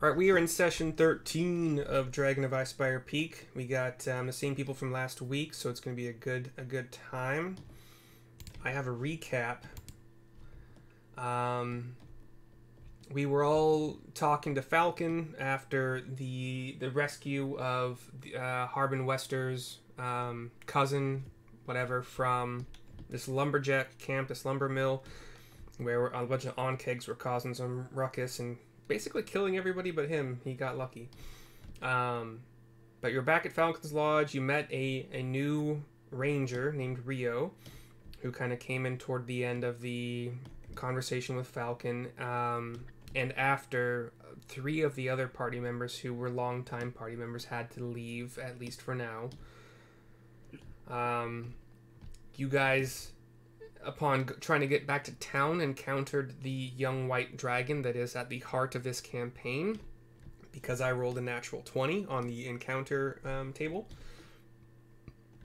Alright, we are in session 13 of Dragon of Icespire Peak. We got the same people from last week, so it's going to be a good time. I have a recap. We were all talking to Falcon after the rescue of Harbin Wester's cousin, whatever, from this lumberjack camp, this lumber mill, where a bunch of onkegs were causing some ruckus and basically killing everybody but him. He got lucky. But you're back at Falcon's Lodge. You met a new ranger named Rio, who kind of came in toward the end of the conversation with Falcon. And after three of the other party members who were longtime party members had to leave, at least for now. You guys, upon trying to get back to town, encountered the young white dragon that is at the heart of this campaign, because I rolled a natural 20 on the encounter table.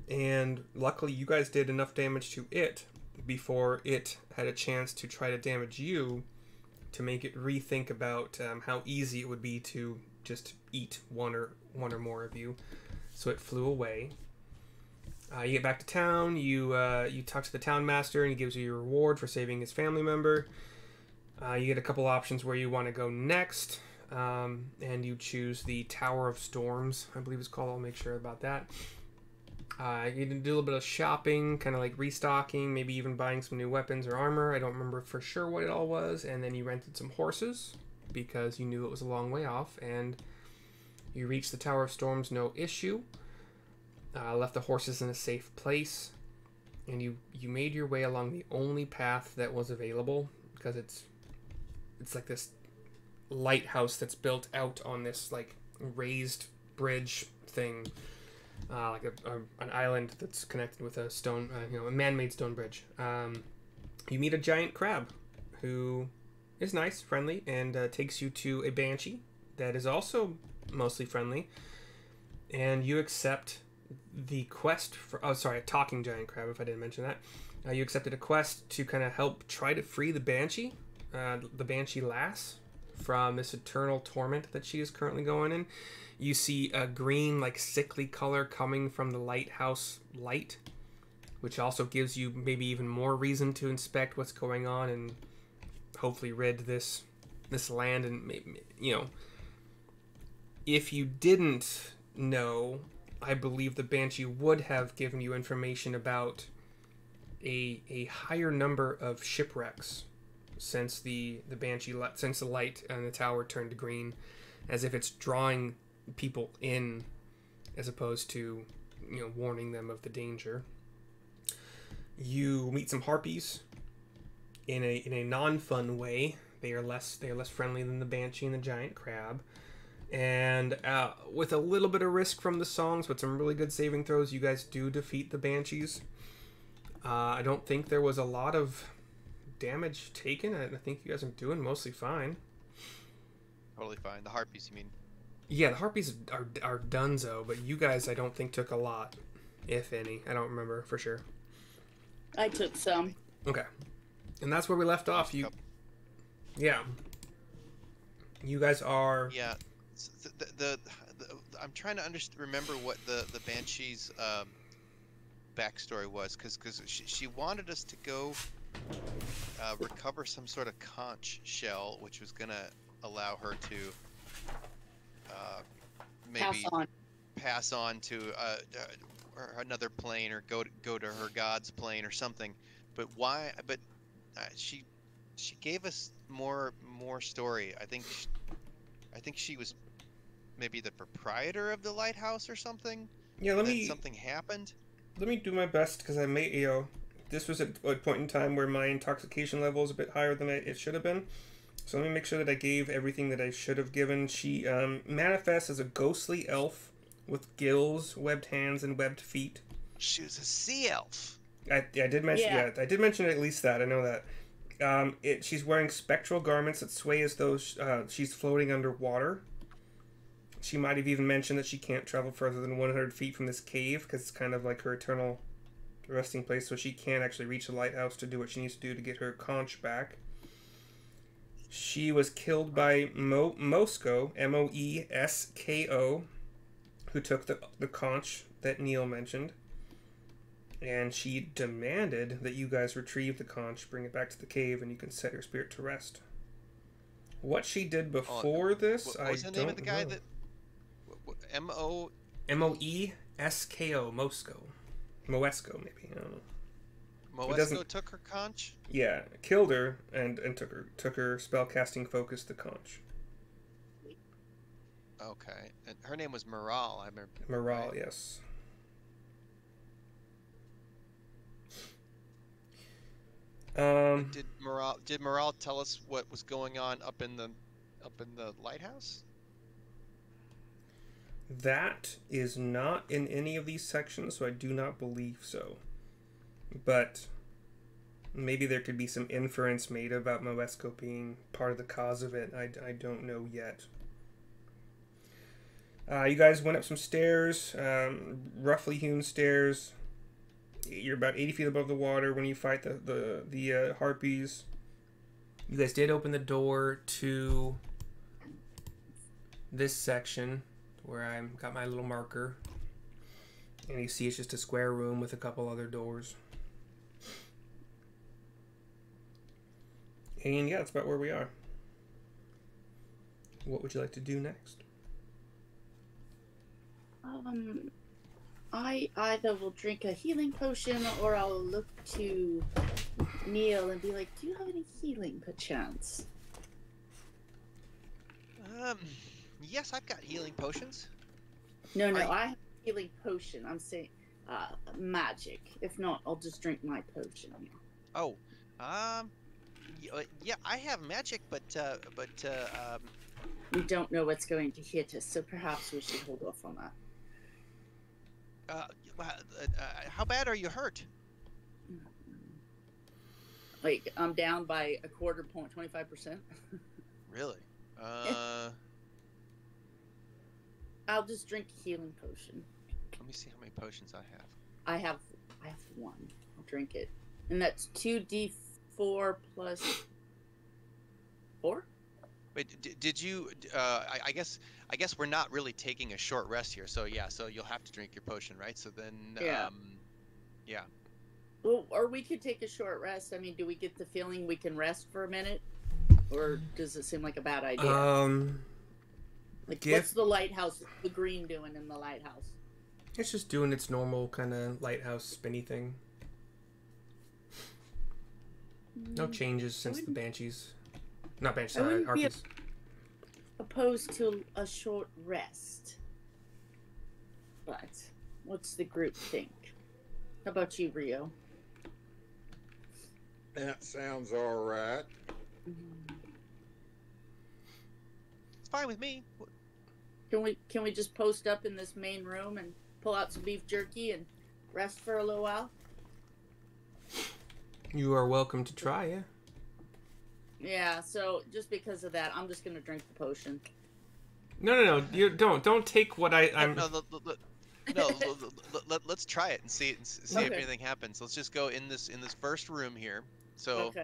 And luckily you guys did enough damage to it before it had a chance to try to damage you, to make it rethink about how easy it would be to just eat one or more of you. So it flew away. You get back to town, you talk to the town master, and he gives you your reward for saving his family member. You get a couple options where you want to go next, and you choose the Tower of Storms, I believe it's called. I'll make sure about that. You can do a little bit of shopping, kind of like restocking, maybe even buying some new weapons or armor. I don't remember for sure what it all was. And then you rented some horses, because you knew it was a long way off, and you reached the Tower of Storms no issue. Left the horses in a safe place, and you made your way along the only path that was available, because it's like this lighthouse that's built out on this like raised bridge thing, like an island that's connected with a stone, a man-made stone bridge. You meet a giant crab who is nice, friendly, and takes you to a banshee that is also mostly friendly, and you accept the quest for, a talking giant crab, if I didn't mention that. You accepted a quest to kind of help try to free the banshee lass, from this eternal torment that she is currently going in. You see a green, like, sickly color coming from the lighthouse light, which also gives you maybe even more reason to inspect what's going on and hopefully rid this land. And maybe, if you didn't know, I believe the banshee would have given you information about a higher number of shipwrecks since the light and the tower turned green, as if it's drawing people in as opposed to warning them of the danger. You meet some harpies in a non-fun way. They are less friendly than the banshee and the giant crab. And with a little bit of risk from the songs, but some really good saving throws, you guys do defeat the banshees. I don't think there was a lot of damage taken. I think you guys are doing mostly fine. Totally fine. The harpies, you mean? Yeah, the harpies are donezo, but you guys I don't think took a lot, if any. I don't remember for sure. I took some. Okay. And that's where we left off. Yeah. You guys are... Yeah. I'm trying to remember what the Banshee's backstory was, because she wanted us to go recover some sort of conch shell, which was gonna allow her to maybe pass on to another plane, or go to her god's plane or something. But why? But she gave us more story. I think she was maybe the proprietor of the lighthouse or something. Yeah, something happened. Let me do my best, because I may, this was at a point in time where my intoxication level is a bit higher than it should have been. So let me make sure that I gave everything that I should have given. She manifests as a ghostly elf with gills, webbed hands, and webbed feet. She was a sea elf. I did mention I did mention at least that. I know that. She's wearing spectral garments that sway as though she's floating underwater. She might have even mentioned that she can't travel further than 100 feet from this cave, because it's kind of like her eternal resting place, so she can't actually reach the lighthouse to do what she needs to do to get her conch back. She was killed by Mosco, Moesko, who took the conch that Neil mentioned. And she demanded that you guys retrieve the conch, bring it back to the cave, and you can set her spirit to rest. What she did before this, what was the name of the guy that... M-O... Moesko, Moesco, maybe, I don't know. Moesco took her conch? Yeah, killed her and took her spellcasting focus to conch. Okay, and her name was Moral, I remember. Moral, right? yes. Did Moral tell us what was going on up in the lighthouse? That is not in any of these sections, so I do not believe so. But maybe there could be some inference made about Moesco being part of the cause of it. I don't know yet. You guys went up some stairs, roughly hewn stairs. You're about 80 feet above the water when you fight the harpies. You guys did open the door to this section where I've got my little marker. And you see it's just a square room with a couple other doors. And yeah, that's about where we are. What would you like to do next? I either will drink a healing potion or I'll look to Neil and be like, do you have any healing perchance? Yes, I've got healing potions. No, I have a healing potion. I'm saying magic. If not, I'll just drink my potion. Oh, yeah, I have magic, but we don't know what's going to hit us, so perhaps we should hold off on that. How bad are you hurt? Like, I'm down by a quarter point, 25%. Really? I'll just drink a healing potion. Let me see how many potions I have. I have one. I'll drink it. And that's 2d4 plus 4? Wait, did you? I guess we're not really taking a short rest here. So yeah, so you'll have to drink your potion, right? So then, yeah. Yeah. Well, or we could take a short rest. I mean, do we get the feeling we can rest for a minute, or does it seem like a bad idea? What's the lighthouse, the green, doing in the lighthouse? It's just doing its normal kind of lighthouse spinny thing. No changes since the banshees. Not banshees, sorry, harpies. Opposed to a short rest. But what's the group think? How about you, Rio? That sounds all right. It's fine with me. Can we just post up in this main room and pull out some beef jerky and rest for a little while? You are welcome to try, yeah. Yeah, so just because of that, I'm just gonna drink the potion. No. You don't take what I'm. Let's try it and see if anything happens. Let's just go in this first room here. So, okay.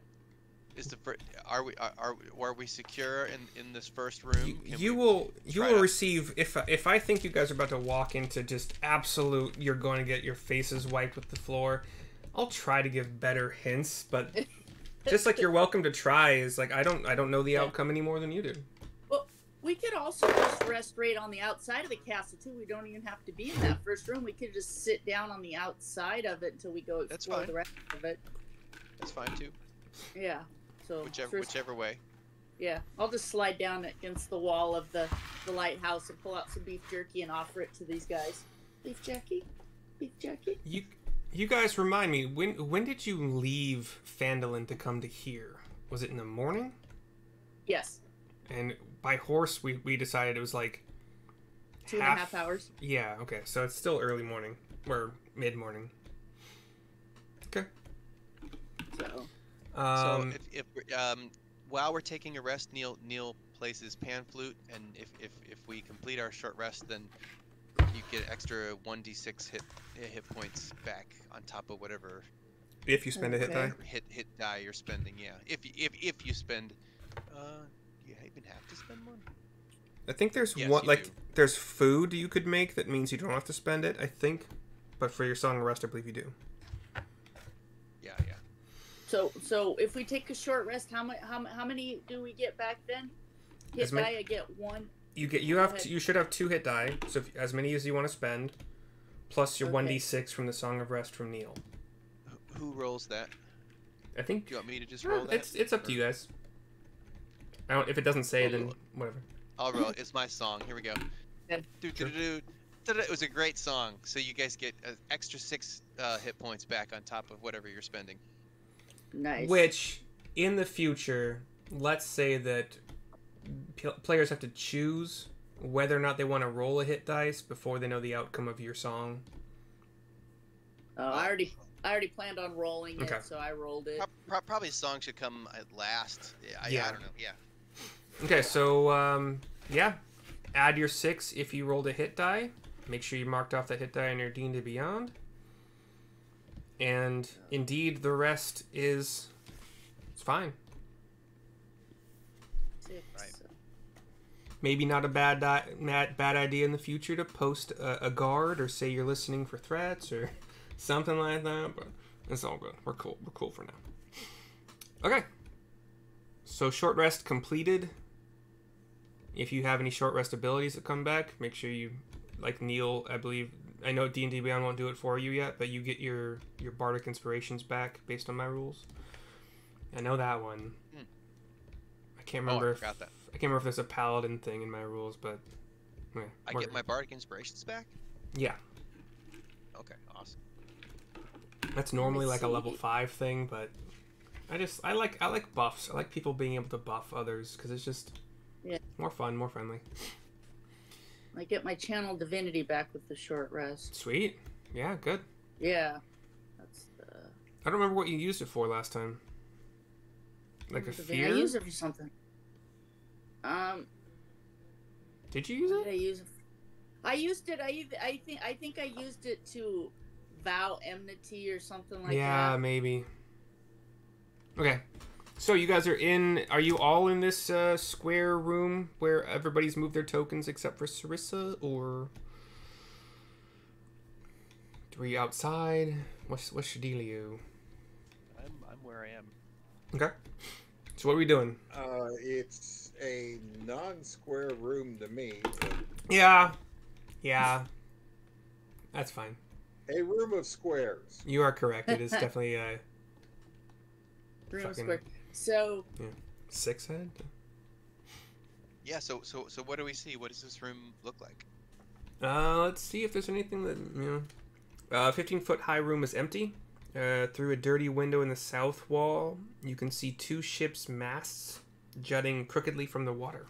Are we secure in this first room? You will receive if I think you guys are about to walk into just absolute. You're going to get your faces wiped with the floor. I'll try to give better hints, but. Just like you're welcome to try is like I don't know the outcome any more than you do. Well, we could also just rest right on the outside of the castle too. We don't even have to be in that first room. We could just sit down on the outside of it until we go explore the rest of it. That's fine too. Yeah. So whichever way. Yeah, I'll just slide down against the wall of the lighthouse and pull out some beef jerky and offer it to these guys. Beef jerky? Beef jerky? You guys remind me, when did you leave Phandalin to come to here? Was it in the morning? Yes. And by horse, we decided it was like 2.5 hours. Yeah, okay. So it's still early morning. Or mid-morning. Okay. So if while we're taking a rest, Neil plays his pan flute, and if we complete our short rest, then you get extra 1d6 hit points back on top of whatever. If you spend a hit die. Hit die you're spending, yeah. If you spend Do you even have to spend one? I think there's Yes, one, you like, do. there's food you could make that means you don't have to spend it, I think. But for your Song of Rest, I believe you do. Yeah. So if we take a short rest, how many do we get back then? Hit die, I get one. You should have 2 hit die, so as many as you want to spend, plus your Okay. 1d6 from the Song of Rest from Neil. Who rolls that? I think Do you want me to just roll that? it's up to you guys. I don't. If it doesn't say, then whatever. I'll roll it. It's my song. Here we go. Yeah. It was a great song. So you guys get an extra 6 hit points back on top of whatever you're spending. Nice. Which, in the future, let's say that players have to choose whether or not they want to roll a hit dice before they know the outcome of your song. I already planned on rolling Okay. it, so I rolled it. Probably song should come at last. Yeah. I don't know. Yeah. Okay, so yeah, add your 6 if you rolled a hit die. Make sure you marked off that hit die on your D&D Beyond. And indeed, the rest is it's fine. 6. Right. So. Maybe not a bad idea in the future to post a guard or say you're listening for threats or something like that, but it's all good. We're cool for now. Okay. So short rest completed. If you have any short rest abilities that come back, make sure you, like Neil, I know D&D Beyond won't do it for you yet, but you get your bardic inspirations back based on my rules. I know that one. I can't remember. I forgot that. I can't remember if there's a paladin thing in my rules, but yeah, I get my bardic inspirations back. Yeah, Okay, awesome. that's normally like a see. level 5 thing, but I like buffs. I like people being able to buff others because it's just more fun, more friendly. I get my channel divinity back with the short rest. Sweet. Yeah, good. Yeah. That's the... I don't remember what you used it for last time. Like a fear? I used it for something. Did you use What it? did I use it for? I used it. I think I used it to vow enmity or something like Yeah, that. maybe. Okay. So you guys are you all in this square room where everybody's moved their tokens except for Sarissa, or are you outside? What's your dealio? I'm where I am. Okay. So what are we doing? It's a non-square room to me, but Yeah. That's fine. a room of squares. You are correct. It is definitely a Room fucking- square. So 6 head. Yeah. So what do we see? What does this room look like? Let's see if there's anything that 15-foot high room is empty. Through a dirty window in the south wall, you can see 2 ships' masts jutting crookedly from the water.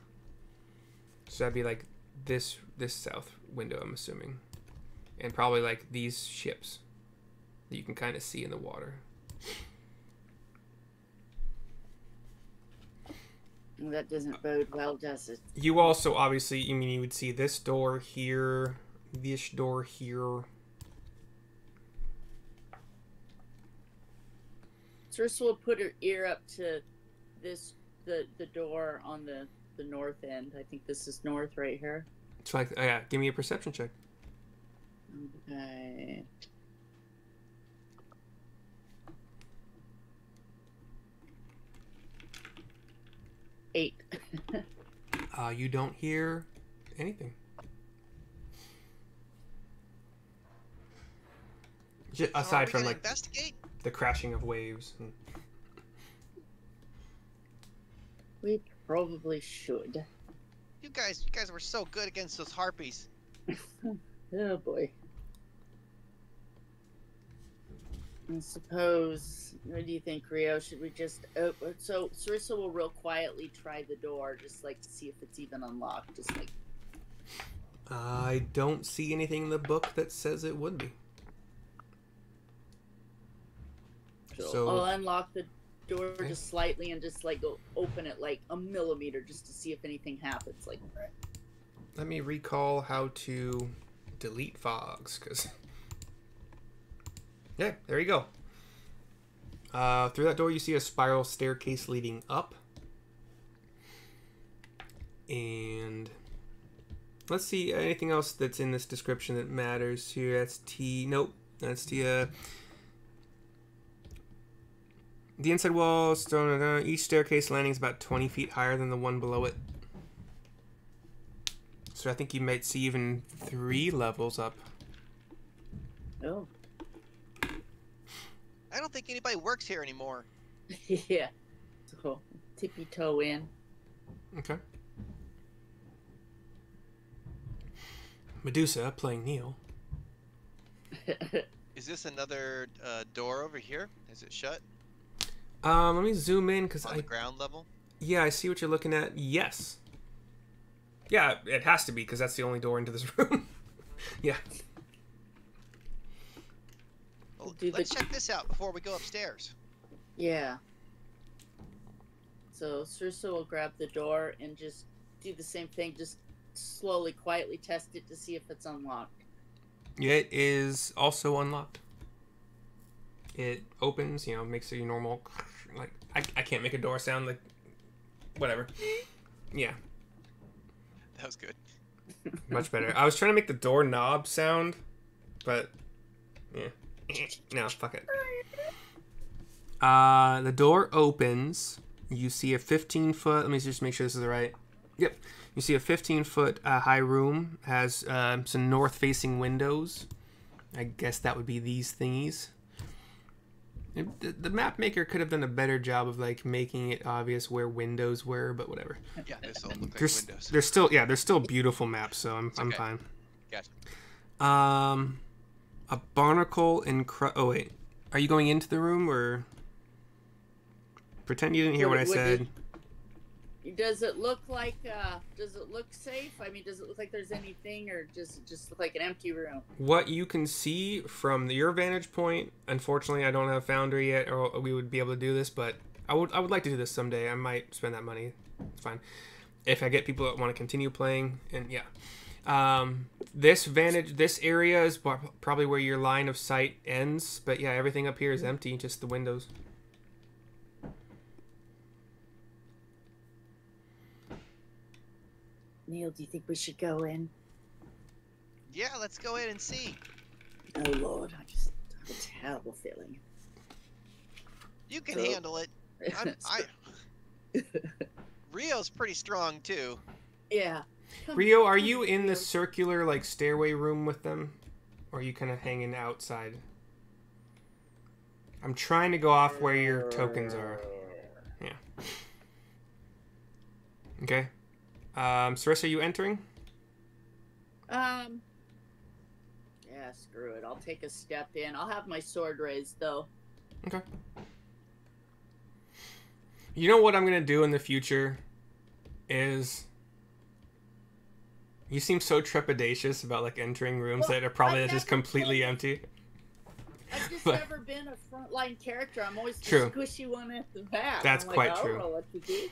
So that'd be like this south window, I'm assuming, and probably like these ships that you can kind of see in the water. that doesn't bode well, does it? You also obviously, you would see this door here, this door here. Sarissa will put her ear up to the door on the north end. I think this is north right here. It's like, yeah, give me a perception check. Okay. Eight. You don't hear anything. Aside from like investigate. the crashing of waves. We probably should. You guys were so good against those harpies. Oh boy. I suppose. What do you think, Rio? Should we just open? So Sarissa will real quietly try the door, just like to see if it's even unlocked. Just like. I don't see anything in the book that says it would be. So I'll unlock the door just slightly and just like go open it like a millimeter just to see if anything happens. Like. let me recall how to delete fogs, because yeah, there you go. Through that door you see a spiral staircase leading up. And let's see anything else that's in this description that matters here. That's T. Nope. That's the inside wall. Stone. Each staircase landing is about 20 feet higher than the one below it. So I think you might see even 3 levels up. Oh. I don't think anybody works here anymore. Yeah. So tippy toe in. Okay. Medusa playing Neil. Is this another door over here? Is it shut? Let me zoom in because On the ground level? Yeah, I see what you're looking at. Yes. Yeah, it has to be because that's the only door into this room. Yeah. Well, let's check this out before we go upstairs. Yeah. So Circe will grab the door and just do the same thing. Just slowly, quietly test it to see if it's unlocked. It is also unlocked. It opens, makes a normal, like, I can't make a door sound, like, whatever. Yeah. That was good. Much better. I was trying to make the doorknob sound, but, yeah. No, fuck it. The door opens. You see a 15-foot, let me just make sure this is right. Yep. You see a 15-foot high room. Has some north-facing windows. I guess that would be these thingies. The map maker could have done a better job of like making it obvious where windows were, but whatever. Yeah, this all look like windows. They're still beautiful maps, so I'm fine. Gotcha. A barnacle oh wait, are you going into the room or pretend you didn't hear what I said? Does it look like? Does it look safe? I mean, does it look like there's anything, or does it just look like an empty room? What you can see from your vantage point. Unfortunately, I don't have Foundry yet, or we would be able to do this. But I would like to do this someday. I might spend that money. It's fine if I get people that want to continue playing. And yeah, this area is probably where your line of sight ends. But yeah, everything up here is empty, just the windows. Neil, do you think we should go in? Yeah, let's go in and see. Oh Lord, I just have a terrible feeling. You can handle it. Rio's pretty strong too. Yeah. Rio, are you in the circular like stairway room with them, or are you kind of hanging outside? I'm trying to go off where your tokens are. Yeah. Okay. Sarissa, are you entering? Yeah, screw it. I'll take a step in. I'll have my sword raised, though. Okay. You know what I'm going to do in the future is... You seem so trepidatious about, like, entering rooms that are probably just completely empty. I've just never been a frontline character. I'm always the squishy one at the back. That's quite true. I don't know what to do.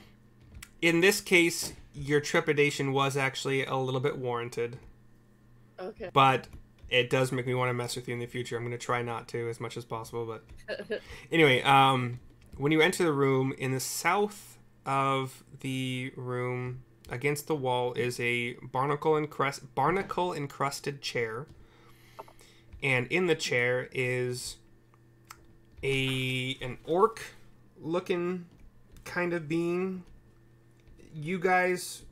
In this case, your trepidation was actually a little bit warranted. Okay. But it does make me want to mess with you in the future. I'm going to try not to as much as possible. But anyway, when you enter the room, in the south of the room, against the wall, is a barnacle encrusted chair. And in the chair is an orc-looking kind of being. You guys,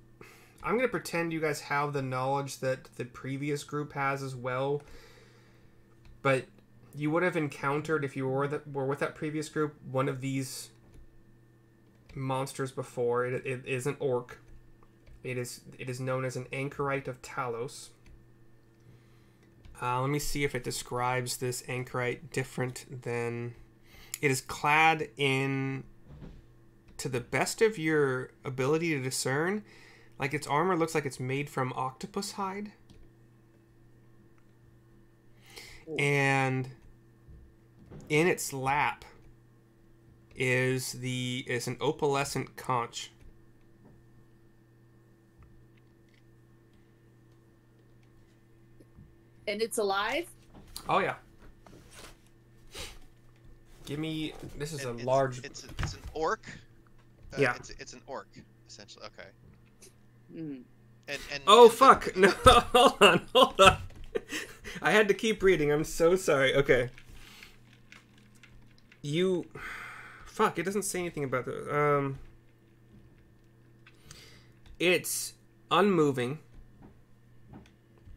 I'm going to pretend you guys have the knowledge that the previous group has as well. But you would have encountered, if you were with that previous group, one of these monsters before. It is an orc. It is known as an anchorite of Talos. Let me see if it describes this anchorite different than... It is clad in... To the best of your ability to discern, like its armor looks like it's made from octopus hide. Ooh. And in its lap is an opalescent conch. And it's alive? Oh yeah. Give me... This is a large... It's an orc? Yeah. It's an orc, essentially. Okay. Mm. And Oh, and fuck. No, hold on. I had to keep reading. I'm so sorry. Okay. You... Fuck, it doesn't say anything about the... It's unmoving.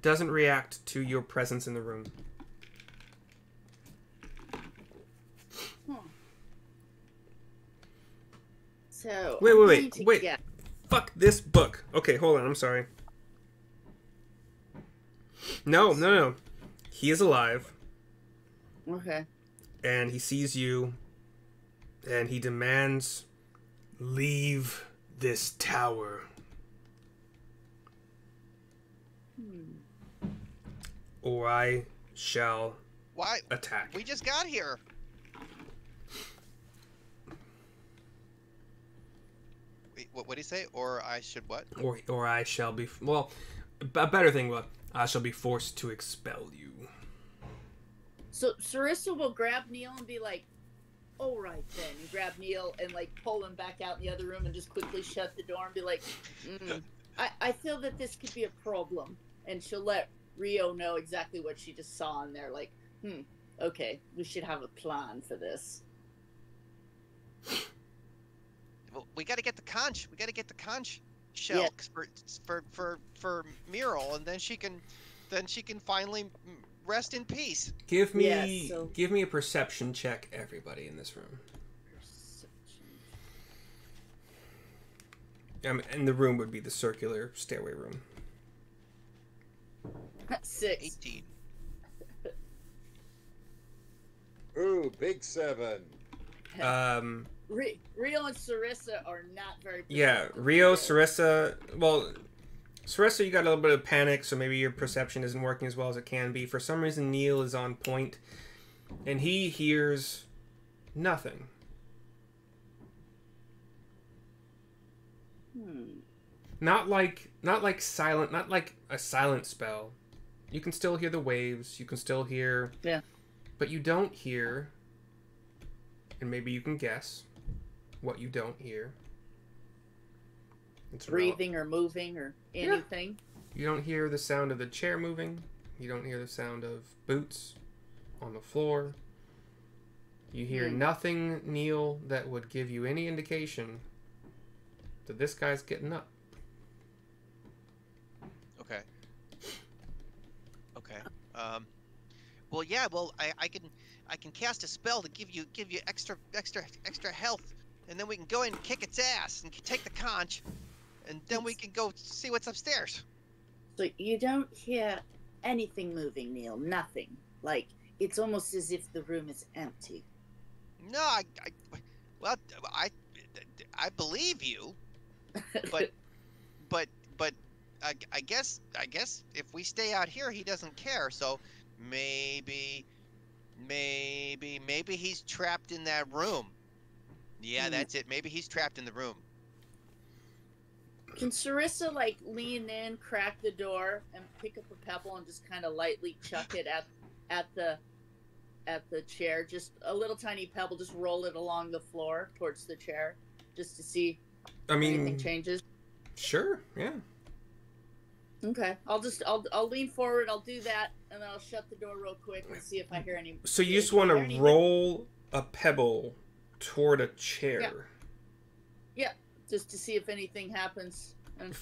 Doesn't react to your presence in the room. Huh. So Wait. Guess. Fuck this book. Okay, hold on. I'm sorry. No. He is alive. Okay. And he sees you. And he demands, leave this tower. Or I shall why? attack. We just got here. Wait, what did he say? Or I should what? Or I shall be... Well, a better thing was, I shall be forced to expel you. So Sarissa will grab Neil and be like, all right then, and grab Neil and like pull him back out in the other room and just quickly shut the door and be like, I feel that this could be a problem. And she'll let Rio know exactly what she just saw in there. Like, okay, we should have a plan for this. Well, we got to get the conch. We got to get the conch shell for Mural, and then she can finally rest in peace. Give me a perception check, everybody in this room. And the room would be the circular stairway room. 6. 18. Ooh, big 7. Rio and Sarissa are not very... Yeah, Rio, Sarissa... Well, Sarissa, you got a little bit of panic, so maybe your perception isn't working as well as it can be. For some reason, Neil is on point, and he hears nothing. Not like silent, not like a silent spell. You can still hear the waves, you can still hear... Yeah. But you don't hear, and maybe you can guess what you don't hear. It's breathing or moving or anything. Yeah. You don't hear the sound of the chair moving. You don't hear the sound of boots on the floor. You hear nothing, Neil, that would give you any indication that this guy's getting up. Okay. Well, yeah. Well, I can cast a spell to give you extra health, and then we can go in and kick its ass and take the conch, and then we can go see what's upstairs. So you don't hear anything moving, Neil. Nothing. Like it's almost as if the room is empty. No, I believe you, but I guess if we stay out here, he doesn't care. So maybe he's trapped in that room. Yeah, that's it. Maybe he's trapped in the room. Can Sarissa like lean in, crack the door, and pick up a pebble and just kind of lightly chuck it at the chair? Just a little tiny pebble. Just roll it along the floor towards the chair, just to see if anything changes. Sure. Yeah. Okay. I'll lean forward. I'll do that, and then I'll shut the door real quick and see if I hear any. So you just want to roll a pebble toward a chair. Yeah. Just to see if anything happens. And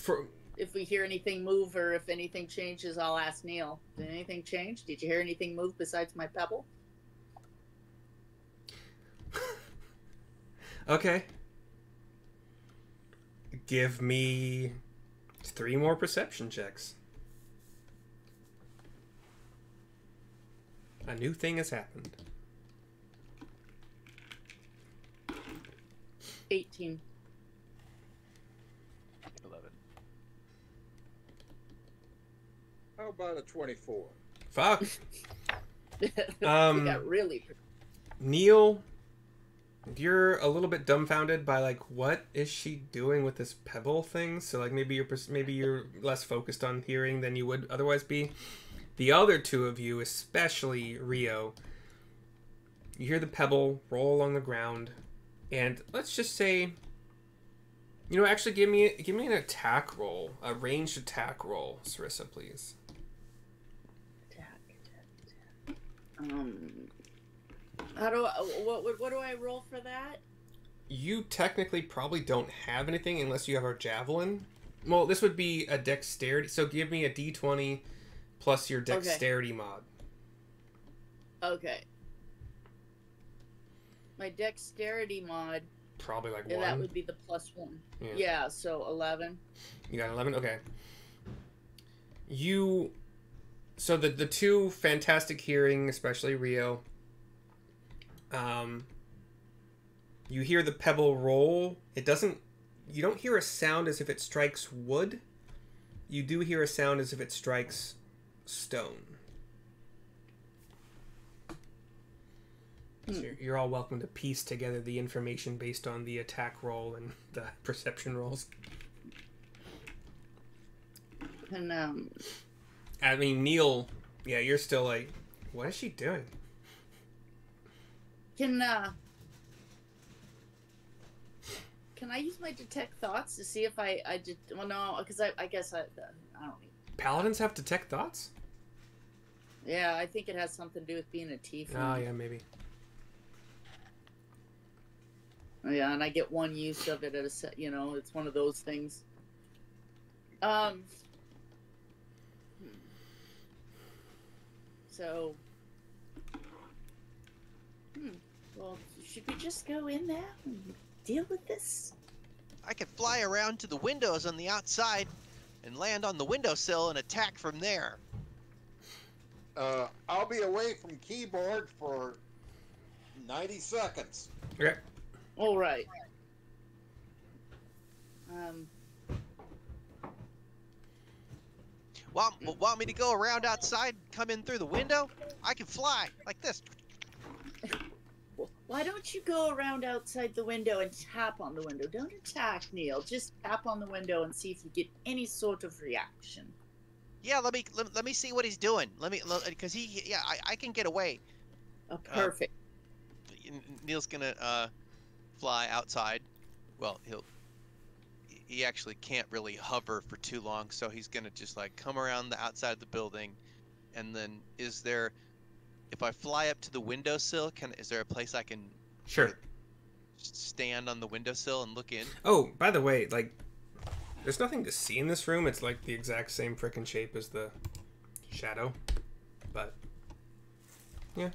if we hear anything move or if anything changes, I'll ask Neil. Did anything change? Did you hear anything move besides my pebble? Okay. Give me 3 more perception checks. A new thing has happened. 18. 11. How about a 24? Fuck. We got really... Neil, you're a little bit dumbfounded by like what is she doing with this pebble thing? So like maybe you're less focused on hearing than you would otherwise be. The other two of you, especially Rio, you hear the pebble roll along the ground, and let's just say You know, actually, give me an attack roll, a ranged attack roll, Sarissa, please. Attack. How do I, what do I roll for that? You technically probably don't have anything unless you have our javelin. Well, this would be a dexterity. So give me a d20 plus your dexterity mod. Okay. My dexterity mod. Probably like Yeah, 1. that would be the +1. Yeah, so 11. You got 11? Okay. So the two fantastic hearing, especially Rio. You hear the pebble roll. You don't hear a sound as if it strikes wood. You do hear a sound as if it strikes stone. So you're all welcome to piece together the information based on the attack roll and the perception rolls. And I mean, Neil, yeah, you're still like, what is she doing? Can I use my detect thoughts to see if I did? Well, no, because I guess I don't. Paladins have detect thoughts? Yeah, I think it has something to do with being a tiefling. Oh yeah, maybe. Yeah, and I get one use of it at a set. You know, it's one of those things. So. Well, should we just go in there and deal with this? I could fly around to the windows on the outside and land on the windowsill and attack from there. I'll be away from keyboard for 90 seconds. Okay. All right. Want me to go around outside, come in through the window? I can fly like this. Why don't you go around outside the window and tap on the window? Don't attack, Neil. Just tap on the window and see if you get any sort of reaction. Yeah, let me see what he's doing. Because I can get away. Oh, perfect. Neil's gonna fly outside. Well, he actually can't really hover for too long, so he's gonna just like come around the outside of the building, and then if I fly up to the windowsill, is there a place I can Sure. stand on the windowsill and look in? Oh, by the way, like, there's nothing to see in this room. It's like the exact same frickin' shape as the shadow. But, yeah.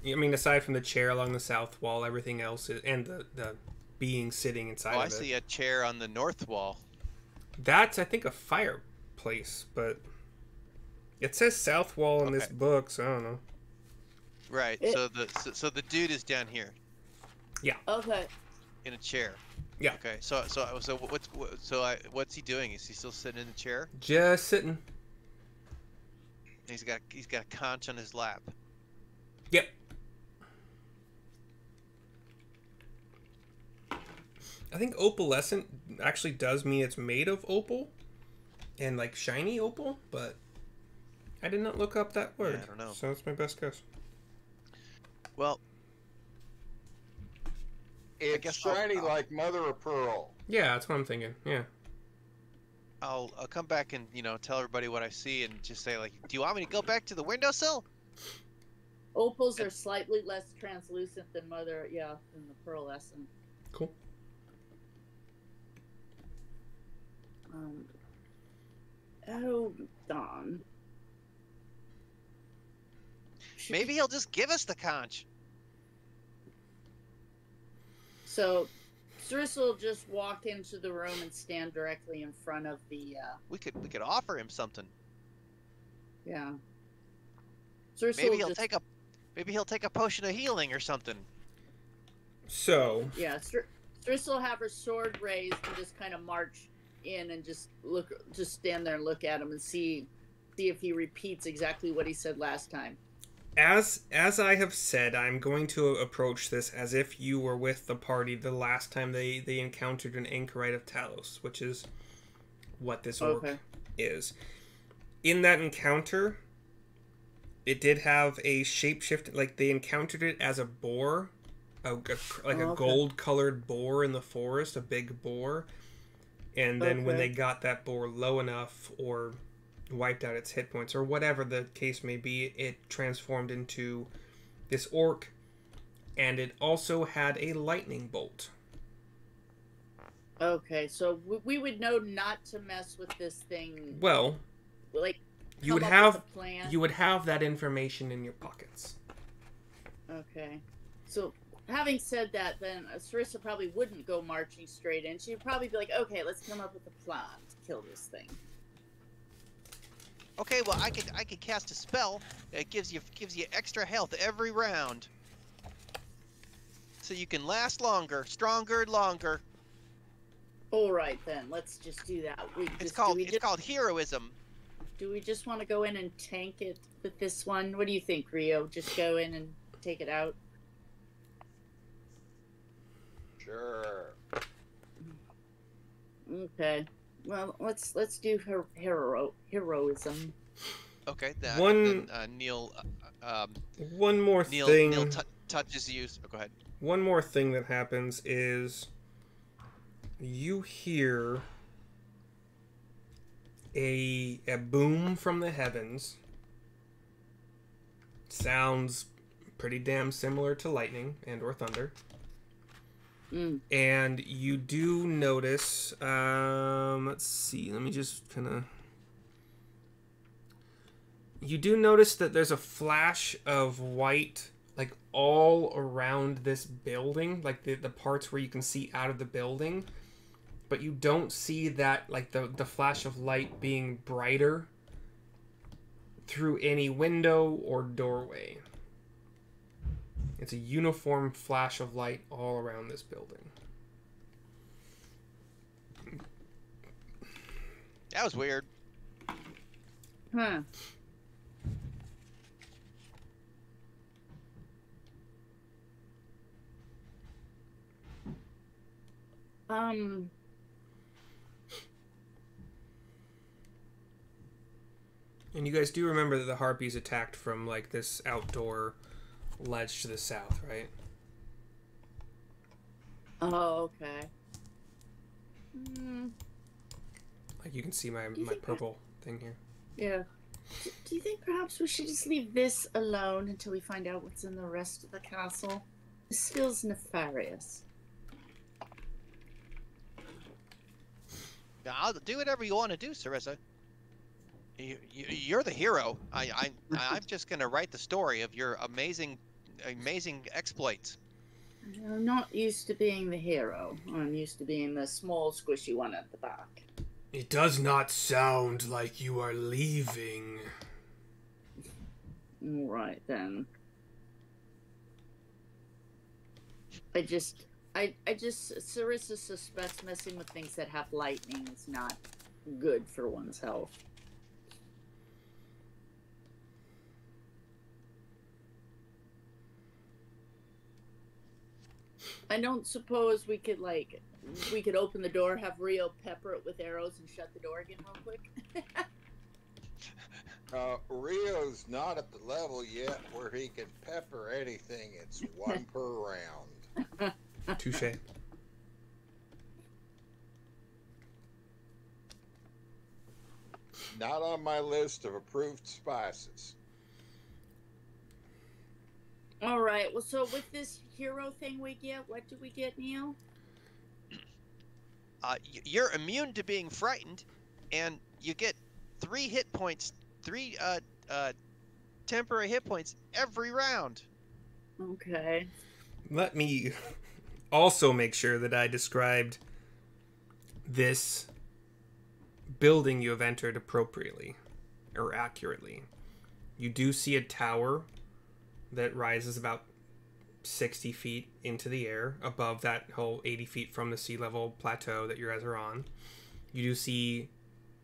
I mean, aside from the chair along the south wall, everything else is, and the being sitting inside of it. I see a chair on the north wall. That's, I think, a fireplace, but it says south wall in this book, so I don't know. Right. So the dude is down here. Yeah. Okay. In a chair. Yeah. Okay. So what's he doing? Is he still sitting in the chair? Just sitting. He's got a conch on his lap. Yep. I think opalescent actually does mean it's made of opal and like shiny opal, but I did not look up that word. Yeah, I don't know. So that's my best guess. Well, it's shiny like mother of pearl. Yeah, that's what I'm thinking. Yeah. I'll come back and tell everybody what I see and just say like, do you want me to go back to the windowsill? Opals are slightly less translucent than than the pearlescent. Cool. Hold on. Maybe he'll just give us the conch. So, Sarissa will just walk into the room and stand directly in front of the. We could offer him something. Yeah. Sarissa maybe he'll take a potion of healing or something. So. Yeah, Sarissa will have her sword raised and just kind of march in and just stand there and look at him and see if he repeats exactly what he said last time. As I have said, I'm going to approach this as if you were with the party the last time they encountered an Anchorite of Talos, which is what this orc is. In that encounter, it did have a shapeshift, like they encountered it as a boar, a gold-colored boar in the forest, a big boar. And then when Okay. they got that boar low enough or wiped out its hit points or whatever the case may be, it transformed into this orc, and it also had a lightning bolt. Okay, so we would know not to mess with this thing. Well, Like, you would come up with have a plan. you would have that information in your pockets. Okay. So, having said that, then Sarissa probably wouldn't go marching straight in. She'd probably be like, okay, let's come up with a plan to kill this thing. Okay, well, I could cast a spell. It gives you extra health every round, so you can last longer, stronger, longer. All right, then. Let's just do that. It's called heroism. Do we just want to go in and tank it with this one? What do you think, Rio? Just go in and take it out? Sure. Okay. Well, let's do heroism. Okay, Neil. One more Neil thing. Touches you. Oh, go ahead. One more thing that happens is you hear a boom from the heavens. Sounds pretty damn similar to lightning and or thunder. And you do notice, let's see, let me just kind of... You do notice that there's a flash of white, like, all around this building, like the parts where you can see out of the building, but you don't see that, like, the flash of light being brighter through any window or doorway. It's a uniform flash of light all around this building. That was weird. Huh. And you guys do remember that the harpies attacked from, like, this outdoor ledge to the south, right? Oh, okay. Like, you can see my purple thing here. Yeah. Do you think perhaps we should just leave this alone until we find out what's in the rest of the castle? This feels nefarious. I'll do whatever you want to do, Sarissa. You're the hero. I'm just gonna write the story of your amazing exploits. I'm not used to being the hero. I'm used to being the small, squishy one at the back. It does not sound like you are leaving. All right, then. Sarissa suspects messing with things that have lightning is not good for one's health. I don't suppose we could open the door, have Rio pepper it with arrows, and shut the door again real quick. Rio's not at the level yet where he can pepper anything. It's one per round. Touche. Not on my list of approved spices. All right. Well, so with this hero thing we get, what do we get, Neil? You're immune to being frightened, and you get 3 hit points, 3 temporary hit points every round. Okay. Let me also make sure that I described this building you have entered appropriately or accurately. You do see a tower that rises about 60 feet into the air above that whole 80 feet from the sea level plateau that you guys are on. You do see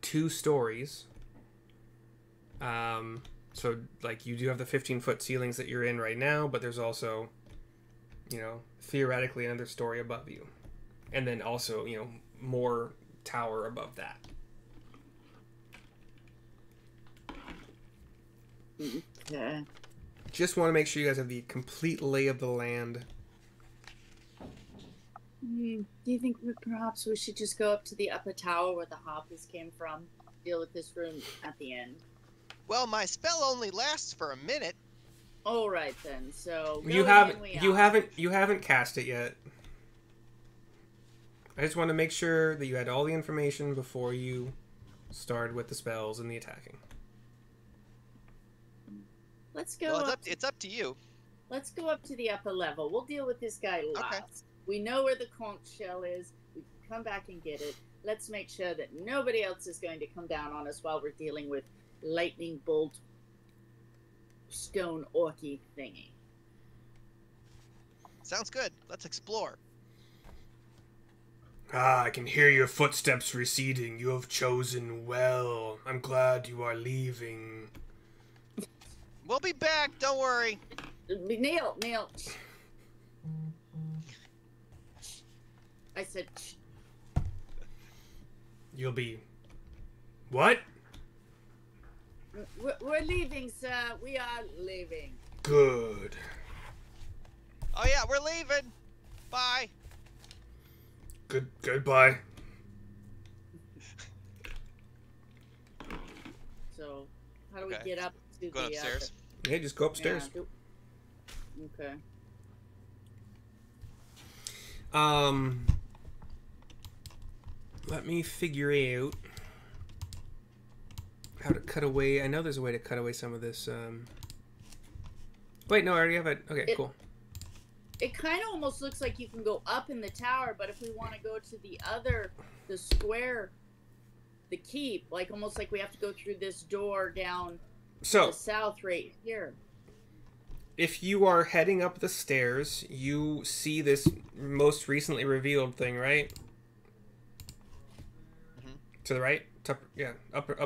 2 stories. So, like, you do have the 15-foot ceilings that you're in right now, but there's also, you know, theoretically another story above you. And then also, you know, more tower above that. Okay. Just want to make sure you guys have the complete lay of the land. Do you think perhaps we should just go up to the upper tower where the harpies came from? Deal with this room at the end. Well, my spell only lasts for a minute. All right then. So You haven't cast it yet. I just want to make sure that you had all the information before you started with the spells and the attacking. Let's go. Well, it's up to you. Let's go up to the upper level. We'll deal with this guy last. Okay. We know where the conch shell is. We can come back and get it. Let's make sure that nobody else is going to come down on us while we're dealing with lightning bolt stone orky thingy. Sounds good. Let's explore. Ah, I can hear your footsteps receding. You have chosen well. I'm glad you are leaving. We'll be back. Don't worry. Neil. I said, shh. You'll be... What? We're leaving, sir. We are leaving. Good. Oh yeah, we're leaving. Bye. Goodbye. So, how do we Okay. get up to Going the upstairs. Yeah, just go upstairs. Okay. Let me figure out how to cut away. I know there's a way to cut away some of this. Wait, no, I already have it. Okay, cool. It kind of almost looks like you can go up in the tower, but if we want to go to the square, the keep, like almost like we have to go through this door down So, the south right here. if you are heading up the stairs, you see this most recently revealed thing, right? Mhm. To the right? Up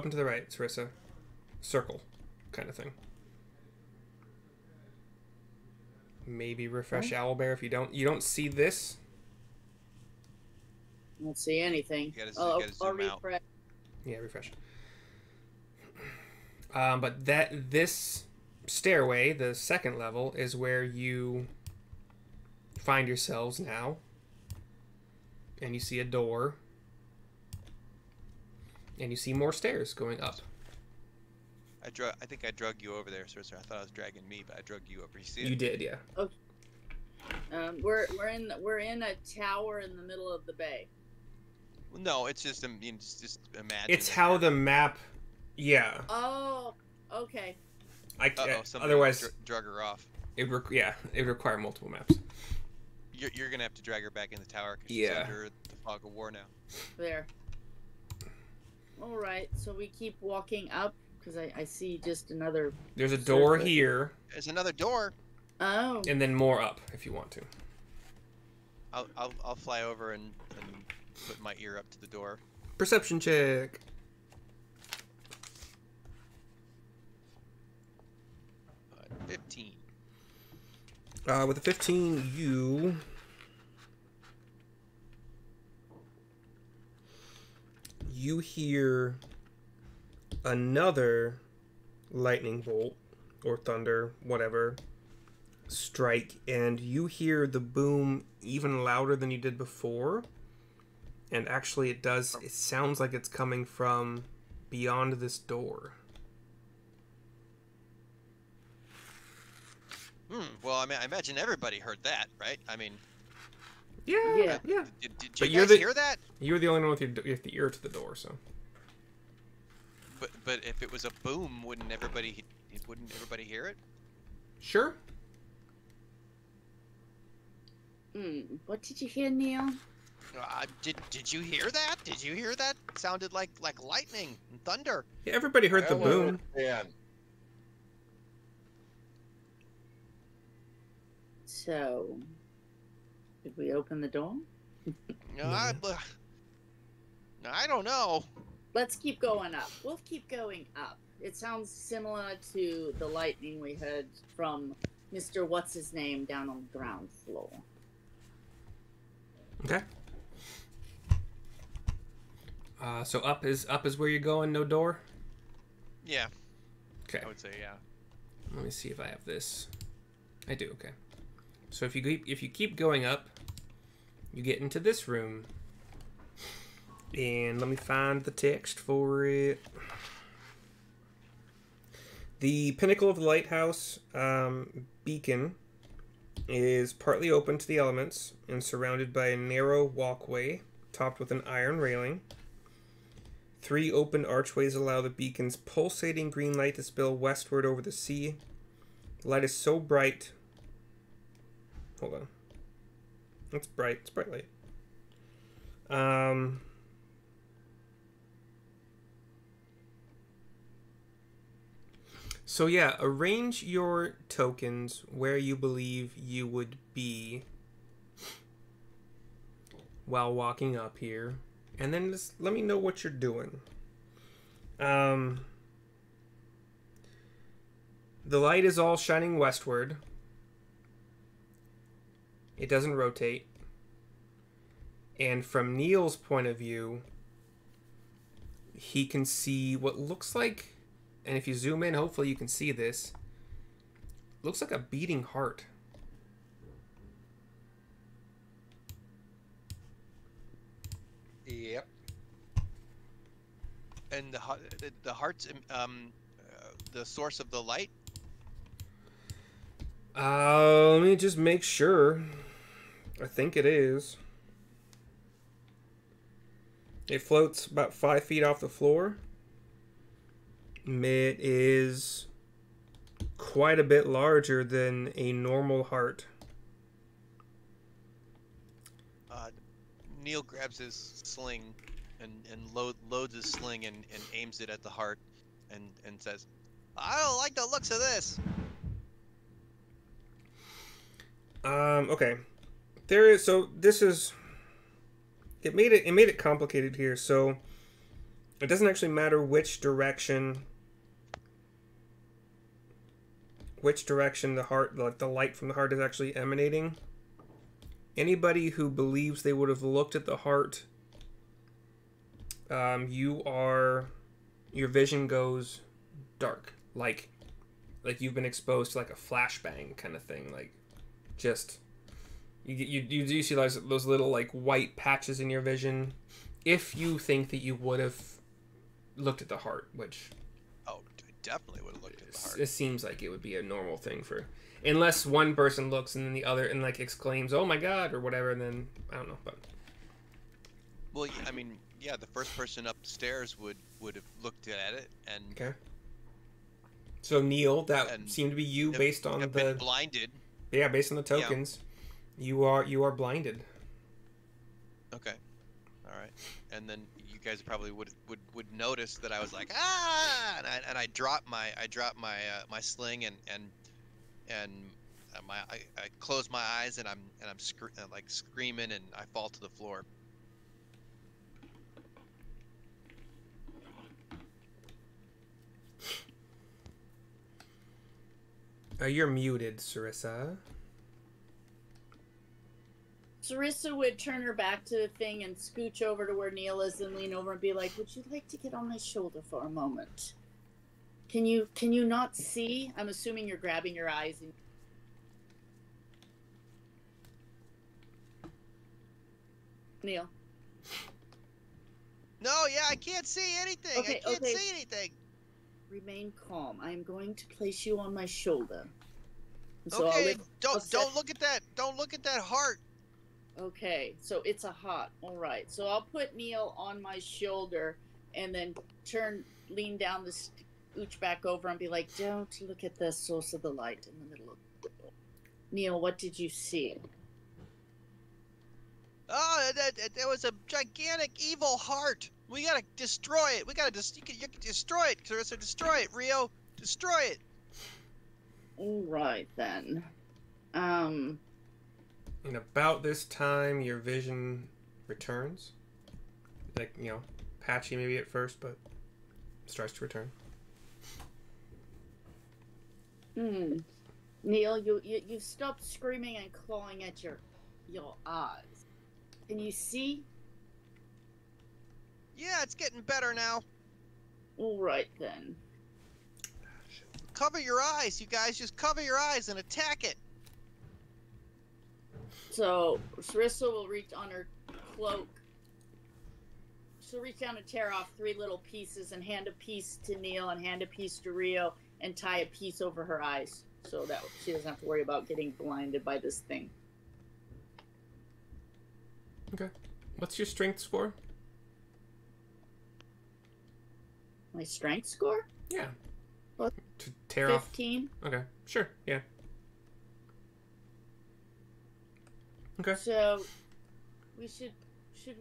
and to the right, Sarissa. Circle kind of thing. Maybe refresh Owlbear if you don't see this. I don't see anything. You gotta I'll zoom out. refresh. Yeah, refresh. But this stairway, the second level, is where you find yourselves now. And you see a door. And you see more stairs going up. I think I drug you over there, Sorcerer. I thought I was dragging me, but I drug you over. You see it? You did, yeah. We're in a tower in the middle of the bay. No, it's just just imagine. It's how the map. Yeah. Oh, okay. Otherwise, drug her off. it would require multiple maps. You're gonna have to drag her back in the tower because she's Yeah. under the fog of war now. There. All right, so we keep walking up because I see just another. There's a door Surface. here, There's another door. Oh. and then more up if you want to. I'll fly over and put my ear up to the door. Perception check. 15. With a 15, you hear another lightning bolt or thunder, whatever, strike, and you hear the boom even louder than you did before. And actually, it sounds like it's coming from beyond this door. Well, I mean, I imagine everybody heard that, right? I mean, Yeah. did you But you're guys hear that? You're the only one with the ear to the door, so. But if it was a boom, wouldn't everybody hear it? Sure. What did you hear, Neil? Did you hear that? Did you hear that? It sounded like lightning and thunder. Yeah, everybody heard the boom. So, did we open the door? No, I don't know. Let's keep going up. We'll keep going up. It sounds similar to the lightning we heard from Mr. What's-His-Name down on the ground floor. Okay. So up is where you're going, no door? Yeah, Okay. I would say yeah. Let me see if I have this. I do, okay. So if you keep going up, you get into this room. And let me find the text for it. The pinnacle of the lighthouse beacon is partly open to the elements and surrounded by a narrow walkway topped with an iron railing. 3 open archways allow the beacon's pulsating green light to spill westward over the sea. The light is so bright. Hold on. It's bright. It's bright light. So yeah, arrange your tokens where you believe you would be while walking up here. And then just let me know what you're doing. The light is all shining westward. It doesn't rotate. And from Neil's point of view, he can see what looks like, and if you zoom in, hopefully you can see this, looks like a beating heart. Yep. And the heart's the source of the light. Let me just make sure. I think it is. It floats about 5 feet off the floor. It is quite a bit larger than a normal heart. Neil grabs his sling and loads his sling and aims it at the heart and says, "I don't like the looks of this." Okay. There is, so this is, it made it complicated here. So it doesn't actually matter which direction the heart, the light from the heart is actually emanating. Anybody who believes they would have looked at the heart, your vision goes dark, like you've been exposed to like a flashbang kind of thing, like just you do see those little like white patches in your vision if you think that you would have looked at the heart, which I definitely would have looked at the heart. It seems like it would be a normal thing for, unless one person looks and then the other and like exclaims, "Oh my God," or whatever, and then I don't know, but well, I mean, yeah, the first person upstairs would have looked at it and okay. So Neil, that seemed to be you based on been blinded. Yeah, based on the tokens, you are blinded. Okay, all right, and then you guys probably would notice that I was like, ah, and I dropped my sling and I close my eyes and I'm screaming and I fall to the floor. You're muted, Sarissa. Sarissa would turn her back to the thing and scooch over to where Neil is and lean over and be like, "Would you like to get on my shoulder for a moment? Can you not see? I'm assuming you're grabbing your eyes. And... Neil. No, yeah, I can't see anything. Okay, I can't see anything. Remain calm. I am going to place you on my shoulder. So okay, don't look at that. Don't look at that heart. Okay, so it's a heart. All right. So I'll put Neil on my shoulder and then lean down the scooch back over and be like, "Don't look at the source of the light in the middle of the door." Neil, what did you see? Oh, there was a gigantic evil heart. We gotta destroy it. We gotta you can destroy it, Clarissa. Destroy it, Rio. Destroy it. All right then. And about this time, your vision returns. Like, patchy maybe at first, but starts to return. Neil, you've stopped screaming and clawing at your eyes. Can you see? Yeah, it's getting better now. All right then. Cover your eyes, you guys. Just cover your eyes and attack it. So Sarissa will reach on her cloak. She'll reach down and tear off 3 little pieces and hand a piece to Neil and hand a piece to Rio and tie a piece over her eyes so that she doesn't have to worry about getting blinded by this thing. Okay. What's your strength score? My strength score? Yeah. What? To tear 15. off. Okay. Sure. Yeah. Okay. So we should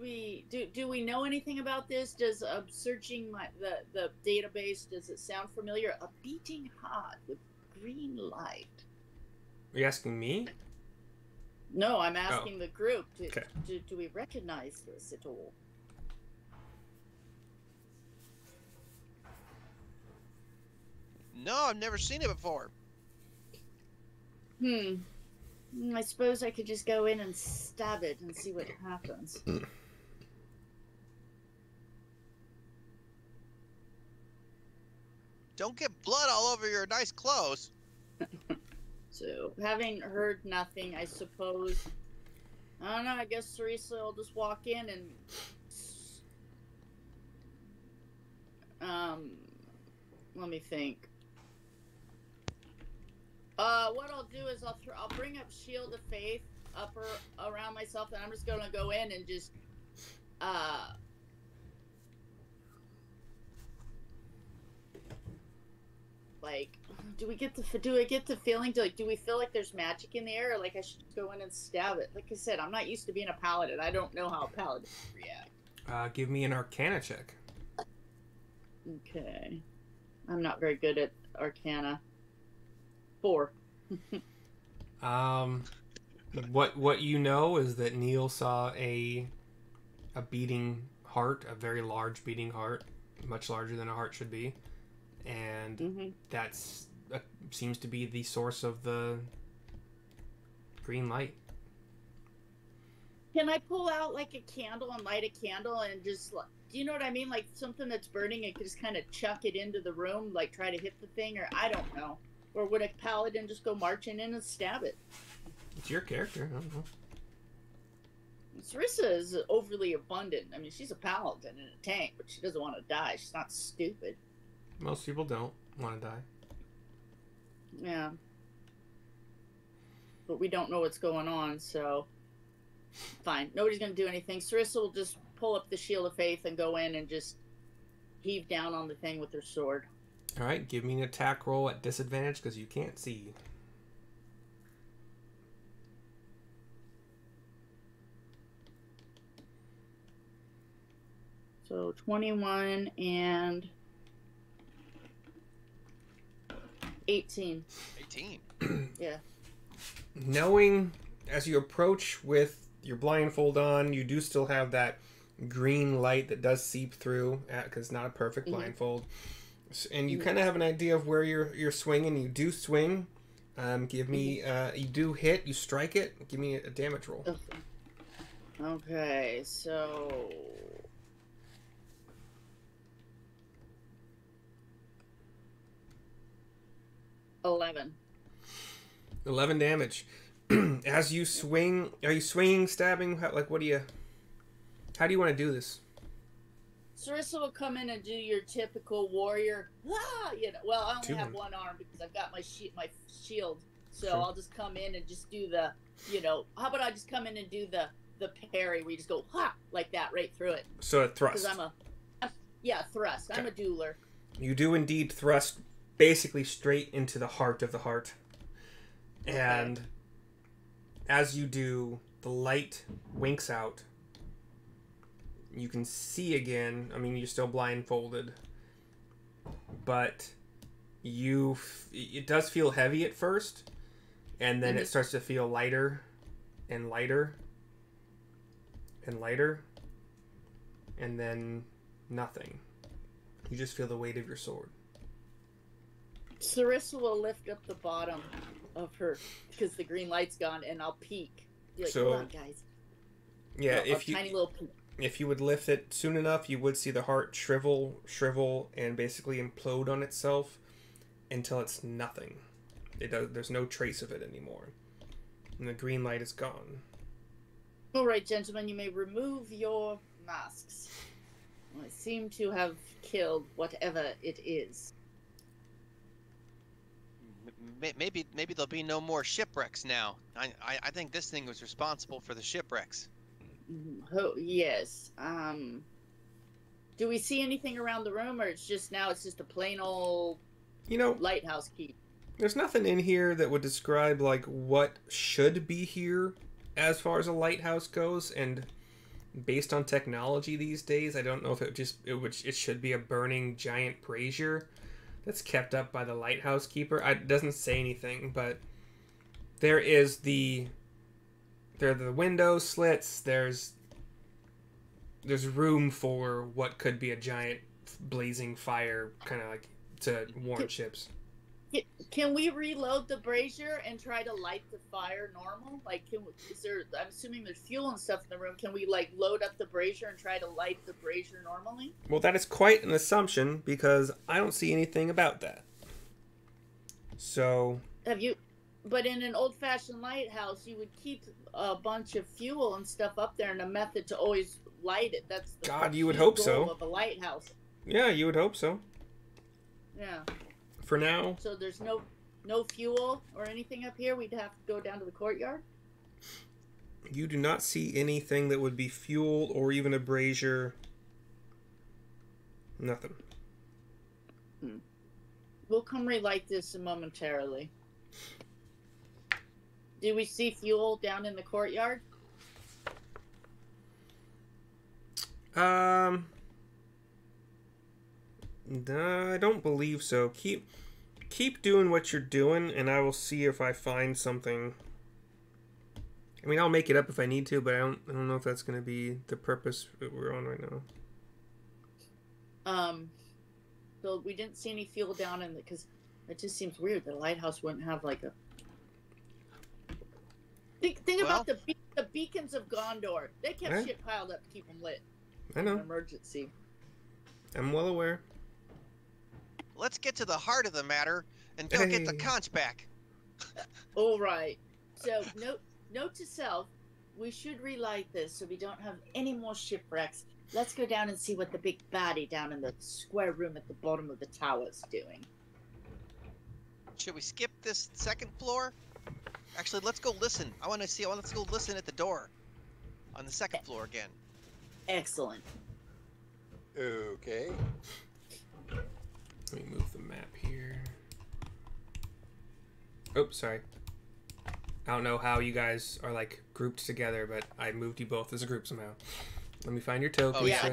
we do we know anything about this? Does searching the database, does it sound familiar? A beating heart with green light. Are you asking me? No, I'm asking the group. Okay. Do we recognize this at all? No, I've never seen it before. I suppose I could just go in and stab it and see what happens. Don't get blood all over your nice clothes. So, having heard nothing, I suppose... I don't know, I guess Sarissa will just walk in and... let me think. What I'll do is I'll bring up Shield of Faith around myself, and I'm just gonna go in and just, like, do I get the feeling do we feel like there's magic in the air, or like I should go in and stab it? Like I said, I'm not used to being a paladin. I don't know how a paladin would react. Give me an Arcana check. Okay. I'm not very good at Arcana. 4. What you know is that Neil saw a beating heart, a very large beating heart, much larger than a heart should be, and that's seems to be the source of the green light. Can I pull out like a candle and light a candle and just, do you know what I mean? Like something that's burning and just kind of chuck it into the room, like try to hit the thing, or I don't know. Or would a paladin just go marching in and stab it? It's your character. I don't know. Sarissa is overly abundant. I mean, she's a paladin in a tank, but she doesn't want to die. She's not stupid. Most people don't want to die. Yeah. But we don't know what's going on, so... Fine. Nobody's going to do anything. Sarissa will just pull up the Shield of Faith and go in and just heave down on the thing with her sword. Alright, give me an attack roll at disadvantage because you can't see. So 21 and 18. 18. Yeah. Knowing as you approach with your blindfold on, you do still have that green light that does seep through because it's not a perfect blindfold. And you kind of have an idea of where you're swinging. You do swing. Give me, you do hit, you strike it. Give me a damage roll. Okay, so... 11. 11 damage. As you swing, are you swinging, stabbing? How do you want to do this? Sarissa will come in and do your typical warrior. Well, I only have one arm because I've got my shield. So sure. I'll just come in and just do the, how about I just come in and do the parry where you just go, like that right through it. So a thrust. Because thrust. Okay. I'm a dueler. You do indeed thrust basically straight into the heart of the heart. Okay. And as you do, the light winks out. You can see again. I mean, you're still blindfolded, but it does feel heavy at first, and then it starts to feel lighter and lighter and lighter, and then nothing. You just feel the weight of your sword. Sarissa will lift up the bottom of her because the green light's gone, and I'll peek. Be like, come on, guys. Yeah, tiny little peek. If you would lift it soon enough, you would see the heart shrivel, and basically implode on itself until it's nothing. There's no trace of it anymore. And the green light is gone. All right, gentlemen, you may remove your masks. I seem to have killed whatever it is. Maybe there'll be no more shipwrecks now. I think this thing was responsible for the shipwrecks. Oh, yes. Do we see anything around the room, or it's just a plain old lighthouse key? There's nothing in here that would describe like what should be here as far as a lighthouse goes, and based on technology these days, I don't know if it should be a burning giant brazier that's kept up by the lighthouse keeper. It doesn't say anything, but there are the window slits. There's room for what could be a giant blazing fire, kind of like to warn ships. Can we reload the brazier and try to light the fire normal? Like, I'm assuming there's fuel and stuff in the room. Can we, like, load up the brazier and try to light the brazier normally? Well, that is quite an assumption, because I don't see anything about that. So... But in an old-fashioned lighthouse, you would keep a bunch of fuel and stuff up there and a method to always light it. That's the God, you would hope so. of a lighthouse. Yeah, you would hope so. Yeah. For now. So there's no fuel or anything up here? We'd have to go down to the courtyard? You do not see anything that would be fuel or even a brazier. Nothing. We'll come relight this momentarily. Do we see fuel down in the courtyard? No, I don't believe so. Keep doing what you're doing, and I will see if I find something. I mean, I'll make it up if I need to, but I don't know if that's going to be the purpose that we're on right now. So we didn't see any fuel down in because it just seems weird. The lighthouse wouldn't have like a. Think about the beacons of Gondor. They kept shit piled up to keep them lit. I know. Emergency. I'm well aware. Let's get to the heart of the matter and go get the conch back. All right. So note to self: we should relight this so we don't have any more shipwrecks. Let's go down and see what the big baddie down in the square room at the bottom of the tower is doing. Should we skip this second floor? Actually, let's go listen. Let's go listen at the door on the second floor again. Excellent. Okay. Let me move the map here. Oops, sorry. I don't know how you guys are like grouped together, but I moved you both as a group somehow. Let me find your token. Oh yeah,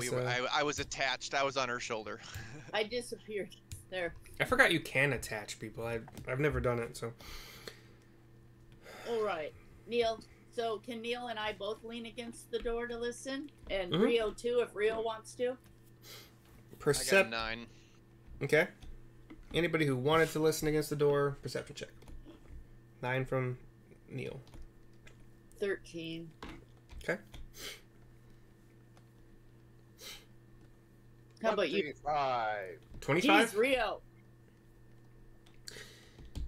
I was attached. I was on her shoulder. I disappeared there. I forgot you can attach people. I've never done it, so. All right, Neil. So can Neil and I both lean against the door to listen, and Rio too, if Rio wants to. I got a 9. Okay. Anybody who wanted to listen against the door, perception check. 9 from Neil. 13. Okay. How about you? 25? Jeez, Rio.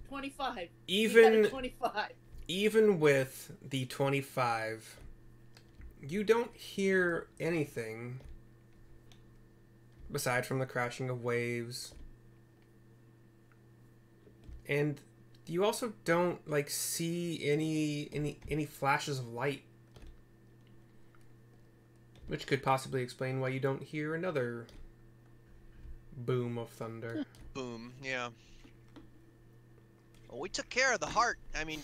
25. Even with the 25, you don't hear anything aside from the crashing of waves. And you also don't like see any flashes of light, which could possibly explain why you don't hear another boom of thunder. Boom, yeah. Well, we took care of the heart. I mean,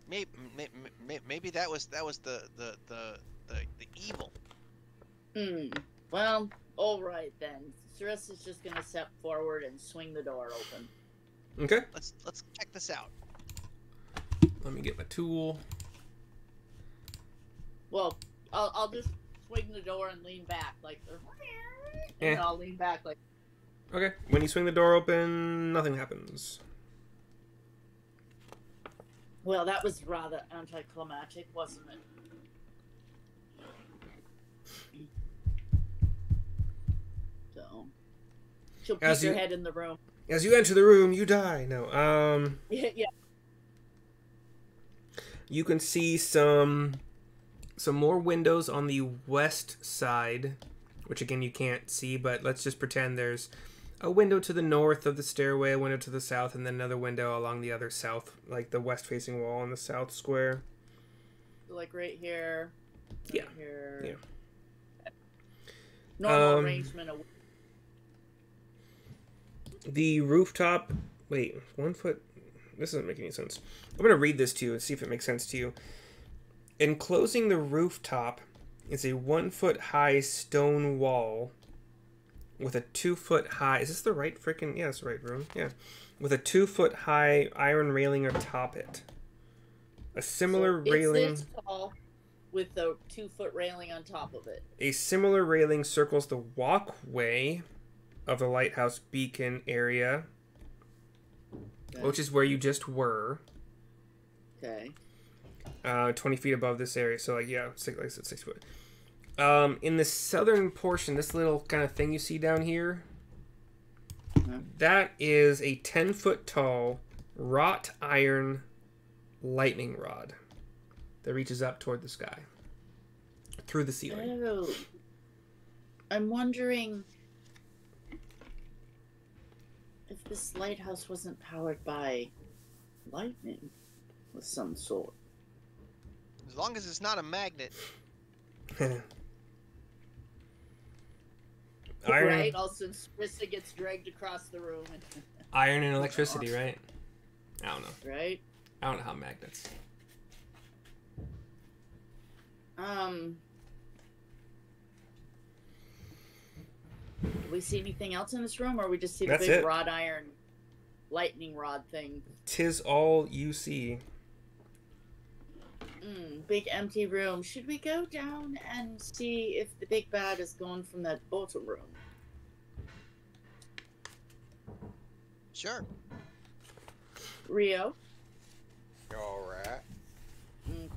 maybe that was the evil. Well, all right then. Sarissa's just gonna step forward and swing the door open. Okay. Let's check this out. Let me get my tool. Well, I'll just swing the door and lean back like, and I'll lean back like. Okay. When you swing the door open, nothing happens. Well, that was rather anticlimactic, wasn't it? So, she'll peek her head in the room. As you enter the room, you die. No, Yeah. You can see some some more windows on the west side, which again you can't see, but let's just pretend there's a window to the north of the stairway, a window to the south, and then another window along the other south, like the west facing wall on the south square. Like right here. Yeah. Here. Yeah. Normal arrangement of. The rooftop. Wait, 1 foot. This doesn't make any sense. I'm going to read this to you and see if it makes sense to you. Enclosing the rooftop is a 1 foot high stone wall with a 2 foot high. Is this the right freaking? Yeah, it's the right room. Yeah. With a 2 foot high iron railing atop it. A similar railing. It's this tall with the 2 foot railing on top of it. A similar railing circles the walkway of the lighthouse beacon area, Okay. which is where you just were. Okay. 20 feet above this area, so like I said, 6 foot. In the southern portion, this little kind of thing you see down here, that is a 10 foot tall wrought iron lightning rod that reaches up toward the sky through the ceiling. Oh. I'm wondering if this lighthouse wasn't powered by lightning of some sort. As long as it's not a magnet. Iron, Right? Also, Sprissa gets dragged across the room. iron and electricity, right? I don't know. Right? I don't know how magnets. Do we see anything else in this room, or we just see the That's big it. wrought iron lightning rod thing? 'Tis all you see. Big empty room. Should we go down and see if the big bad is gone from that bottom room? Sure. Rio? All right.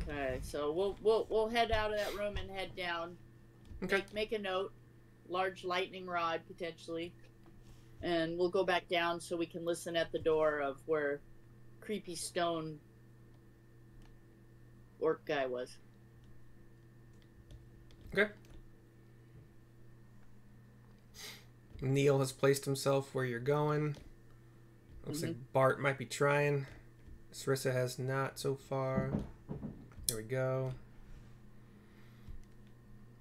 Okay, so we'll head out of that room and head down. Okay. Make a note. Large lightning rod potentially, and we'll go back down so we can listen at the door of where creepy stone orc guy was. Okay. Neil has placed himself where you're going. Looks like Bart might be trying. Sarissa has not so far. There we go.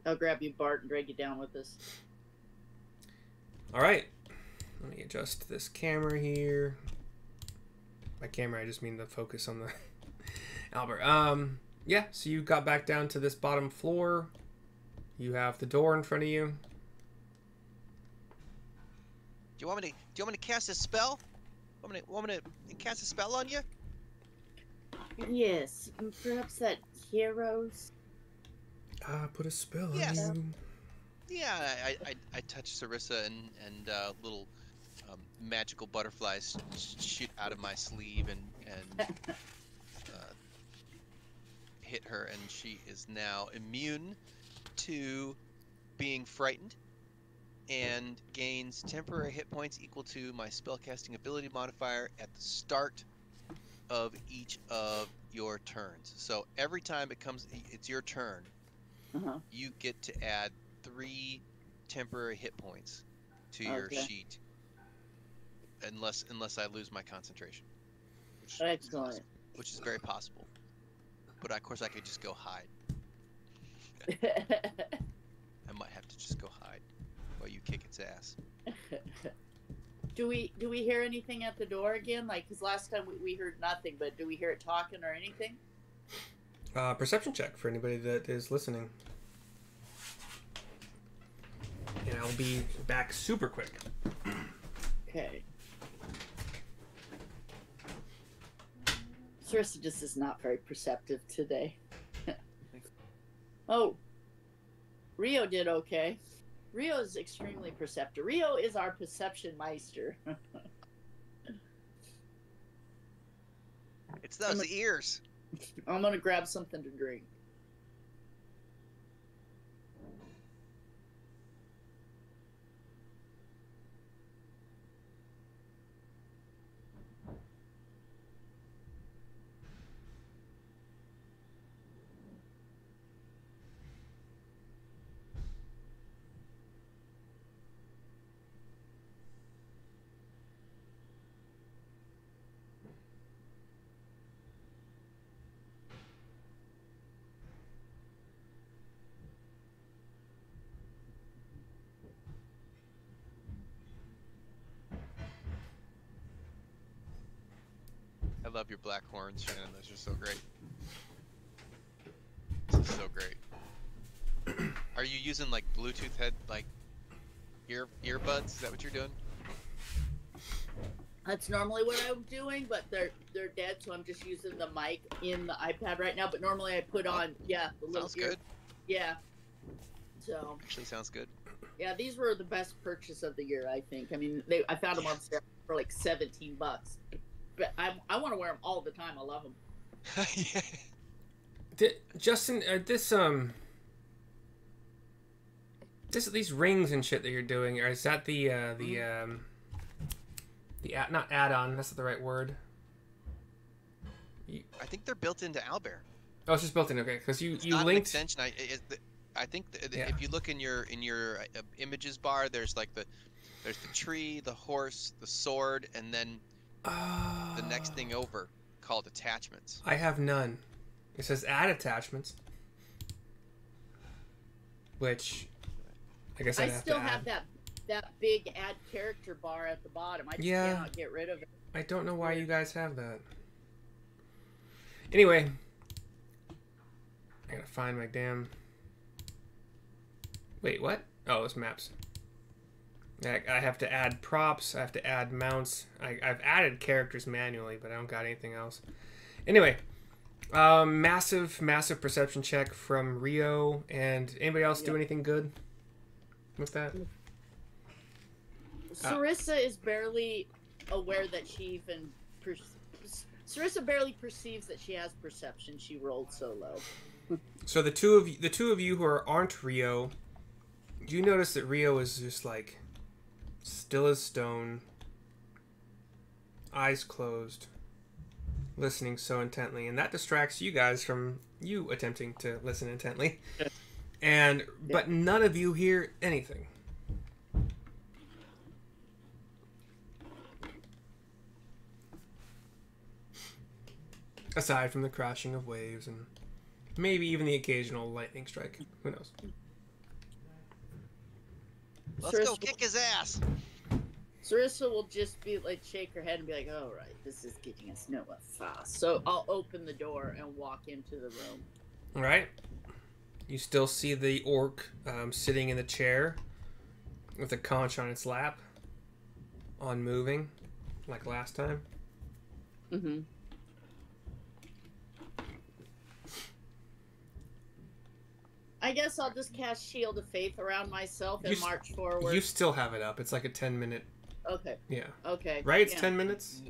I'll grab you, Bart, and drag you down with us. All right. Let me adjust this camera here. By camera, I just mean the focus on the Albert. Yeah. So you got back down to this bottom floor. You have the door in front of you. Do you want me to cast a spell? Want me to cast a spell on you? Yes, perhaps that heroes. Put a spell Yes. on you. Yeah, I touch Sarissa and little magical butterflies shoot out of my sleeve and hit her, and she is now immune to being frightened and gains temporary hit points equal to my spellcasting ability modifier at the start of each of your turns. So every time it's your turn, you get to add 3 temporary hit points to your sheet, unless I lose my concentration. Excellent. Which is very possible. But of course I could just go hide. I might have to just go hide while you kick its ass. Do we hear anything at the door again? Like, because last time we heard nothing, but do we hear it talking or anything? Perception check for anybody that is listening. And I'll be back super quick. Okay. Sarissa just is not very perceptive today. Oh, Rio did okay. Rio is extremely perceptive. Rio is our perception meister. It's those ears. I'm gonna grab something to drink. love your black horns, Shannon. Those are so great. This is so great. Are you using like Bluetooth head like earbuds? Is that what you're doing? That's normally what I'm doing, but they're dead, so I'm just using the mic in the iPad right now. But normally I put on the little Sounds good. Yeah. So Actually, sounds good. yeah, these were the best purchase of the year, I think. I mean, I found them on sale for like $17, but I want to wear them all the time. I love them. Yeah. Justin, these rings and shit that you're doing, or is that not add-on? That's not the right word. I think they're built into Owlbear. Oh, it's just built in. Okay, because you Not an linked. extension. I think Yeah. if you look in your images bar, there's like there's the tree, the horse, the sword, and then the next thing over called attachments. I have none. It says add attachments, which I guess I I'd have still to add. have that big add character bar at the bottom. I just Yeah. cannot get rid of it. I don't know why you guys have that. Anyway, I gotta find my damn. Wait, what? Oh, it's maps. I have to add props. I have to add mounts. I've added characters manually, but I don't got anything else. Anyway, massive perception check from Rio. And anybody else do anything good with that? Sarissa is barely aware that she even. Sarissa barely perceives that she has perception. She rolled so low. So the two of you who aren't Rio, do you notice that Rio is just like still as stone, eyes closed, listening so intently, and that distracts you guys from you attempting to listen intently. But none of you hear anything. Aside from the crashing of waves and maybe even the occasional lightning strike. Who knows? Let's go kick his ass. Sarissa will just be like, shake her head and be like, "All right, this is getting us nowhere fast." So I'll open the door and walk into the room. All right. You still see the orc sitting in the chair with a conch on its lap, unmoving, like last time. Mm-hmm. I guess I'll just cast Shield of Faith around myself and march forward. You still have it up. It's like a 10-minute. Okay. Yeah. Okay. Right? It's 10 minutes?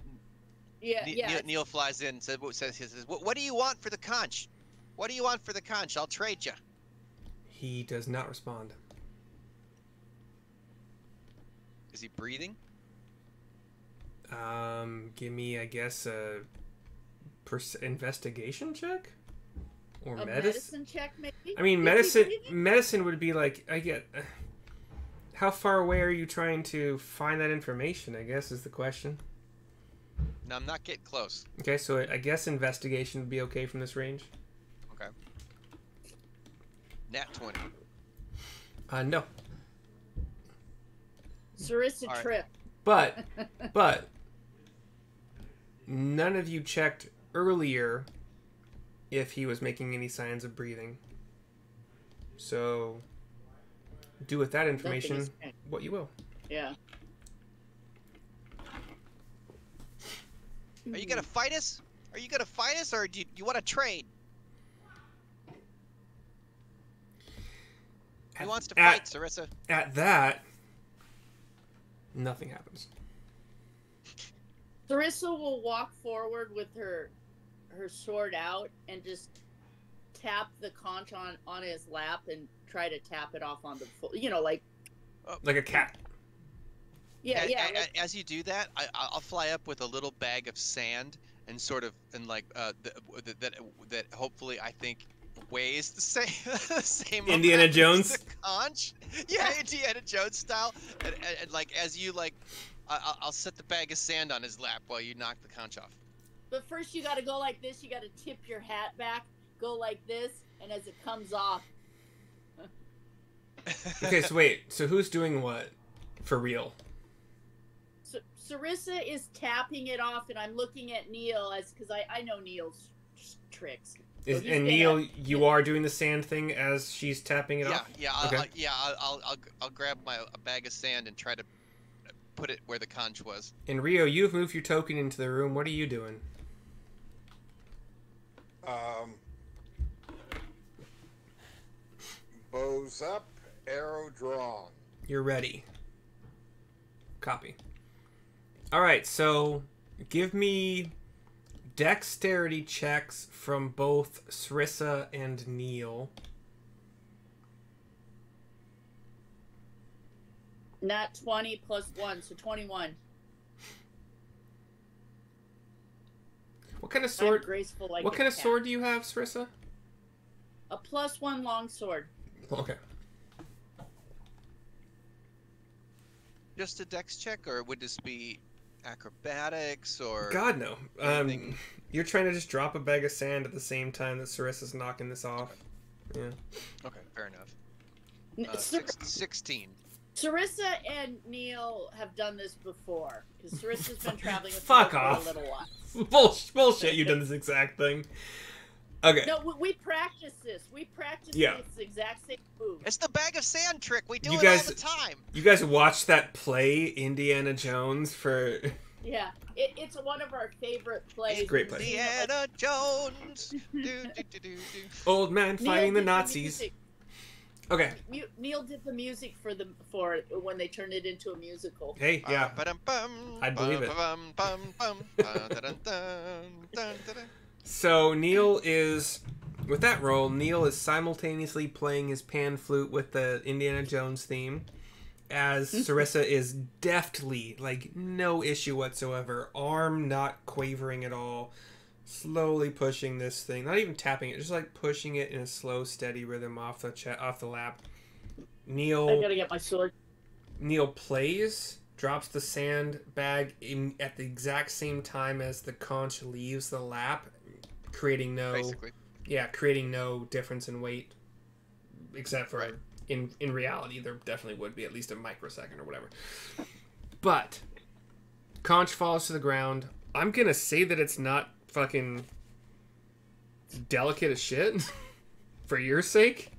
Yeah. Neil flies in and says, "What do you want for the conch? What do you want for the conch? I'll trade you." He does not respond. Is he breathing? Give me, I guess, a investigation check? Or a medicine check, maybe? I mean, medicine would be like, I get... how far away are you trying to find that information, I guess, is the question. No, I'm not getting close. Okay, so I guess investigation would be okay from this range. Okay. Nat 20. No. Sarissa All right. trip. But none of you checked earlier if he was making any signs of breathing. So do with that information what you will. Yeah. Are you gonna fight us? Are you gonna fight us, or do you want to trade? Who wants to fight, Sarissa? At that, nothing happens. Sarissa will walk forward with her sword out and just tap the conch on his lap and try to tap it off on the floor. Like a cat. Yeah. As you do that, I'll fly up with a little bag of sand and sort of that hopefully I think weighs the same Indiana amount Jones? as the conch. Yeah, Indiana Jones style. And like as you I'll set the bag of sand on his lap while you knock the conch off. But first you got to go like this. You got to tip your hat back, go like this, and as it comes off. Okay, so wait. So who's doing what? For real? Sarissa is tapping it off, and I'm looking at Neil because I know Neil's tricks. So And Neil, you are doing the sand thing as she's tapping it off? Yeah, Okay. I'll grab a bag of sand and try to put it where the conch was. And Rio, you've moved your token into the room. What are you doing? Bows up, arrow drawn. You're ready. Copy. Alright, so give me dexterity checks from both Sarissa and Neil. Not 20 plus 1, so 21. What kind of sword? I'm graceful like What a kind of cat. sword do you have, Sarissa? A +1 longsword. Okay. Just a dex check, or would this be acrobatics or? God, no. anything? You're trying to just drop a bag of sand at the same time that Sarissa's knocking this off. Yeah. Okay, fair enough. Sar- 16. Sarissa and Neil have done this before because Sarissa's been traveling with Fuck Neil off. for a little while. Bullshit, you've done this exact thing. Okay. No, we practice this. We practice Yeah. this exact same move. It's the bag of sand trick. We do You it guys- all the time. You guys watched that play, Indiana Jones, for... Yeah, it's one of our favorite plays. It's a great play. Indiana Jones. do, do, do, do, do. Old man Neil fighting the did Nazis. music. Okay. Neil did the music for when they turned it into a musical. Hey, yeah. Ba-dum-bum, I'd believe it. bum-bum-bum-bum, dun-dun-dun, dun-dun-dun. So Neil is... With that roll, Neil is simultaneously playing his pan flute with the Indiana Jones theme, as Sarissa is deftly, like, no issue whatsoever, arm not quavering at all, slowly pushing this thing, not even tapping it, just like pushing it in a slow, steady rhythm off the lap. I Neil gotta get my sword. plays, drops the sand bag at the exact same time as the conch leaves the lap, creating no difference in weight, except for Right. in reality there definitely would be at least a microsecond or whatever. But conch falls to the ground. I'm gonna say that it's not fucking delicate as shit for your sake.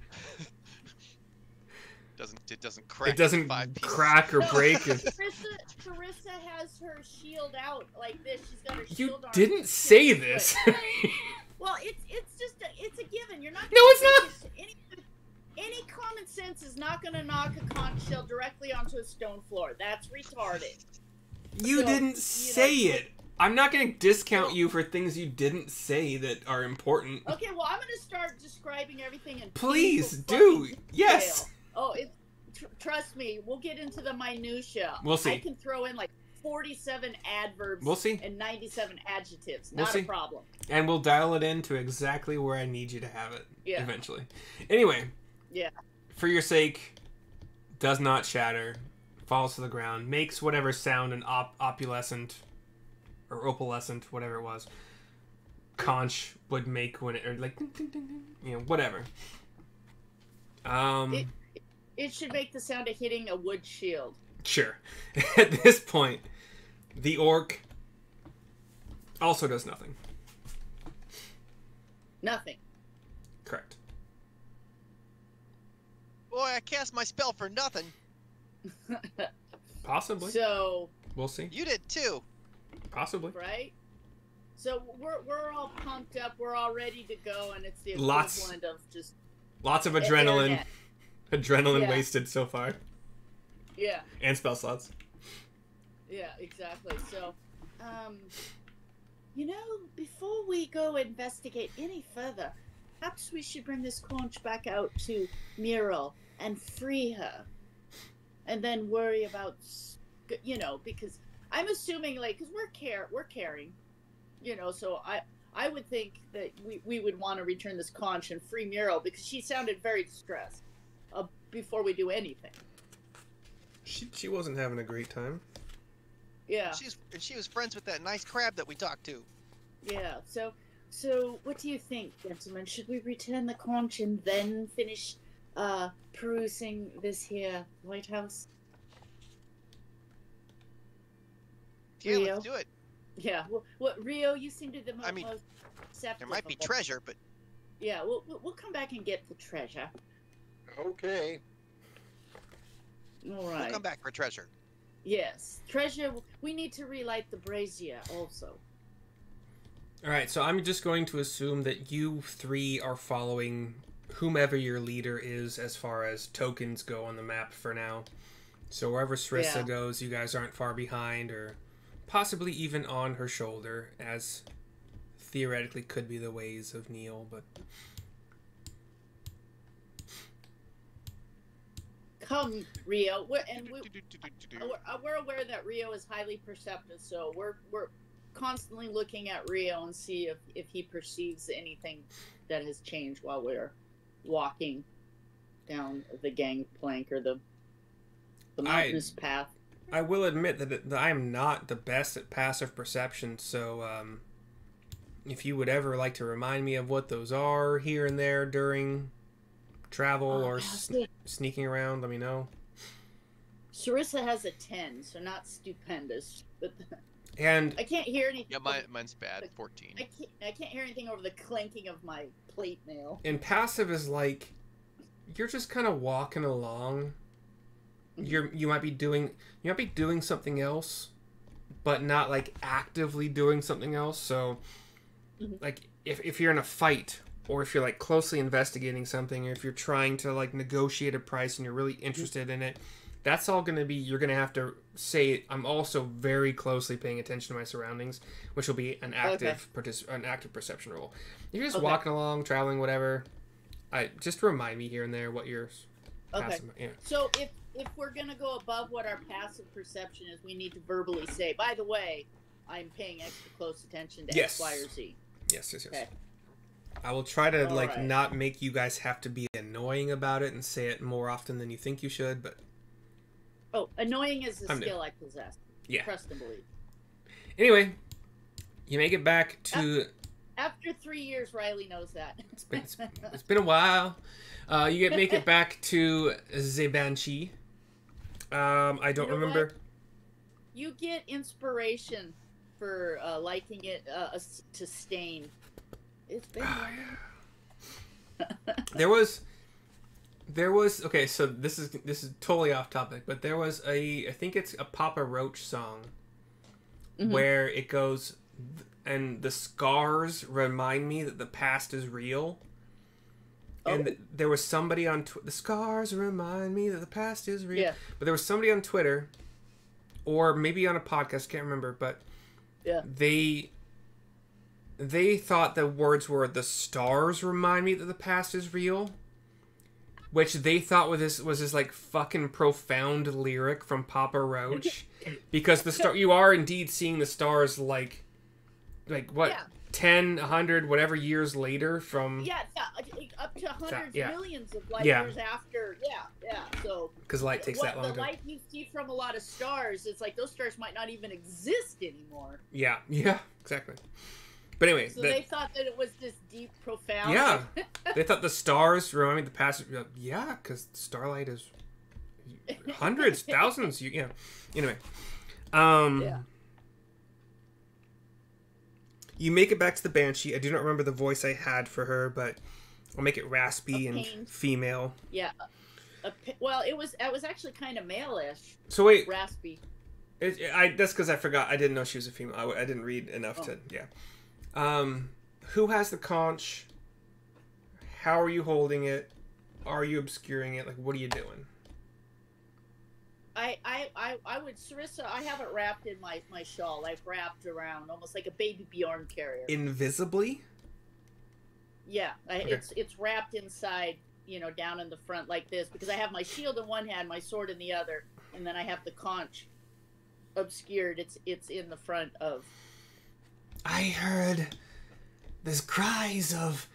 It doesn't crack. It doesn't in 5 pieces. crack or break. Carissa has her shield out like this. She's got her You shield on. didn't say this. Well, it's just it's a given. You're not. No, it's not. Any common sense is not going to knock a conch shell directly onto a stone floor. That's retarded. You So, didn't you say know, it. I'm not going to discount No. you for things you didn't say that are important. Okay, well, I'm going to start describing everything in Please painful do. fucking Yes. detail. Oh, trust me, we'll get into the minutia. We'll see. I can throw in like 47 adverbs We'll see. and 97 adjectives. We'll Not see. a problem. And we'll dial it in to exactly where I need you to have it Yeah. eventually. Anyway, Yeah. for your sake, does not shatter, falls to the ground, makes whatever sound an opulescent or opalescent, whatever it was, conch would make when it, or like, ding, ding, ding, ding, you know, whatever. It should make the sound of hitting a wood shield. Sure. At this point, the orc also does nothing. Nothing. Correct. Boy, I cast my spell for nothing. Possibly. So, We'll see. You did too. Possibly. right? So we're all pumped up. We're all ready to go, and it's the Lots. equivalent of just Lots of adrenaline. internet. Adrenaline Yeah. wasted so far. Yeah. And spell slots. Yeah, exactly. So, before we go investigate any further, perhaps we should bring this conch back out to Muriel and free her, and then worry about, because I'm assuming, like, because we're caring, so I would think that we would want to return this conch and free Muriel because she sounded very distressed before we do anything. She wasn't having a great time. Yeah. She was friends with that nice crab that we talked to. Yeah, so what do you think, gentlemen? Should we return the conch and then finish perusing this here lighthouse? Yeah, Rio? let's do it. Yeah. What Rio? You seem to be the I mean, most accepting. There might be of it. treasure, but Yeah, we'll come back and get the treasure. Okay. All right. we'll come back for treasure. Yes, treasure. We need to relight the brazier also. All right, so I'm just going to assume that you three are following whomever your leader is as far as tokens go on the map for now. So wherever Sarissa Yeah. goes, you guys aren't far behind or possibly even on her shoulder, as theoretically could be the ways of Neil, but... Come, Rio. We're aware that Rio is highly perceptive, so we're constantly looking at Rio and see if he perceives anything that has changed while we're walking down the gangplank or the mountainous path. I will admit that I am not the best at passive perception, so if you would ever like to remind me of what those are here and there during travel or sneaking around, let me know. Sarissa has a 10, so not stupendous, but And I can't hear anything. Yeah, mine's bad. 14. I can't hear anything over the clanking of my plate mail. and passive is like you're just kind of walking along. You might be doing something else, but not like actively doing something else. So like if you're in a fight, or if you're like closely investigating something, or if you're trying to like negotiate a price and you're really interested in it, that's all going to be, you're going to have to say, I'm also very closely paying attention to my surroundings, which will be an active an active perception roll. If you're just walking along, traveling, whatever, just remind me here and there what you're passive. Yeah. So if we're going to go above what our passive perception is, we need to verbally say, by the way, I'm paying extra close attention to X, Y, or Z. Yes. Okay. I will try to not make you guys have to be annoying about it and say it more often than you think you should, but... Oh, annoying is a skill I possess. Yeah. Trust and believe. Anyway, you make it back to... After 3 years, Riley knows that. It's been a while. You make it back to Zebanchi. I don't remember... What? You get inspiration for liking it to stain. It's been There was okay, so this is totally off topic, but there was I think it's a Papa Roach song where it goes, and the scars remind me that the past is real. And there was somebody on the scars remind me that the past is real. Yeah. But there was somebody on Twitter, or maybe on a podcast, can't remember, but they thought the words were "the stars remind me that the past is real," which they thought was this like fucking profound lyric from Papa Roach, because you are indeed seeing the stars like what 10, 100, whatever years later from up to hundreds millions of light Yeah. years after. So because light takes that long the to... light you see from a lot of stars, it's like those stars might not even exist anymore. Yeah, exactly. But anyway, So they thought that it was this deep, profound. Yeah, they thought the stars remind me of the past. Yeah, because starlight is hundreds, thousands. Anyway, you make it back to the Banshee. I do not remember the voice I had for her, but I'll make it raspy and female. Yeah. Well, it was actually kind of male-ish. So wait, raspy. That's because I forgot. I didn't know she was a female. I didn't read enough to. Yeah. Who has the conch? How are you holding it? Are you obscuring it? Like, what are you doing? I would, Sarissa, I have it wrapped in my shawl. I've wrapped around almost like a baby Bjorn carrier. Invisibly? Yeah, Okay. it's wrapped inside, down in the front like this, because I have my shield in one hand, my sword in the other, and then I have the conch obscured. It's in the front of... I heard the cries of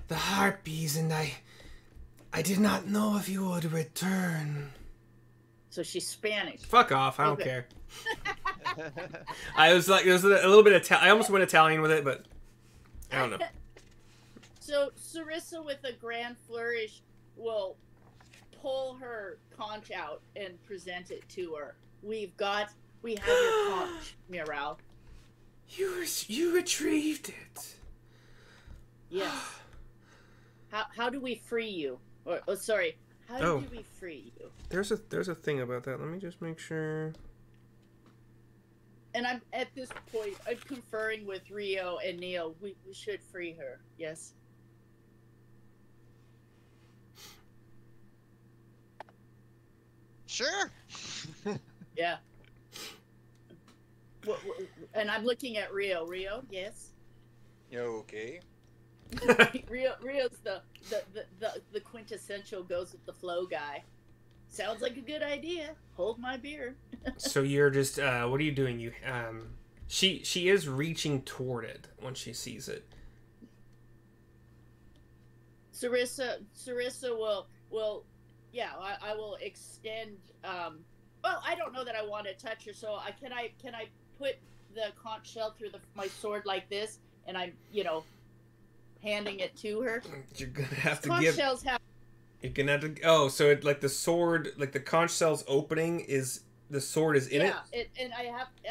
the harpies, and I did not know if you would return. So she's Spanish. Fuck off! I don't care. I was like, there's a little bit of I almost went Italian with it, but I don't know. So Sarissa, with a grand flourish, will pull her conch out and present it to her. We have your conch. Meow. You retrieved it. Yes. How do we free you? Or sorry, how do we free you? There's a thing about that. Let me just make sure. And I'm at this point. I'm conferring with Rio and Neil. We should free her. Yes. Sure. Yeah. And I'm looking at Rio. Rio, yes. Okay. Rio's the quintessential goes with the flow guy. Sounds like a good idea. Hold my beer. So you're just what are you doing? You she is reaching toward it when she sees it. Sarissa will yeah, I will extend well, I don't know that I want to touch her, so can I put the conch shell through my sword like this, and I'm, handing it to her? You're gonna have to Conch give. shells have. You're gonna have to. Oh, so it like the sword, like the conch shell's opening is the sword is in it. Yeah, and I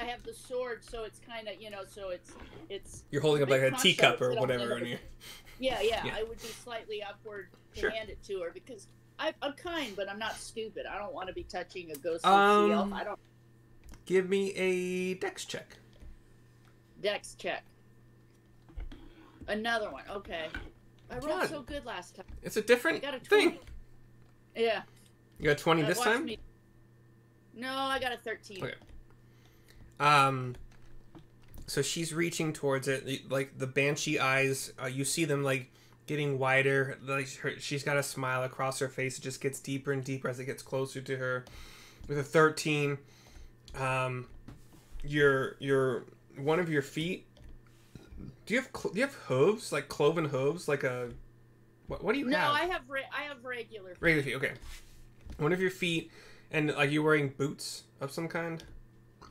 have the sword, so it's kind of so it's. You're holding up like a conch teacup shells or that whatever in here. Yeah, Yeah. I would be slightly upward to Sure. hand it to her because I'm kind, but I'm not stupid. I don't want to be touching a ghostly sea elf. I don't. Give me a dex check. Dex check. Another one. Okay. I rolled God. so good last time. It's a different I got a 20. thing. Yeah. You got 20 this watch time? me. No, I got a 13. Okay. So she's reaching towards it, like the banshee eyes. You see them like getting wider. Like she's got a smile across her face. It just gets deeper and deeper as it gets closer to her. With a 13, your one of your feet. Do you have hooves, like cloven hooves, like a what do you have? No, I have regular feet. Regular feet. Okay. One of your feet, and like you're wearing boots of some kind,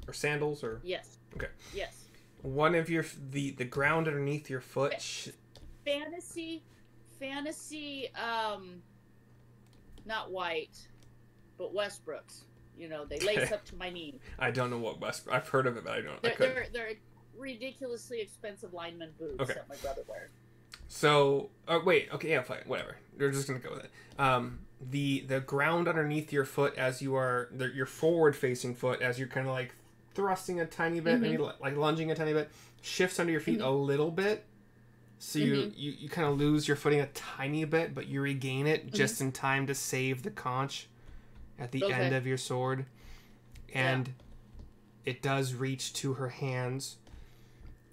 or sandals, or Yes. Okay. Yes. One of your the ground underneath your foot. Fantasy, not white, but Westbrook's. They lace up to my knee. I don't know what West. I've heard of it, but I don't. They're ridiculously expensive lineman boots Okay. that my brother wears. So, wait. Okay, yeah, fine. Whatever. We're just gonna go with it. The ground underneath your foot as you are your forward facing foot as you're kind of like thrusting a tiny bit, maybe like lunging a tiny bit, shifts under your feet a little bit. So you kind of lose your footing a tiny bit, but you regain it just in time to save the conch at the end of your sword. And it does reach to her hands.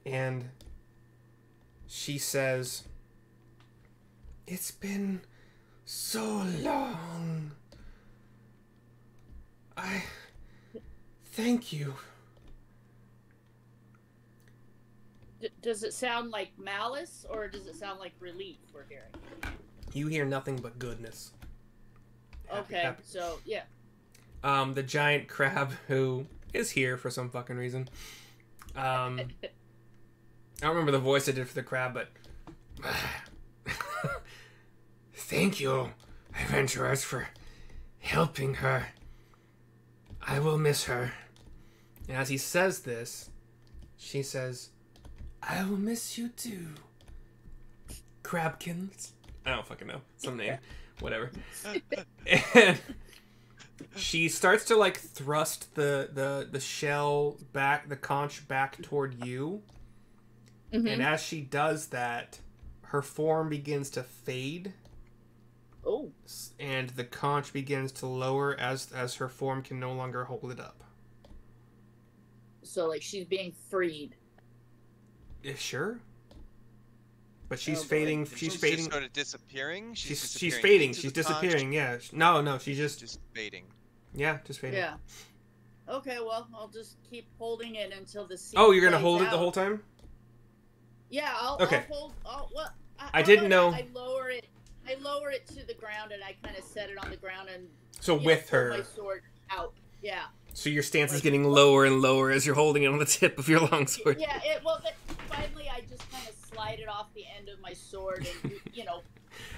And she says, "It's been so long. I thank you." Does it sound like malice or does it sound like relief we're hearing? You hear nothing but goodness. Okay, so yeah. The giant crab who is here for some fucking reason. I don't remember the voice I did for the crab, but thank you, adventurers, for helping her. I will miss her. And as he says this, she says, "I will miss you too, Crabkins." I don't fucking know. Some name. Whatever. And she starts to like thrust the shell back, the conch back toward you. And as she does that, her form begins to fade. Oh. And the conch begins to lower as her form can no longer hold it up. So like she's being freed. Yeah, sure. But she's Oh, boy. fading. She's She's fading. just sort of disappearing. She's disappearing fading. into She's the conch, disappearing. Yeah. No, she's just fading. just fading. Yeah. Okay, well, I'll just keep holding it until the scene Oh, you're gonna plays hold it out. the whole time? Yeah, I'll Okay. hold. Well, I didn't know. I lower it. I lower it to the ground and I kind of set it on the ground and. So with pull her. my sword out. Yeah. So your stance is Like- getting lower and lower as you're holding it on the tip of your longsword. Yeah. Finally, I just kind of slide it off the end of my sword and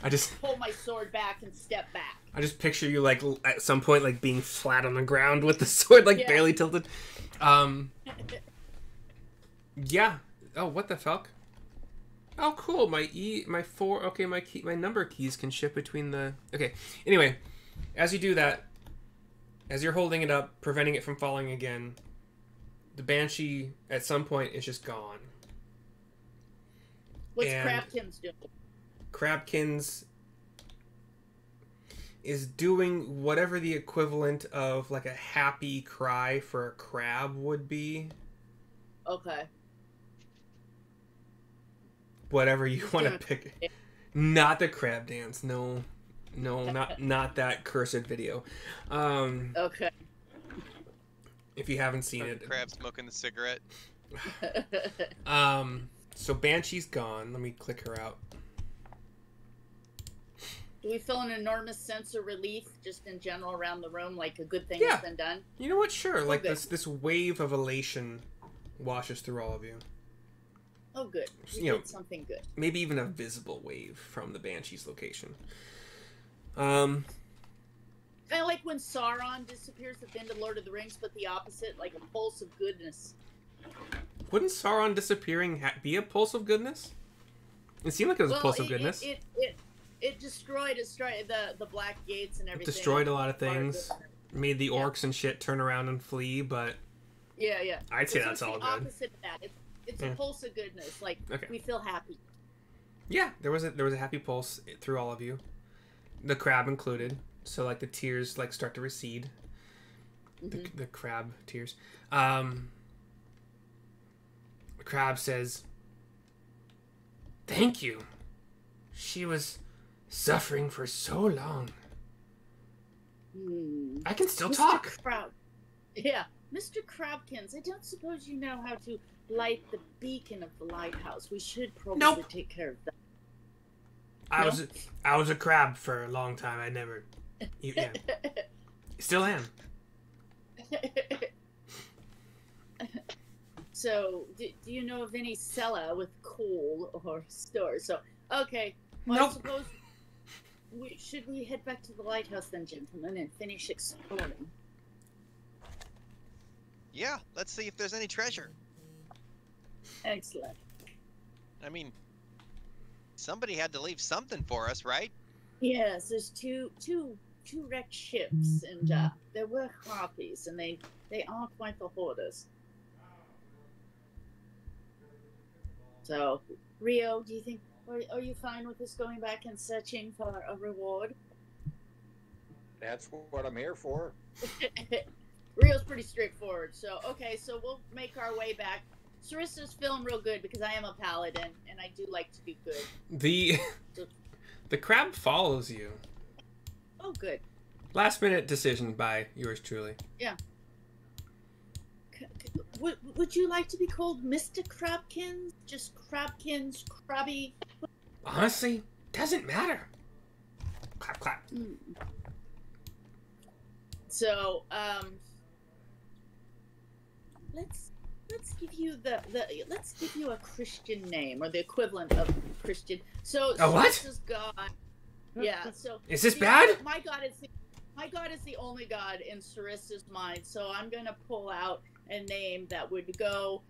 I just pull my sword back and step back. picture you like at some point like being flat on the ground with the sword like Yeah. barely tilted. Yeah. Oh, what the fuck? Oh, cool. My four. Okay, my number keys can shift between the. Okay. Anyway, as you do that, as you're holding it up, preventing it from falling again, the banshee at some point is just gone. What's And Crabkins doing? Crabkins is doing whatever the equivalent of like a happy cry for a crab would be. Okay. Whatever you want to pick. Not the crab dance. No, not that cursed video. Okay. If you haven't seen it. Crab smoking the cigarette. So Banshee's gone. Let me click her out. Do we feel an enormous sense of relief just in general around the room, like a good thing Yeah. has been done? You know what? Sure. Like good. this wave of elation washes through all of you. Oh, good. We You know, did something good. Maybe even a visible wave from the Banshee's location. Kind of like when Sauron disappears at the end of Lord of the Rings, but the opposite, like a pulse of goodness. Wouldn't Sauron disappearing be a pulse of goodness? It seemed like it was a pulse of goodness. It destroyed the black gates and everything. Destroyed a lot of things. Made the orcs and shit turn around and flee, but Yeah. I'd say So that's it's all the good. opposite of that. It's Yeah. a pulse of goodness. Like Okay. we feel happy. Yeah, there was a happy pulse through all of you, the crab included. So like the tears like start to recede. The crab tears. The crab says, "Thank you. She was suffering for so long. I can still talk." Yeah, Mr. Crabkins, I don't suppose you know how to light the beacon of the lighthouse. We should probably Nope. take care of that. I was a crab for a long time. I never. Yeah. Still am. So, do you know of any cellar with coal or store? So, okay. Well, Nope. I suppose should we head back to the lighthouse then, gentlemen, and finish exploring? Yeah, let's see if there's any treasure. Excellent. I mean, somebody had to leave something for us, right? Yes, there's two wrecked ships, and there were harpies, and they are quite the hoarders. So, Rio, do you think are you fine with us going back and searching for a reward? That's what I'm here for. Rio's pretty straightforward. So, okay, so we'll make our way back. Sarissa's feeling real good because I am a paladin, and I do like to do good. The crab follows you. Oh, good. Last minute decision by yours truly. Yeah. Would you like to be called Mr. Crabkins? Just Crabkins, Crabby? Honestly, doesn't matter. Clap, clap. So, let's give you let's give you a Christian name or the equivalent of Christian. So A what? Sarissa's God. Yeah. So Is this bad? My God is the only God in Sarissa's mind. So I'm gonna pull out a name that would go.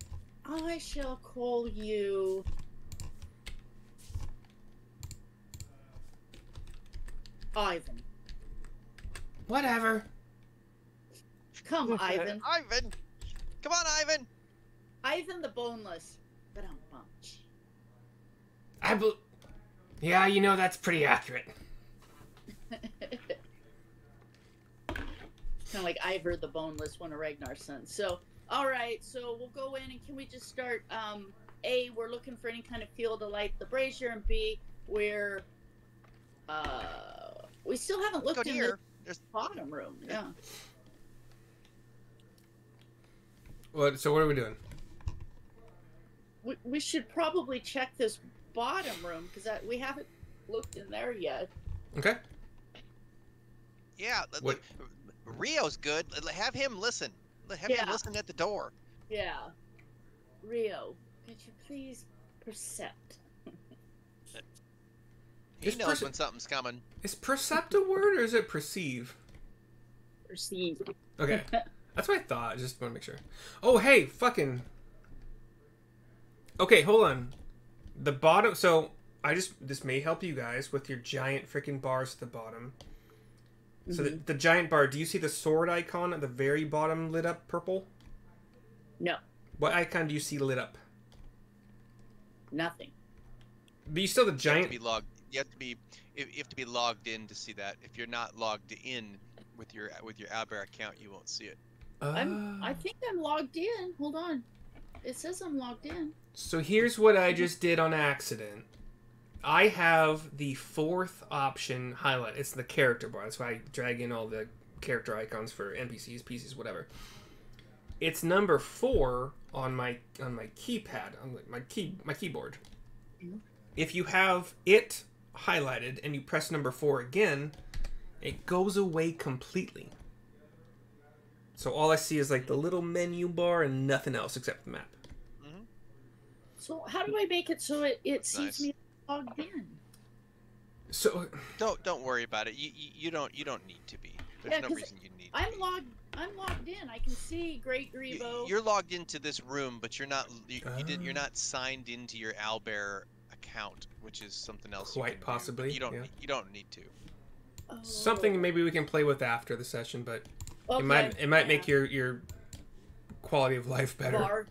I shall call you. Ivan. Whatever. Come, Ivan. Ivan! Come on, Ivan! Ivan the Boneless. But I'm bunch. Yeah, you know, that's pretty accurate. Kind of like Ivor the Boneless, one of Ragnar's sons. So, all right, so we'll go in and can we just start? A, we're looking for any kind of fuel to light the brazier, and B, we still haven't looked in the bottom room. Yeah. So what are we doing? We should probably check this bottom room because we haven't looked in there yet. Okay. Yeah, What? Rio's good. Have him listen. Have him listen at the door. Yeah. Rio, could you please percept? He knows when something's coming. Is percept a word or is it perceive? Perceive. Okay. That's what I thought. I just want to make sure. Oh, hey, fucking. Okay, hold on. The bottom. So this may help you guys with your giant freaking bars at the bottom. So the giant bar. Do you see the sword icon at the very bottom lit up purple? No. What icon do you see lit up? Nothing. But you still the giant. You have to be logged in to see that. If you're not logged in with your Owlbear account, you won't see it. I think I'm logged in. Hold on. It says I'm logged in. So here's what I just did on accident. I have the fourth option highlight. It's the character bar. That's why I drag in all the character icons for NPCs, PCs, whatever. It's number 4 on my keypad, on my keyboard. Mm-hmm. If you have it highlighted and you press number 4 again, it goes away completely. So all I see is like the little menu bar and nothing else except the map. Mm-hmm. So how do I make it so it sees Nice. me logged in? So Don't worry about it. You don't need to be. There's Yeah, no 'cause reason you need to I'm be. logged in. I can see Great Revo. You're logged into this room, but you're not. You're not signed into your Owlbear account, which is something else. Quite you can possibly, Do. yeah. You don't need to. Oh. something maybe we can play with after the session, but Okay, it might yeah. make your quality of life better. Bar.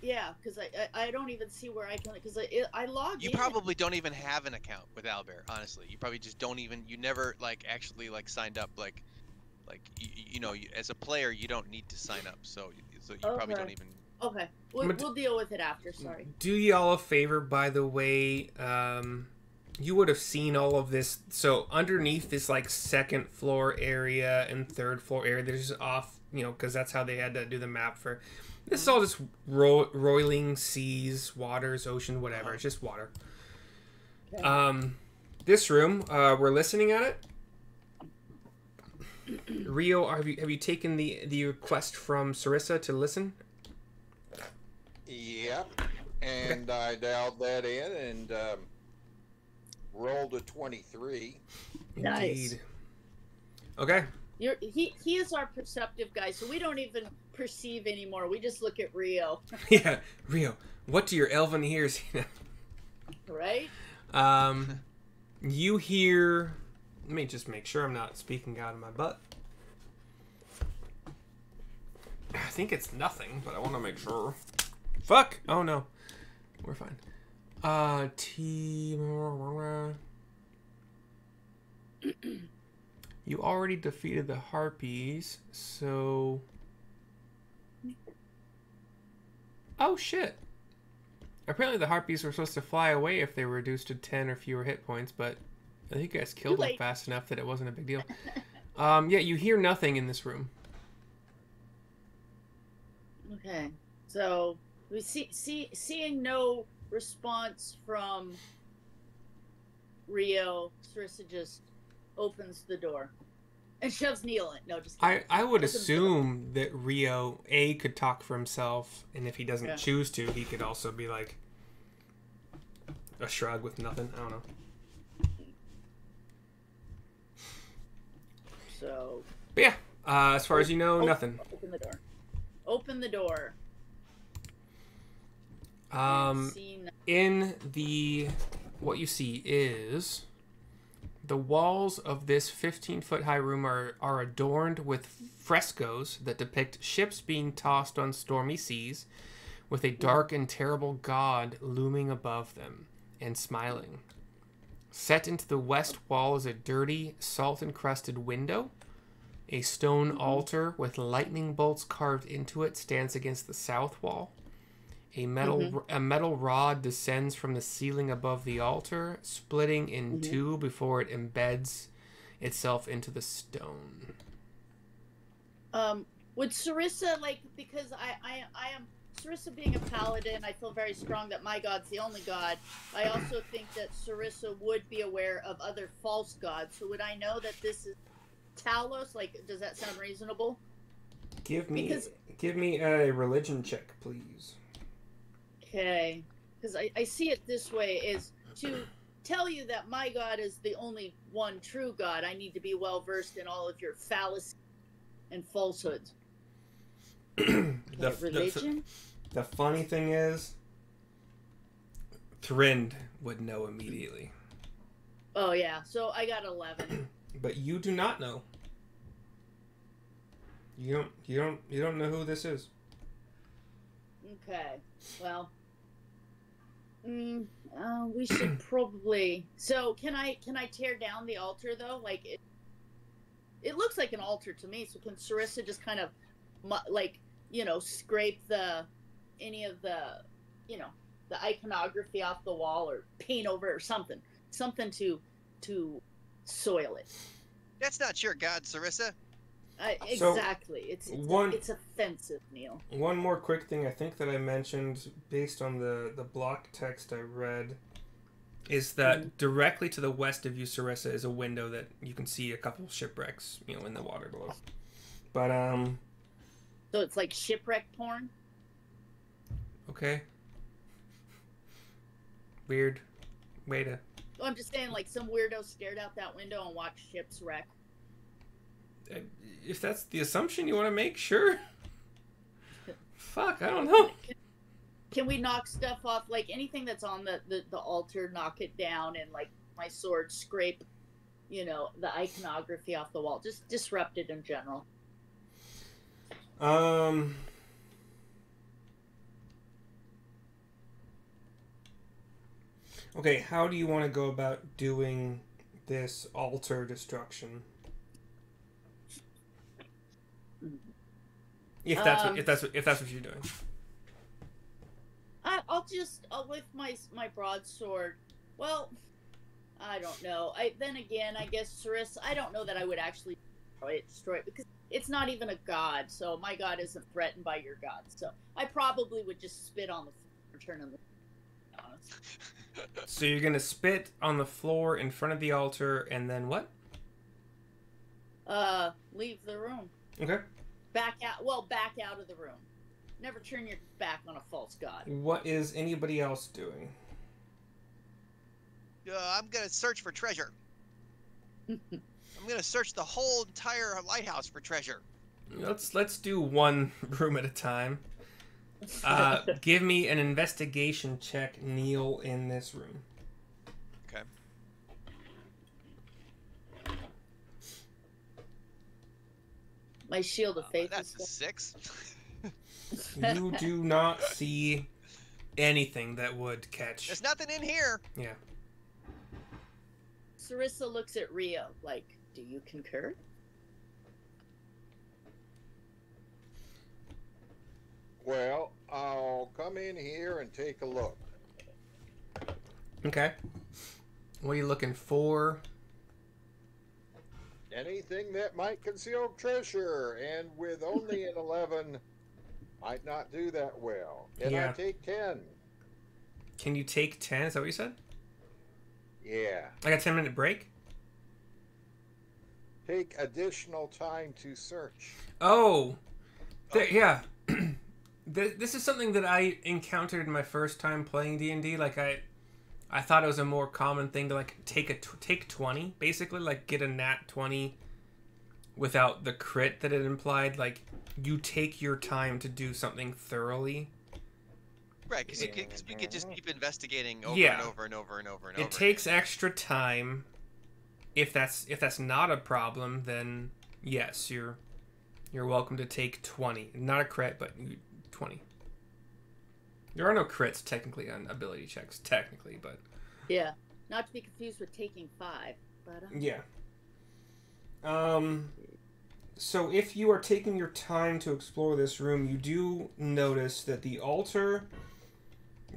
Yeah, because I don't even see where I can, because I log You in. probably don't even have an account with Owlbear. Honestly, you probably just don't even. You never actually signed up as a player you don't need to sign up. So you probably don't even. Okay, we'll deal with it after. Sorry. Do y'all a favor, by the way. You would have seen all of this. So underneath this second floor area and third floor area, there's just off, because that's how they had to do the map for. This is all just roiling seas, waters, ocean, whatever. It's just water. Okay. This room, we're listening at it. Rio, have you taken the request from Sarissa to listen? Yep. And I dialed that in and rolled a 23. Nice. Indeed. Okay. He is our perceptive guy, so we don't even perceive anymore. We just look at Rio, Yeah, Rio. What do your elven ears hear? right? You hear. Let me just make sure I'm not speaking out of my butt. I think it's nothing, but I want to make sure. Fuck! Oh no, we're fine. You already defeated the harpies, so. Oh shit! Apparently the harpies were supposed to fly away if they were reduced to 10 or fewer hit points, but I think you guys killed them fast enough that it wasn't a big deal. Yeah, you hear nothing in this room. Okay, so we seeing no response from Rio. Sarissa just opens the door and shoves Neil in. No, just kidding. I would Opens the assume that Rio could talk for himself, and if he doesn't choose to, he could also be like a shrug with nothing. I don't know. So. But yeah, as far as you know, nothing. Open the door. Open the door. In what you see is the walls of this 15-foot high room are adorned with frescoes that depict ships being tossed on stormy seas, with a dark and terrible god looming above them and smiling. Set into the west wall is a dirty, salt-encrusted window. A stone altar with lightning bolts carved into it stands against the south wall. A metal rod descends from the ceiling above the altar, splitting in two before it embeds itself into the stone. Would Sarissa, because I am Sarissa being a paladin, I feel very strong that my god's the only god. I also think that Sarissa would be aware of other false gods. So would I know that this is Talos? Does that sound reasonable? Give me a religion check, please. Okay, because I see it this way: is to tell you that my God is the only one true God. I need to be well versed in all of your fallacies and falsehoods. Religion. The funny thing is, Thrind would know immediately. Oh yeah, so I got 11. But you do not know. You don't know who this is. Okay, well, we should probably. So can I tear down the altar though? Like it looks like an altar to me. So can Sarissa just kind of like scrape any of the the iconography off the wall or paint over it or something to soil it? That's not your god, Sarissa. Exactly. It's offensive, Neil. One more quick thing I think that I mentioned based on the block text I read is that directly to the west of you, Sarissa, is a window that you can see a couple shipwrecks, in the water below. But So it's like shipwreck porn? Okay. Weird way to... Well, I'm just saying, like, some weirdo stared out that window and watched ships wreck. If that's the assumption you want to make, sure. Fuck, I don't know. Can we knock stuff off, like anything that's on the altar, knock it down, and like my sword scrape, the iconography off the wall, just disrupt it in general. Okay, how do you want to go about doing this altar destruction? If that's what you're doing. I'll with my broadsword. Well, I don't know. Then again, I guess Sarissa, I don't know that I would actually destroy it because it's not even a god. So my god isn't threatened by your god. So I probably would just spit on the floor and turn him. So you're gonna spit on the floor in front of the altar and then what? Leave the room. Okay. Back out of the room. Never turn your back on a false god. What is anybody else doing? I'm gonna search for treasure. I'm gonna search the whole entire lighthouse for treasure. Let's do one room at a time. Give me an investigation check, Neil, in this room. Okay. My shield of faith. That's a 6. You do not see anything that would catch. There's nothing in here. Yeah. Sarissa looks at Rio like, do you concur? Well, I'll come in here and take a look. Okay. What are you looking for? Anything that might conceal treasure, and with only an 11, might not do that well. Can I take 10? Can you take 10? Is that what you said? Yeah. I got a 10-minute break? Take additional time to search. Oh. Yeah. This is something that I encountered my first time playing D&D. Like, I thought it was a more common thing to, like, take 20, basically. Like, get a nat 20 without the crit that it implied. Like, you take your time to do something thoroughly. Right, because we could just keep investigating over Yeah. and over and over and over and It over. takes extra time. If that's not a problem, then yes, you're welcome to take 20. Not a crit, but 20. There are no crits technically on ability checks, technically, but Yeah, not to be confused with taking 5. But yeah. So if you are taking your time to explore this room, you do notice that the altar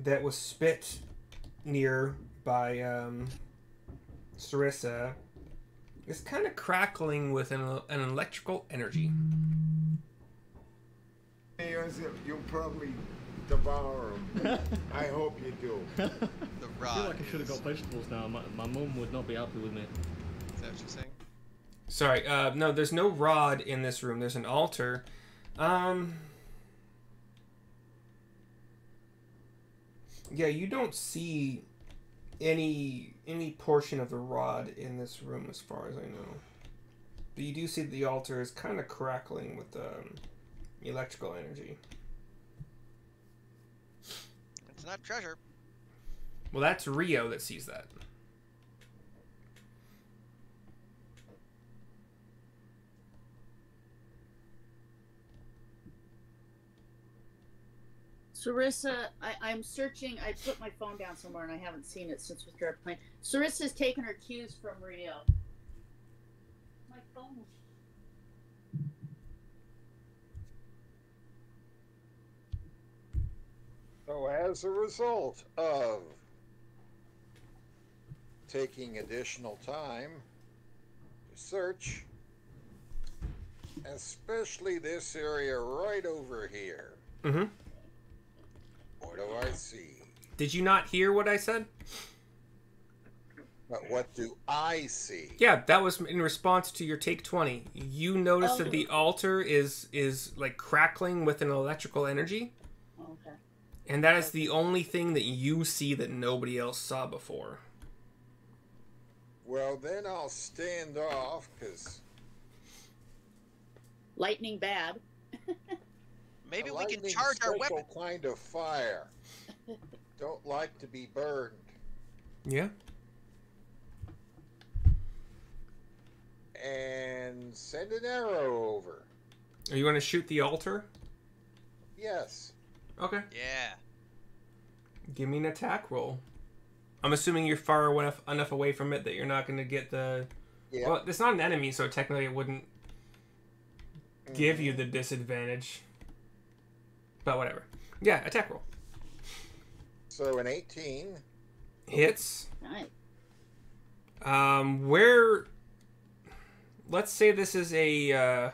that was spit near by Sarissa is kind of crackling with an electrical energy. You'll probably devour them. I hope you do. The I rod. feel like I should have got vegetables now. My mum would not be happy with me. Is that what you're saying? Sorry, no, there's no rod in this room. There's an altar. Yeah, you don't see any portion of the rod in this room as far as I know. But you do see that the altar is kind of crackling with electrical energy. It's not treasure. Well, that's Rio that sees that. Sarissa, I'm searching. I put my phone down somewhere and I haven't seen it since we started playing. Sarissa's taken her cues from Rio. My phone. So as a result of taking additional time to search, especially this area right over here, Mm-hmm. what do I see? Did you not hear what I said? But what do I see? Yeah, that was in response to your take 20. You noticed that the altar is like crackling with an electrical energy, Okay. and that is the only thing that you see that nobody else saw before. Well, then I'll stand off, because Lightning bad. Maybe we can charge our weapon. special kind of fire. Don't like to be burned. Yeah. And send an arrow over. Are you going to shoot the altar? Yes. Okay. Yeah. Give me an attack roll. I'm assuming you're far enough away from it that you're not going to get the... Yeah. Well, it's not an enemy, so technically it wouldn't give you the disadvantage. But whatever. Yeah, attack roll. So an 18. Hits. Nice. Where... Let's say this is a...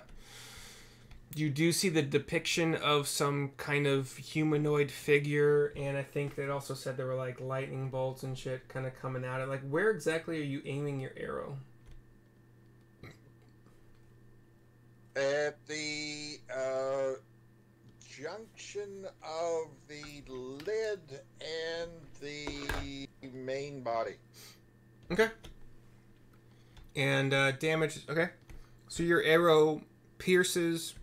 you do see the depiction of some kind of humanoid figure, and I think they also said there were like lightning bolts and shit kind of coming at it. Like, where exactly are you aiming your arrow? At the junction of the lid and the main body. Okay. And damage. Okay. So your arrow pierces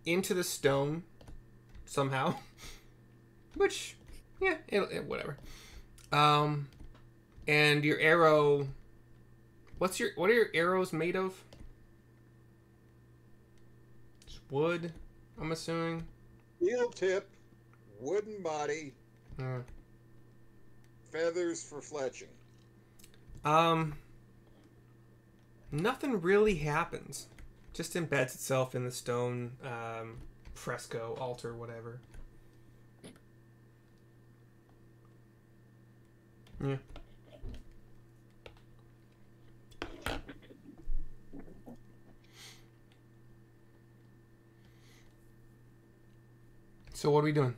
into the stone somehow. Which, yeah, whatever. And your arrow. What are your arrows made of? Just wood, I'm assuming. Steel tip, wooden body, Uh, feathers for fletching. Nothing really happens. Just embeds itself in the stone fresco, altar, whatever. Yeah. So what are we doing?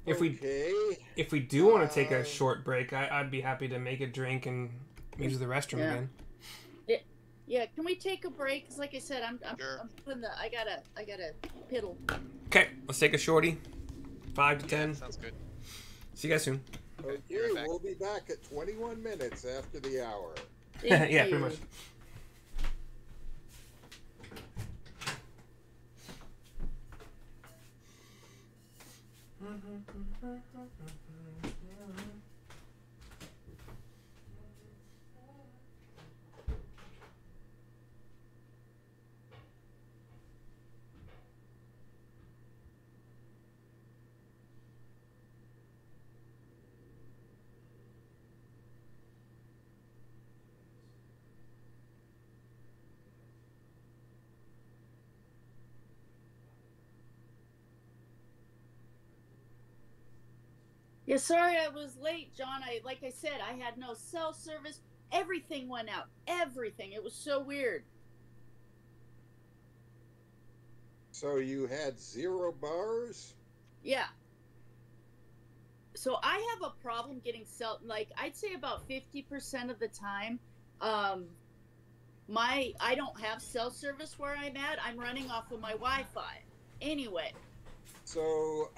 If we do want to take a short break, I'd be happy to make a drink and use the restroom again. Yeah, can we take a break? Because like I said, Sure. I'm putting the I gotta piddle. Okay, let's take a shorty. 5 to Yeah, 10. sounds good. See you guys soon. Okay, right back. we'll be back at 21 minutes after the hour. Thank Yeah, you. pretty much. Yeah, sorry I was late, John. Like I said, I had no cell service. Everything went out. Everything. It was so weird. So you had 0 bars? Yeah. So I have a problem getting cell. Like I'd say about 50% of the time, I don't have cell service where I'm at. I'm running off of my Wi-Fi. Anyway. So,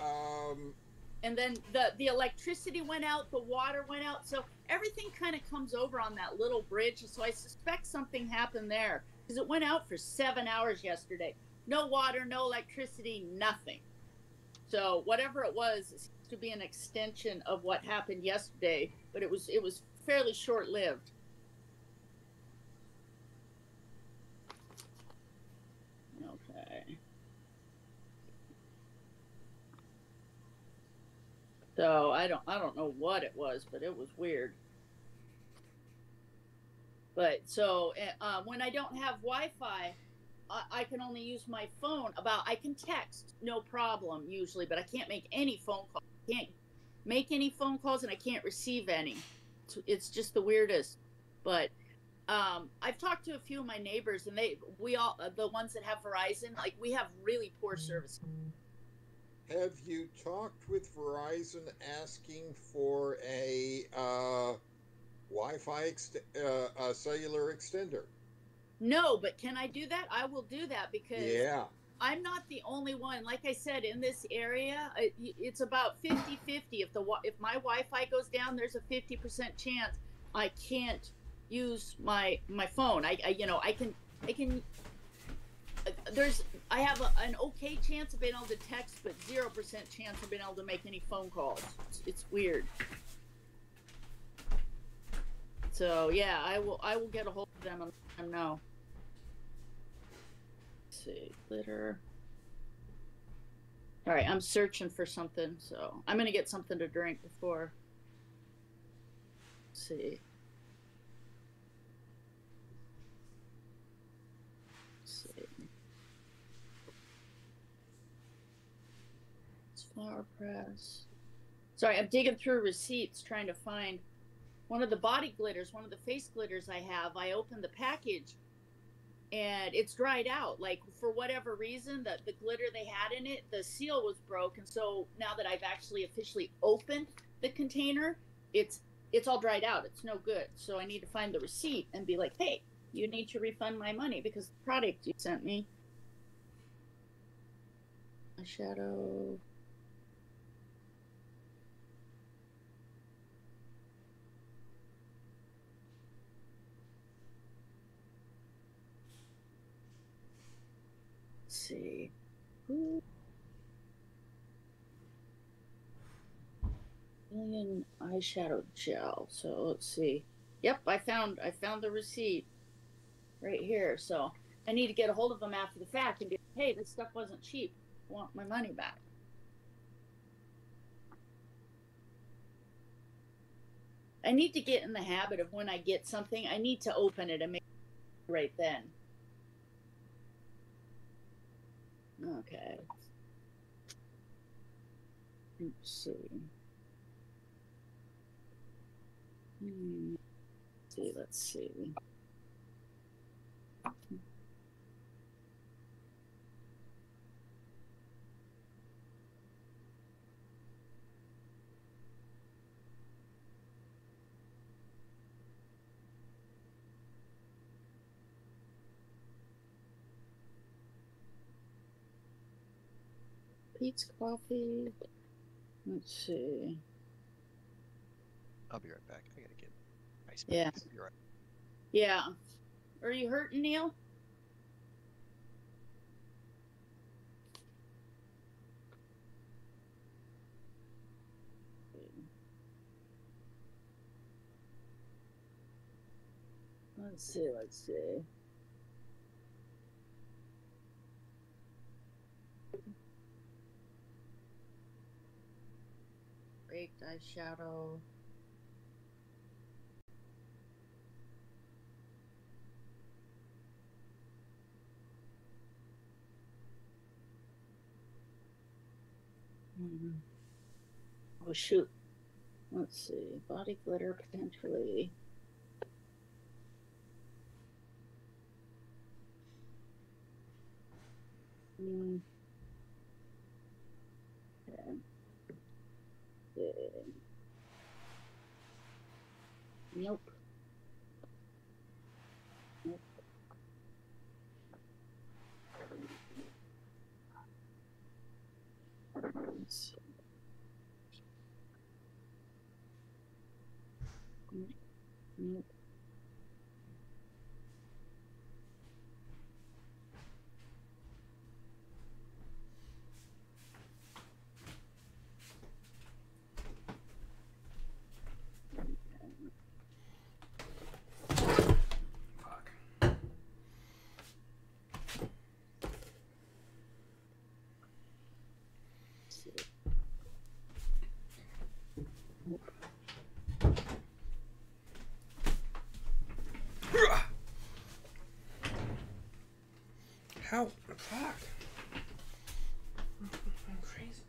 And then the electricity went out, the water went out, so everything kind of comes over on that little bridge. So I suspect something happened there because it went out for 7 hours yesterday. No water, no electricity, nothing. So whatever it was, it seems to be an extension of what happened yesterday, but it was fairly short lived. Okay. So I don't know what it was, but it was weird. But so when I don't have Wi-Fi, I can only use my phone. I can text, no problem usually, but I can't make any phone calls. I can't make any phone calls, and I can't receive any. It's just the weirdest. But I've talked to a few of my neighbors, and we all the ones that have Verizon, like we have really poor service. Have you talked with Verizon asking for a Wi-Fi cellular extender? No, but can I do that? I will do that because Yeah. I'm not the only one. Like I said, in this area, it's about 50-50. If my Wi-Fi goes down, there's a 50% chance I can't use my phone. I can. I have an okay chance of being able to text, but 0% chance of being able to make any phone calls. It's weird. So yeah, I will get a hold of them and let them know. Let's see, glitter. All right, I'm searching for something, so I'm gonna get something to drink before. Let's see. Let's see. It's flower press. Sorry, I'm digging through receipts trying to find one of the body glitters, one of the face glitters I have. I opened the package and it's dried out. Like, for whatever reason, the glitter they had in it, the seal was broken. So now that I've actually officially opened the container, it's all dried out. It's no good. So I need to find the receipt and be like, hey, you need to refund my money because the product you sent me. Eyeshadow. See. Ooh. Million eyeshadow gel. So let's see. Yep, I found the receipt right here. So I need to get a hold of them after the fact and be, hey, this stuff wasn't cheap. I want my money back. I need to get in the habit of when I get something, I need to open it and make it right then. Okay. Let's see. Let's see. Pete's coffee. Let's see. I'll be right back. I gotta get Icespire. Yeah. You're right. Yeah. Are you hurting, Neil? Let's see. Baked eyeshadow. Oh shoot. Let's see. Body glitter potentially. Okay. Nope. Nope. Let's see. Nope. How? Fuck. I'm crazy.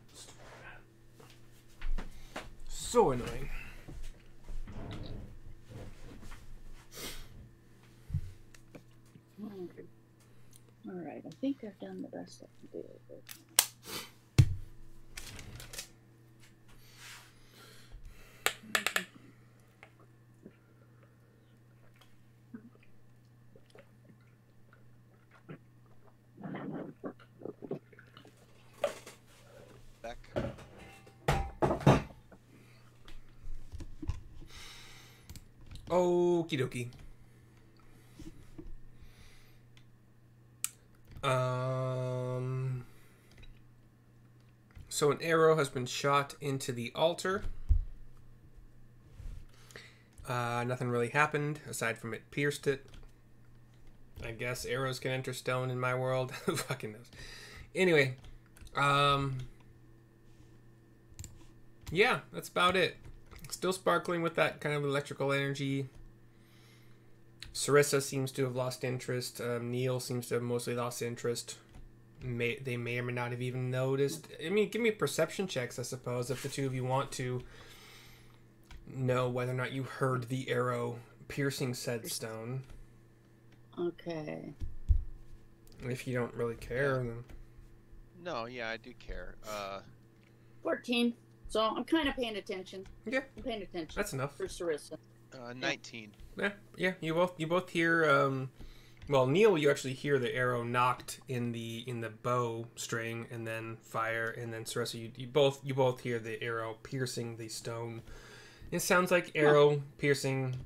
So annoying. All right, I think I've done the best I can do. Back. Okie dokie. So an arrow has been shot into the altar. Nothing really happened aside from it pierced it. I guess arrows can enter stone in my world. Who fucking knows? Anyway, yeah, that's about it. Still sparkling with that kind of electrical energy. Sarissa seems to have lost interest. Neil seems to have mostly lost interest. They may or may not have even noticed. I mean, give me perception checks, I suppose, if the two of you want to know whether or not you heard the arrow piercing said stone. Okay. If you don't really care, then... No, yeah, I do care. 14. So I'm kind of paying attention. Yeah, I'm paying attention. that's enough. For Sarissa. 19. Yeah. You both hear. Well, Neil, you actually hear the arrow knocked in the bow string, and then fire, and then Sarissa, you both hear the arrow piercing the stone. It sounds like arrow piercing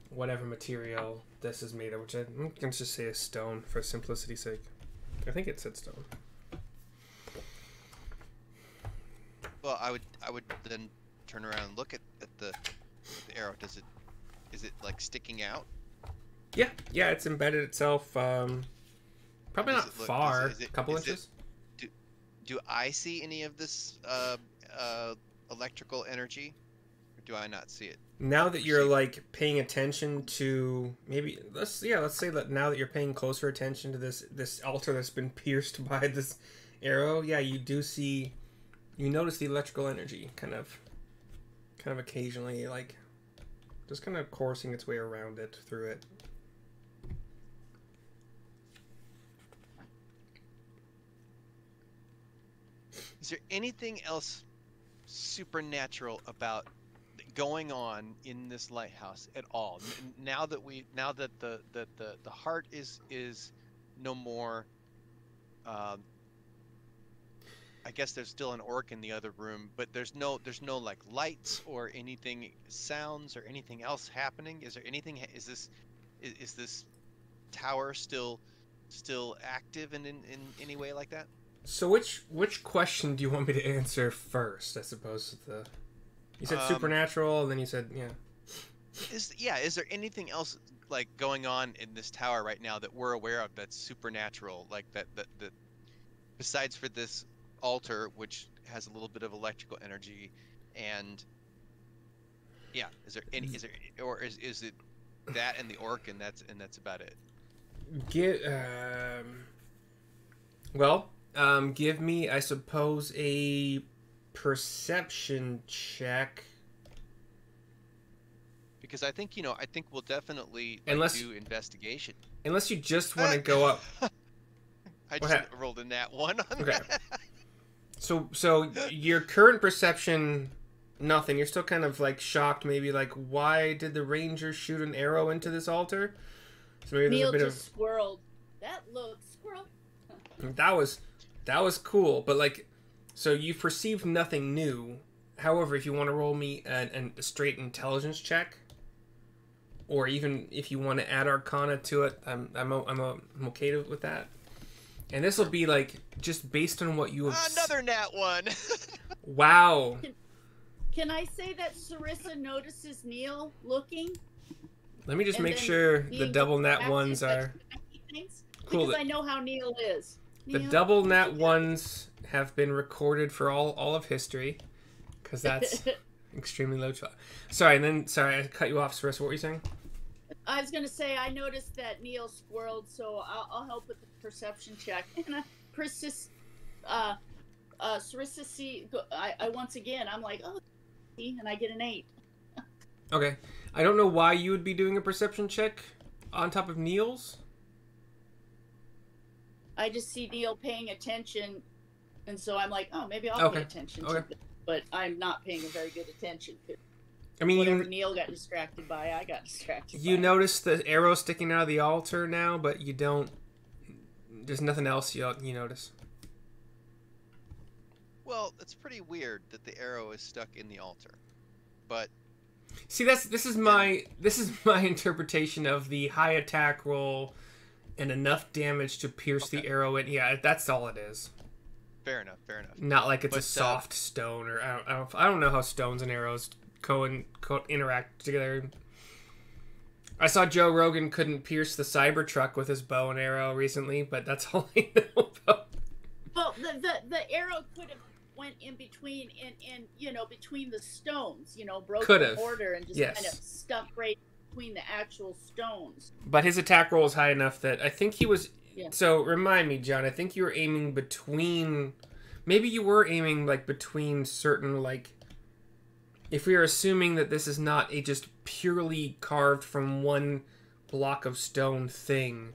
whatever material this is made of, which I'm gonna just say is stone for simplicity's sake. I think it said stone. Well, I would then turn around and look at the arrow. Is it like sticking out? Yeah, it's embedded itself. Probably not far. A couple inches. Do I see any of this electrical energy, or do I not see it? Now that you're like paying attention to let's say that now that you're paying closer attention to this altar that's been pierced by this arrow, yeah, you notice the electrical energy kind of occasionally, like just kind of coursing its way around it, through it. Is there anything else supernatural about going on in this lighthouse at all? Now that the heart is no more. I guess there's still an orc in the other room, but there's no like lights or anything, sounds or anything else happening. Is there anything? Is this tower still active in any way like that? So which question do you want me to answer first? I suppose you said supernatural, and then you said Is there anything else like going on in this tower right now that we're aware of that's supernatural, like that besides for this altar, which has a little bit of electrical energy, and is it that and the orc, and that's about it? Give me, I suppose, a perception check. Because I think we'll definitely do investigation. Unless you just want to go up. I just rolled a nat 1 on that. So your current perception, nothing. You're still kind of like shocked, maybe like, why did the ranger shoot an arrow into this altar? So maybe Neil there's a bit just squirreled. That looked squirrel. That was cool, but like, so you perceived nothing new. However, if you want to roll me a straight intelligence check, or even if you want to add Arcana to it, I'm okay with that. And this will be like just based on what you have. Another nat 1. Wow. Can I say that Sarissa notices Neil looking? Let me just make sure the double nat ones are cool. Because I know how Neil is. The double nat ones have been recorded for all of history, because that's extremely low. Sorry, I cut you off, Sarissa. What were you saying? I was going to say I noticed that Neil squirreled, so I'll help with the perception check, and Sarissa see. I once again, I'm like, oh, see, and I get an 8. Okay. I don't know why you would be doing a perception check on top of Neil's. I just see Neil paying attention, and so I'm like, oh, maybe I'll pay attention to it. But I'm not paying a very good attention. I mean, whatever Neil got distracted by, I got distracted by. You notice the arrow sticking out of the altar now, but you don't... There's nothing else you notice. Well, it's pretty weird that the arrow is stuck in the altar. But... See, this is my interpretation of the high attack roll and enough damage to pierce the arrow. And yeah, that's all it is. Fair enough. Fair enough. Not like it's a soft stone, or I don't know how stones and arrows interact together. I saw Joe Rogan couldn't pierce the Cybertruck with his bow and arrow recently, but that's all I know about. Well, the arrow could have went in between between the stones, broke the border and just kind of stuck right between the actual stones. But his attack roll is high enough that I think he was. Yeah. So remind me, John. I think you were aiming between. Maybe you were aiming like between certain like. If we are assuming that this is not a just purely carved from one block of stone thing,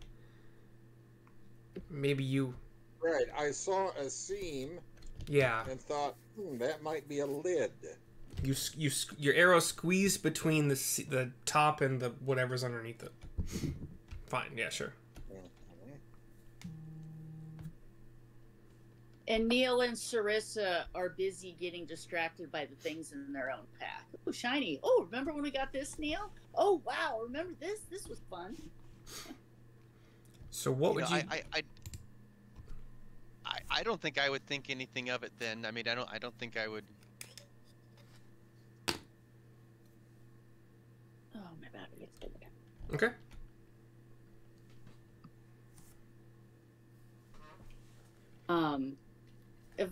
maybe you. Right, I saw a seam. Yeah. And thought, that might be a lid. Your arrow squeezed between the top and the whatever's underneath it. Fine, yeah, sure. And Neil and Sarissa are busy getting distracted by the things in their own path. Oh, shiny. Oh, remember when we got this, Neil? Oh, wow. Remember this? This was fun. So what would you... I don't think I would think anything of it then. I mean, I don't think I would... Oh, my battery is dead. Okay.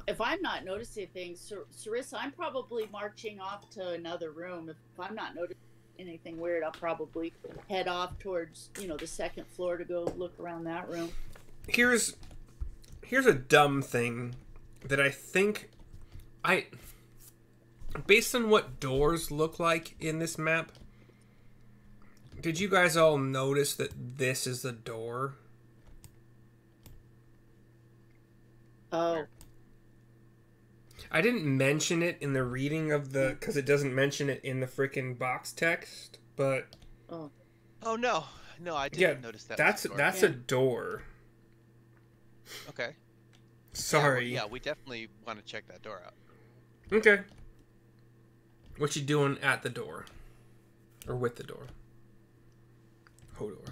If I'm not noticing things, Sarissa, I'm probably marching off to another room. If I'm not noticing anything weird, I'll probably head off towards, the second floor to go look around that room. Here's a dumb thing that I think based on what doors look like in this map, did you guys all notice that this is the door? Oh. I didn't mention it in the reading of because it doesn't mention it in the freaking box text, but... Oh. Oh, no. No, I didn't notice that. That's a door. Okay. Sorry. Yeah, we definitely want to check that door out. Okay. What you doing at the door? Or with the door? Hodor.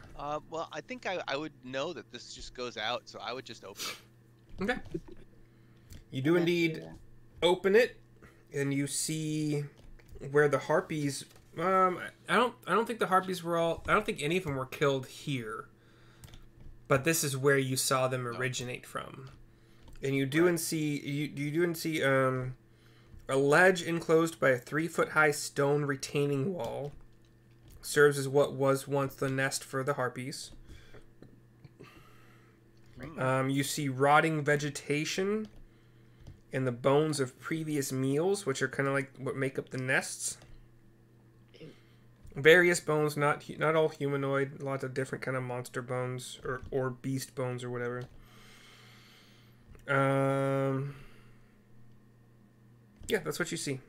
Well, I think I would know that this just goes out, so I would just open it. Okay. You do indeed open it, and you see where the harpies... I don't think the harpies were all... I don't think any of them were killed here. But this is where you saw them originate from. And you do see a ledge enclosed by a 3-foot-high stone retaining wall. Serves as what was once the nest for the harpies. You see rotting vegetation and the bones of previous meals, which are kind of like what make up the nests. Various bones, not all humanoid, lots of different kind of monster bones or beast bones or whatever. Yeah, that's what you see.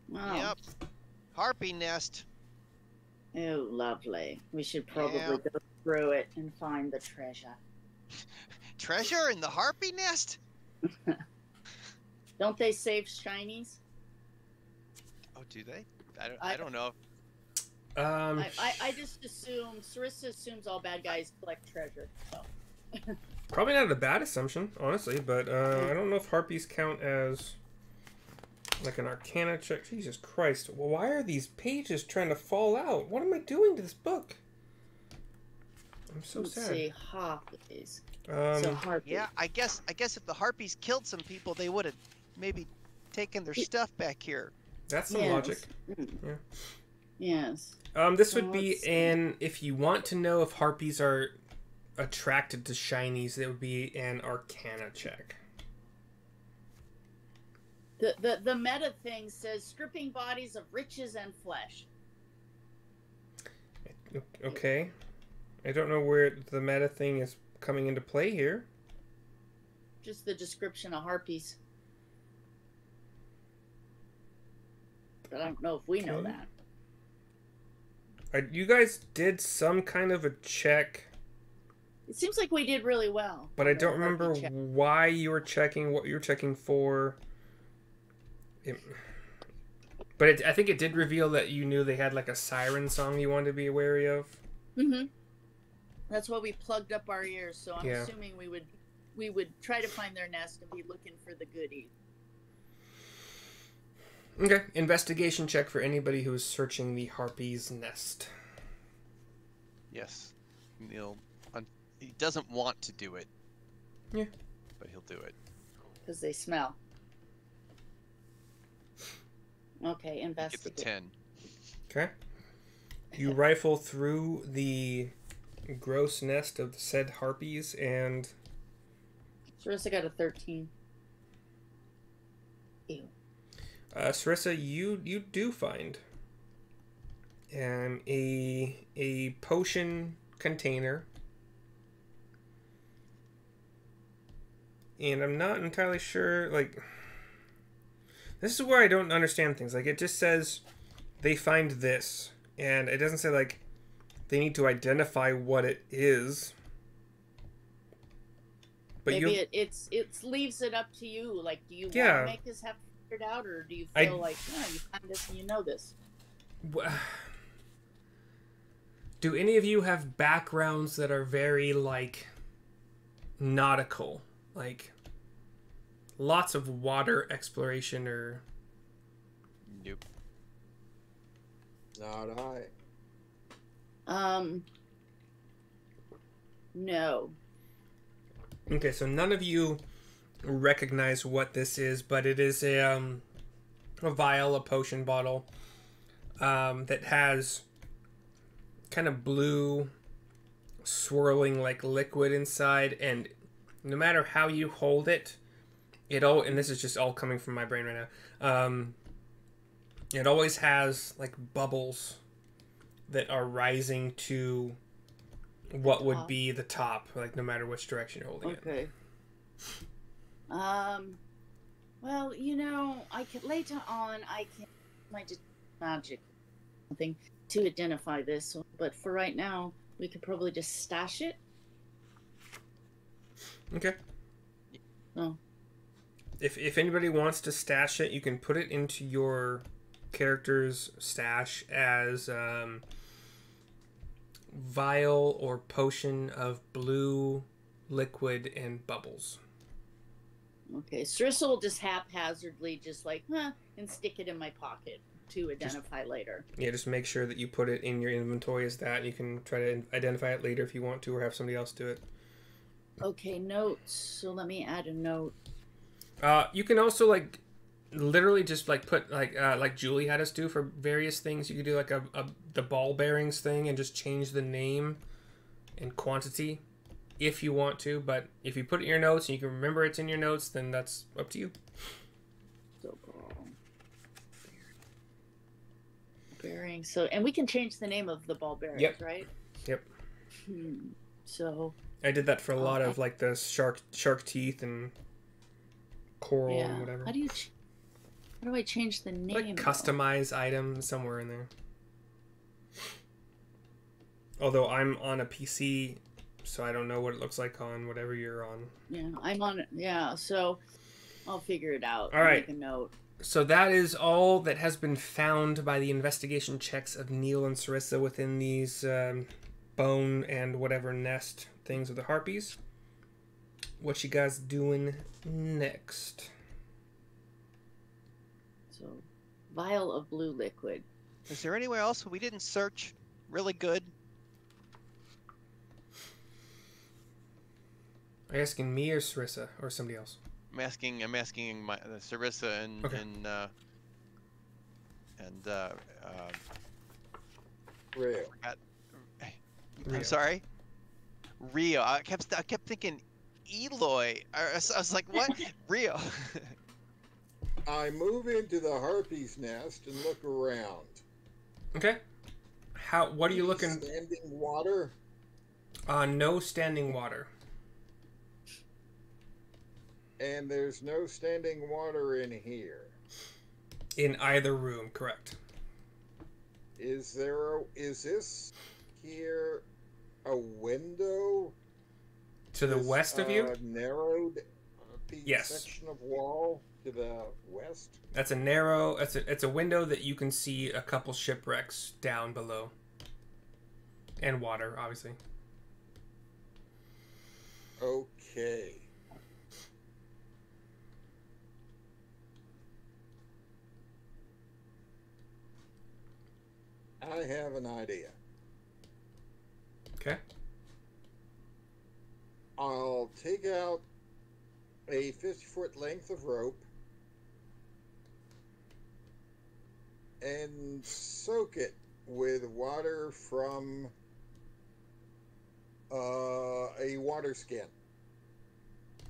Wow. Yep. Harpy nest. Oh, lovely. We should probably go through it and find the treasure. Treasure in the harpy nest? Don't they save shinies? Oh, do they? I don't know. I just assume Sarissa assumes all bad guys collect treasure. So. Probably not a bad assumption, honestly, but I don't know if harpies count as like an arcana check. Jesus Christ! Well, why are these pages trying to fall out? What am I doing to this book? I'm so sad. Let's see, harpies. Harpies. Yeah, I guess if the harpies killed some people, they would have maybe taken their stuff back here. That's some Yes. logic. Mm. Yeah. Yes. This So would be let's see. an, if you want to know if harpies are attracted to shinies, it would be an Arcana check. The meta thing says stripping bodies of riches and flesh. Okay. I don't know where the meta thing is coming into play here. Just the description of harpies. But I don't know if we know Okay. that. You guys did some kind of a check, It seems like we did really well. but I on the don't harpy remember check. why you were checking, what you were checking for. I think it did reveal that you knew they had like a siren song you wanted to be wary of. Mm-hmm. That's why we plugged up our ears. So I'm Yeah. assuming we would try to find their nest and be looking for the goodies. Okay. Investigation check for anybody who is searching the harpy's nest. Yes. Neil, he doesn't want to do it. Yeah. But he'll do it. Because they smell. Okay, He gets a investigate. 10. Okay. You rifle through the gross nest of the said harpies, and Sarissa got a 13. Ew. Sarissa, you do find a potion container, and I'm not entirely sure. Like, this is where I don't understand things. Like, it just says they find this, and it doesn't say like they need to identify what it is. But Maybe it leaves it up to you. Like, do you want Yeah. to make this have figured out, or do you I- feel like, no, you find this and you know this? Do any of you have backgrounds that are very, like, nautical? Like, lots of water exploration or... Nope. Not I. No. Okay, so none of you recognize what this is, but it is a vial, a potion bottle, that has kind of blue, swirling, like, liquid inside, and no matter how you hold it, and this is just all coming from my brain right now, it always has, like, bubbles that are rising to what would be the top, like, no matter which direction you're holding it. Okay. Well, I can later on. I can magic something to identify this, but for right now, we could probably just stash it. Okay. Oh. If anybody wants to stash it, you can put it into your character's stash as vial or potion of blue liquid and bubbles. Okay, Sarissa will just haphazardly and stick it in my pocket to identify later. Yeah, just make sure that you put it in your inventory as that. You can try to identify it later if you want to, or have somebody else do it. Okay, notes. So let me add a note. You can also literally just put like Julie had us do for various things. You could do the ball bearings thing and just change the name and quantity if you want to. But if you put it in your notes and you can remember it's in your notes, then that's up to you. So ball bearing. So, and we can change the name of the ball bearings, Yep. right? Yep. So. I did that for a lot of the shark teeth and coral and whatever. How do I change the name? Like customize item somewhere in there. Although I'm on a PC, so I don't know what it looks like on whatever you're on. Yeah, I'm on it. Yeah, so I'll figure it out. All right. Make a note. So that is all that has been found by the investigation checks of Neil and Sarissa within these bone and whatever nest things of the harpies. What you guys doing next? So, vial of blue liquid. Is there anywhere else we didn't search really good? Are you asking me or Sarissa or somebody else? I'm asking Sarissa and Okay. and And Real. Rio. I'm sorry, Rio. I kept thinking Eloy. I was like, what? Rio. I move into the harpy's nest and look around. Okay. What are you looking? Standing water. No standing water. And there's no standing water in here. In either room, correct. Is this here a window To the west of you? Narrowed Yes. section of wall to the west? That's a narrow. It's a window that you can see a couple shipwrecks down below. And water, obviously. Okay. I have an idea. Okay. I'll take out a 50-foot length of rope and soak it with water from a water skin.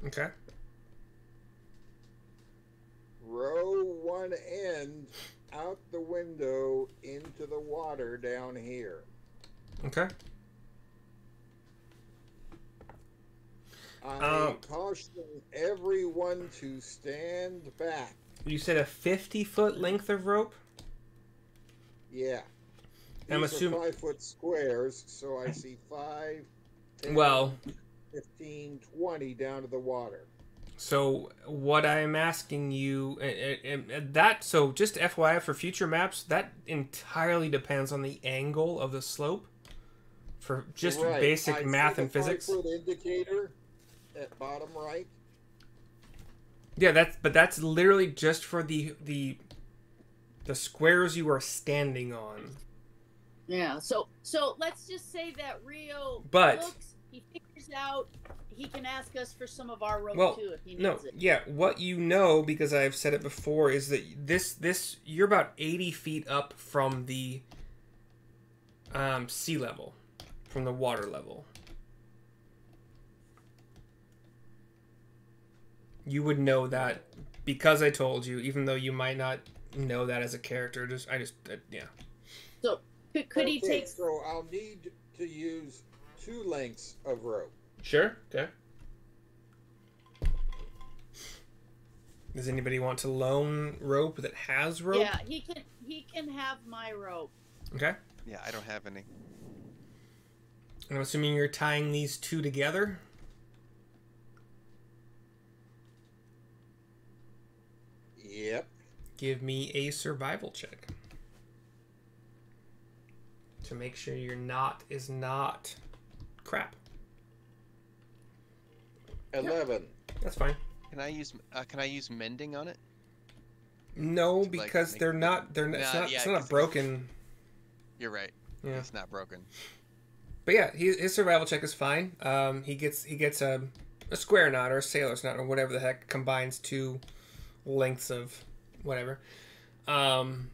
Okay. Row one end out the window into the water down here. Okay. I caution everyone to stand back. You said a 50-foot length of rope? Yeah. I'm These assuming. are 5-foot squares, so I see 5, 10, Well, 15, 20 down to the water. so what I'm asking you, so just FYI for future maps, that entirely depends on the angle of the slope. For just Right. basic I math see and the physics. 5-foot indicator at bottom right. Yeah, that's literally just for the squares you are standing on. Yeah. So let's just say that Rio But- looks, he figures out, he can ask us for some of our rope Well, too if he needs no, it. yeah. What you know, because I've said it before, is that this you're about 80 feet up from the sea level, from the water level. You would know that because I told you, even though you might not know that as a character. Yeah. So could he Okay, take? So I'll need to use 2 lengths of rope. Sure. Okay. Does anybody want to loan rope that has rope? Yeah, he can have my rope. Okay. Yeah, I don't have any. And I'm assuming you're tying these two together. Yep. Give me a survival check to make sure your knot is not crap. 11. That's fine. Can I use mending on it? No, To, like, because make- they're not. It's Nah, not. yeah, It's 'cause not broken. You're right. Yeah. It's not broken. But yeah, his survival check is fine. He gets a square knot or a sailor's knot or whatever the heck combines two lengths of whatever. And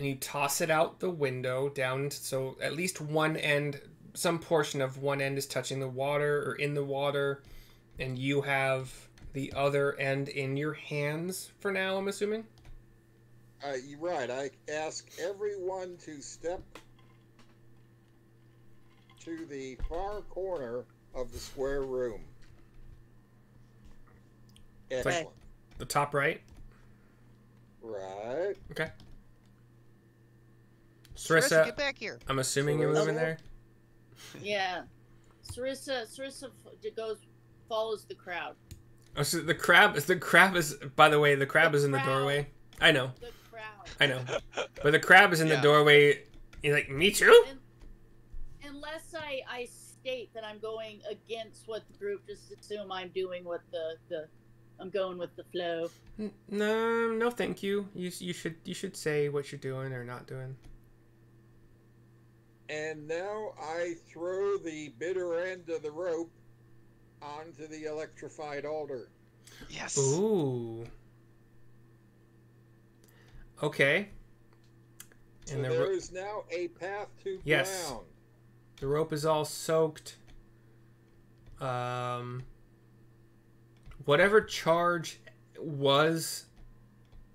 you toss it out the window down, so at least one end, some portion of one end is touching the water or in the water, and you have the other end in your hands for now, I'm assuming. You're right. I ask everyone to step to the far corner of the square room. like- Excellent. The top right. Right. Okay. Sarissa, Sarissa, get back here. I'm assuming you're moving there. Yeah. Sarissa follows the crowd. Oh, so the crab is. By the way, the crab is in the crowd. doorway. I know, The crowd. I know, but the crab is in the Yeah. doorway. He's like, me too. And, unless I state that I'm going against what the group, just assume I'm doing what I'm going with the flow. No, thank you. You should say what you're doing or not doing. And now I throw the bitter end of the rope onto the electrified altar. Yes. Ooh. Okay. So And there is now a path to Yes. ground. the rope is all soaked. Whatever charge was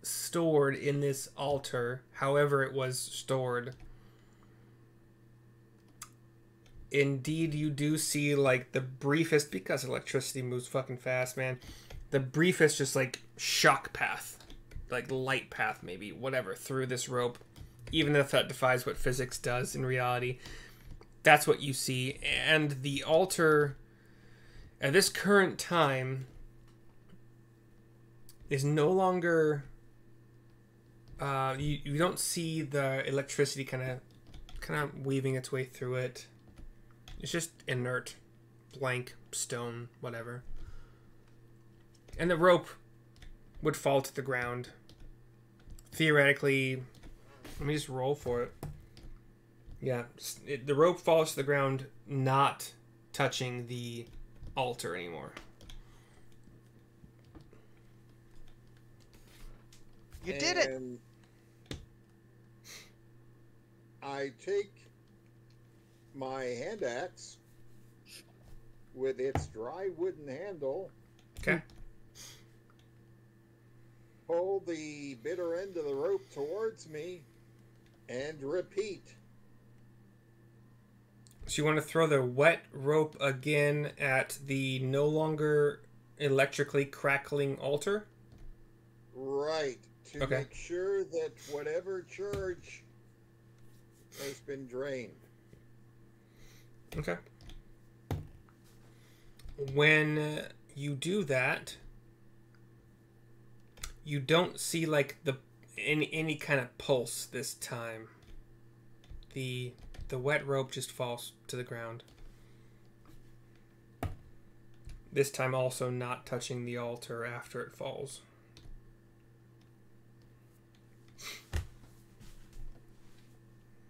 stored in this altar, however it was stored, indeed you do see like the briefest, because electricity moves fucking fast, man, the briefest just like shock path, like light path maybe, whatever, through this rope, even if that defies what physics does in reality. That's what you see. And the altar at this current time is no longer you don't see the electricity kind of weaving its way through it. It's just inert, blank stone, whatever. And the rope would fall to the ground. Theoretically, let me just roll for it. Yeah, the rope falls to the ground, not touching the altar anymore. You did it. And I take my hand axe with its dry wooden handle, Okay. pull the bitter end of the rope towards me, and repeat. So you want to throw the wet rope again at the no longer electrically crackling altar? Right. To Okay. make sure that whatever charge has been drained. Okay. When you do that, you don't see like any kind of pulse this time. The wet rope just falls to the ground. This time also not touching the altar after it falls.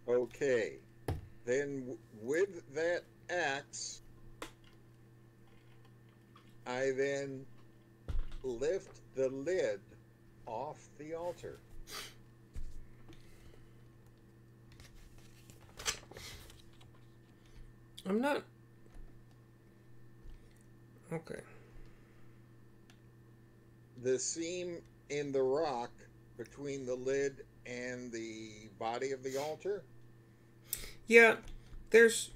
Okay. Then with that axe, I then lift the lid off the altar. I'm not... Okay. The seam in the rock between the lid and the body of the altar. Yeah, there's...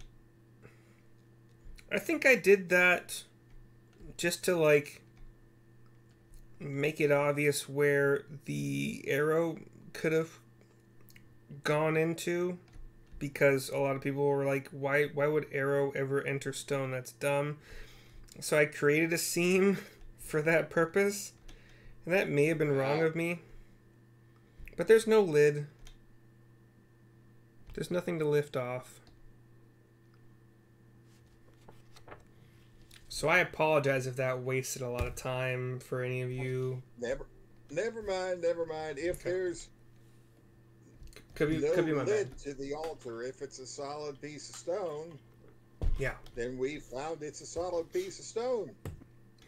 I think I did that just to, like, make it obvious where the arrow could have gone into, because a lot of people were like, why would arrow ever enter stone? That's dumb. So I created a seam for that purpose, and that may have been wrong of me. But there's no lid. There's nothing to lift off. So I apologize if that wasted a lot of time for any of you. Never mind. If there's Could be my bad. lid to the altar, if it's a solid piece of stone, Yeah. then we found it's a solid piece of stone.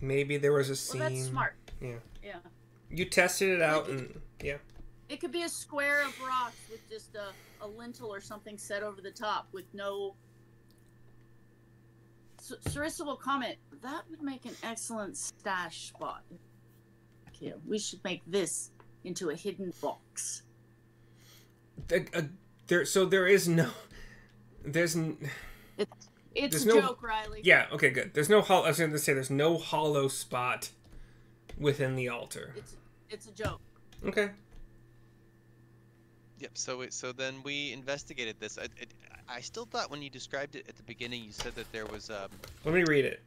Maybe there was a seam. Well, that's smart. Yeah. Yeah. You tested it out and yeah. It could be a square of rocks with just a lintel or something set over the top with no... Sarissa will comment, that would make an excellent stash spot. Okay, we should make this into a hidden box. There is no... There's... It's There's a no- joke, Riley. Yeah, okay, good. There's no I was going to say there's no hollow spot within the altar. It's a joke. Okay. Yep. So then we investigated this. I still thought when you described it at the beginning, you said that there was Let me read it.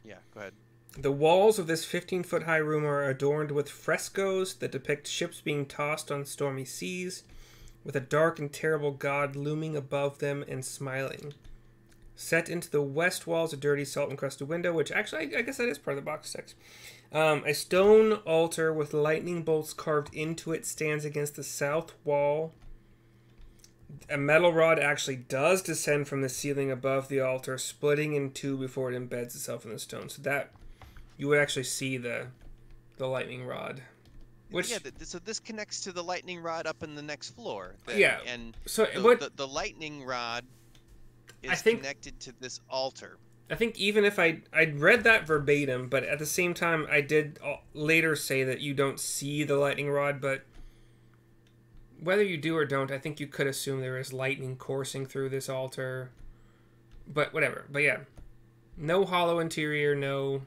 yeah. Go ahead. The walls of this 15-foot high room are adorned with frescoes that depict ships being tossed on stormy seas, with a dark and terrible god looming above them and smiling. Set into the west wall is a dirty salt-encrusted window, which actually, I guess that is part of the box text. A stone altar with lightning bolts carved into it stands against the south wall. A metal rod actually does descend from the ceiling above the altar, splitting in two before it embeds itself in the stone. So that, you would actually see the lightning rod. Which Yeah, so this connects to the lightning rod up in the next floor. Yeah, And so what the lightning rod I is think- connected to this altar. I think even if I'd read that verbatim, but at the same time I did later say that you don't see the lightning rod, but whether you do or don't, I think you could assume there is lightning coursing through this altar. But whatever. But yeah, no hollow interior, no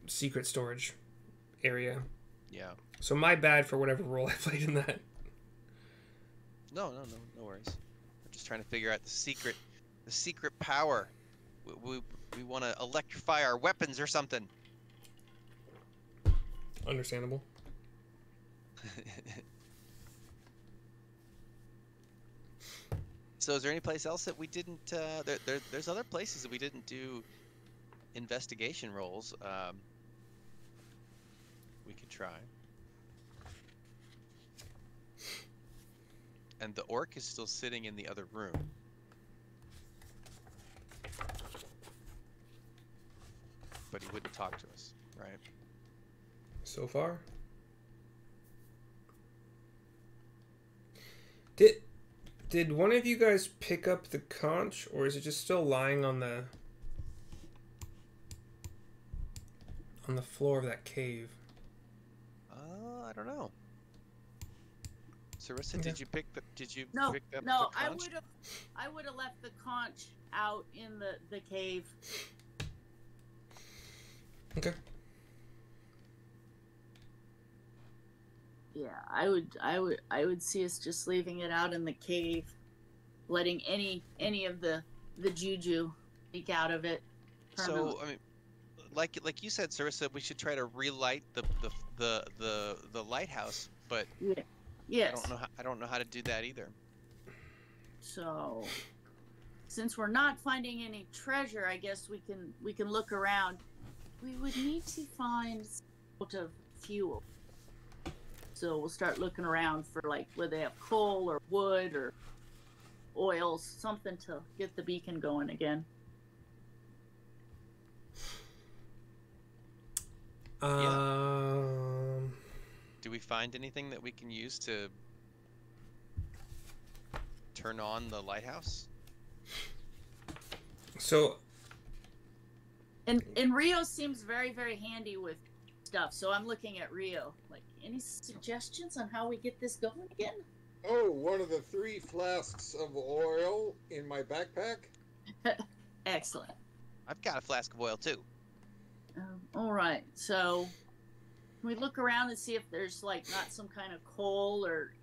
secret storage area. Yeah. So my bad for whatever role I played in that. No worries. We're just trying to figure out the secret power. We want to electrify our weapons or something. Understandable. So is there any place else that we didn't? There's other places that we didn't do investigation rolls. We could try. And the orc is still sitting in the other room. But he wouldn't talk to us, right? So far. Did one of you guys pick up the conch, or is it just still lying on the floor of that cave? I don't know. Sarissa, Okay. did you pick up the I conch? would have left the conch out in the cave. Okay. Yeah, I would see us just leaving it out in the cave, letting any of the juju leak out of it. So I mean, like you said, Sarissa, we should try to relight the lighthouse, but Yeah. Yes. I don't know how to do that either. So, since we're not finding any treasure, I guess we can look around. We would need to find some sort of fuel. So we'll start looking around for like where they have coal or wood or oils, something to get the beacon going again. Do we find anything that we can use to turn on the lighthouse? So And Rio seems very, very handy with stuff. So I'm looking at Rio. Like, any suggestions on how we get this going again? Oh, one of the 3 flasks of oil in my backpack. Excellent. I've got a flask of oil too. All right. So we look around and see if there's like not some kind of coal or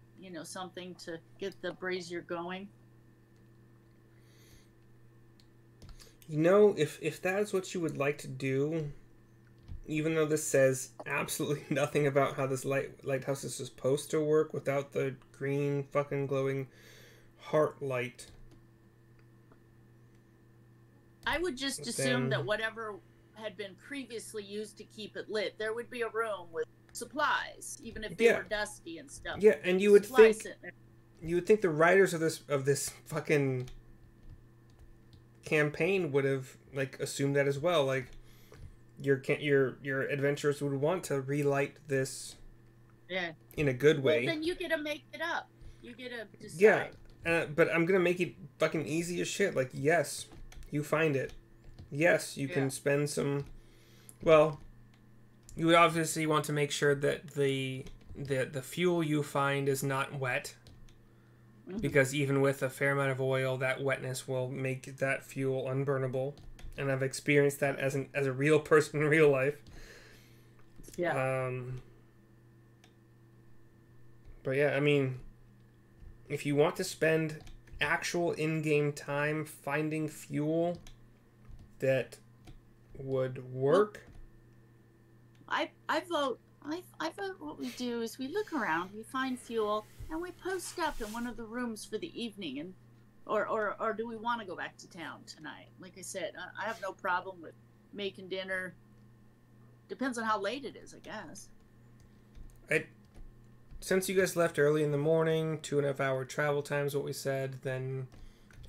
something to get the brazier going. If that is what you would like to do, even though this says absolutely nothing about how this lighthouse is supposed to work without the green fucking glowing heart light. I would just assume that whatever had been previously used to keep it lit, there would be a room with supplies, even if they were dusty and stuff. Yeah, and you would think sitting there. you would think the writers of this fucking campaign would have like assumed that as well. Like your adventurers would want to relight this in a good way. Well, then you get to make it up. You get to decide. Yeah, but I'm gonna make it fucking easy as shit. Like, yes, you find it. Yes, you can spend some. Well, you would obviously want to make sure that the fuel you find is not wet. Because even with a fair amount of oil, that wetness will make that fuel unburnable, and I've experienced that as a real person in real life. Yeah. But yeah, I mean, if you want to spend actual in-game time finding fuel that would work, I vote. I vote. What we do is we look around, we find fuel, and we post up in one of the rooms for the evening. And or do we want to go back to town tonight? Like I said, I have no problem with making dinner. Depends on how late it is, I guess. Since you guys left early in the morning, 2.5 hour travel time is what we said, then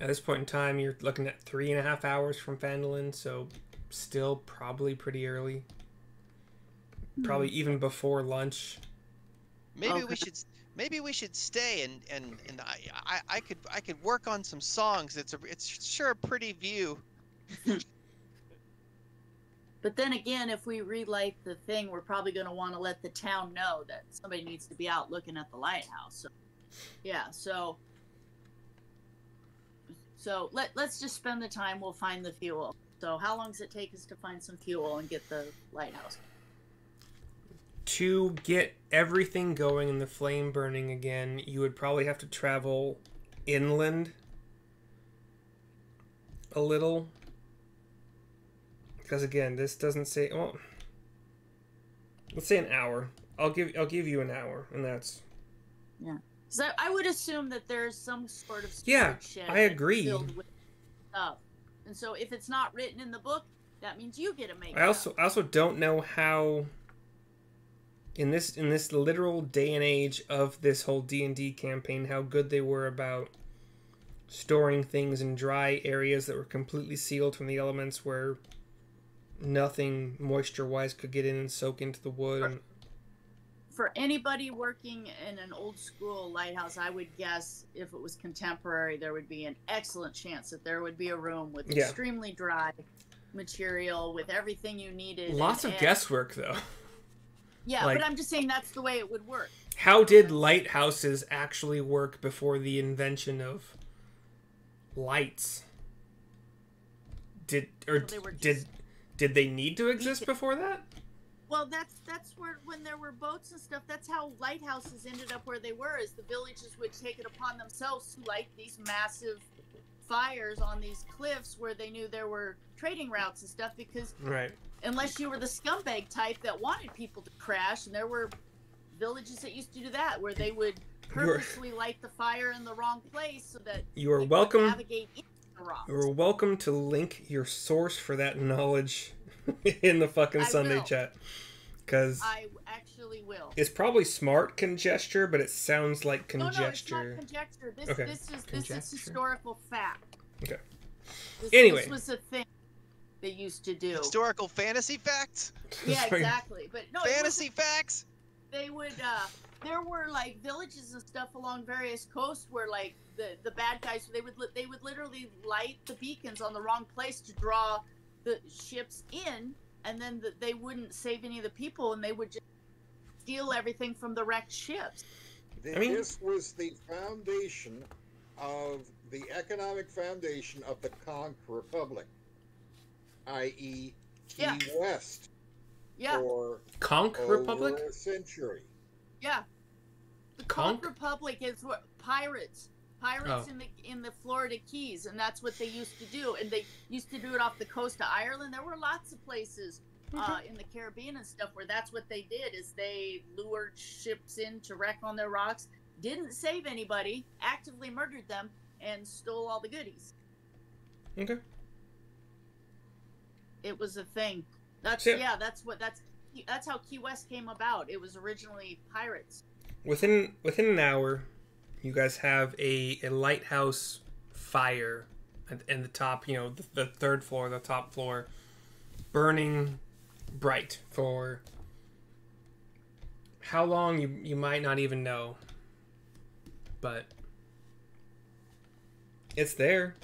at this point in time, you're looking at 3.5 hours from Phandalin, so still probably pretty early. Probably even before lunch. Maybe Okay. maybe we should stay and I could work on some songs. It's sure a pretty view. But then again, if we relight the thing, we're probably going to want to let the town know that somebody needs to be out looking at the lighthouse. So, yeah, so let's just spend the time. We'll find the fuel. So how long does it take us to find some fuel and get the lighthouse? To get everything going and the flame burning again, you would probably have to travel inland a little. Because again, this doesn't say. Well, let's say an hour. I'll give you an hour, and that's. Yeah. So I would assume that there's some sort of Yeah, storage shed I agree. filled with stuff. And so if it's not written in the book, that means you get to make I also don't know how. In this literal day and age of this whole D&D campaign, how good they were about storing things in dry areas that were completely sealed from the elements, where nothing moisture-wise could get in and soak into the wood. And For anybody working in an old school lighthouse, I would guess if it was contemporary, there would be an excellent chance that there would be a room with extremely dry material with everything you needed. Lots of guesswork, though. Yeah, Like, but I'm just saying that's the way it would work. How did lighthouses actually work before the invention of lights? Did they need to exist before that? Well, that's where, when there were boats and stuff, that's how lighthouses ended up where they were, is the villages would take it upon themselves to light these massive fires on these cliffs where they knew there were trading routes and stuff, because unless you were the scumbag type that wanted people to crash, and there were villages that used to do that, where they would purposely light the fire in the wrong place so that you are welcome. Navigate into the rocks. You're welcome to link your source for that knowledge in the fucking Sunday chat, because I actually will. It's probably smart conjecture, but it sounds like conjecture. No, it's not conjecture. This is historical fact. Okay. This was a thing they used to do. Historical fantasy facts? Yeah, exactly. But no, fantasy facts? They would there were like villages and stuff along various coasts where like the bad guys, they would literally light the beacons on the wrong place to draw the ships in, and then they wouldn't save any of the people, and they would just steal everything from the wrecked ships. This was the foundation of the economic foundation of the Conch Republic, i.e. Key West. Yeah. For Conch Republic? a century. Yeah. The Conch Republic is what pirates in the Florida Keys, and that's what they used to do. And they used to do it off the coast of Ireland. There were lots of places in the Caribbean and stuff where that's what they did, is they lured ships in to wreck on their rocks, didn't save anybody, actively murdered them, and stole all the goodies. Okay. It was a thing. That's how Key West came about. It was originally pirates. Within an hour, you guys have a lighthouse fire and the top, the third floor, the top floor, burning bright for how long you might not even know, but it's there.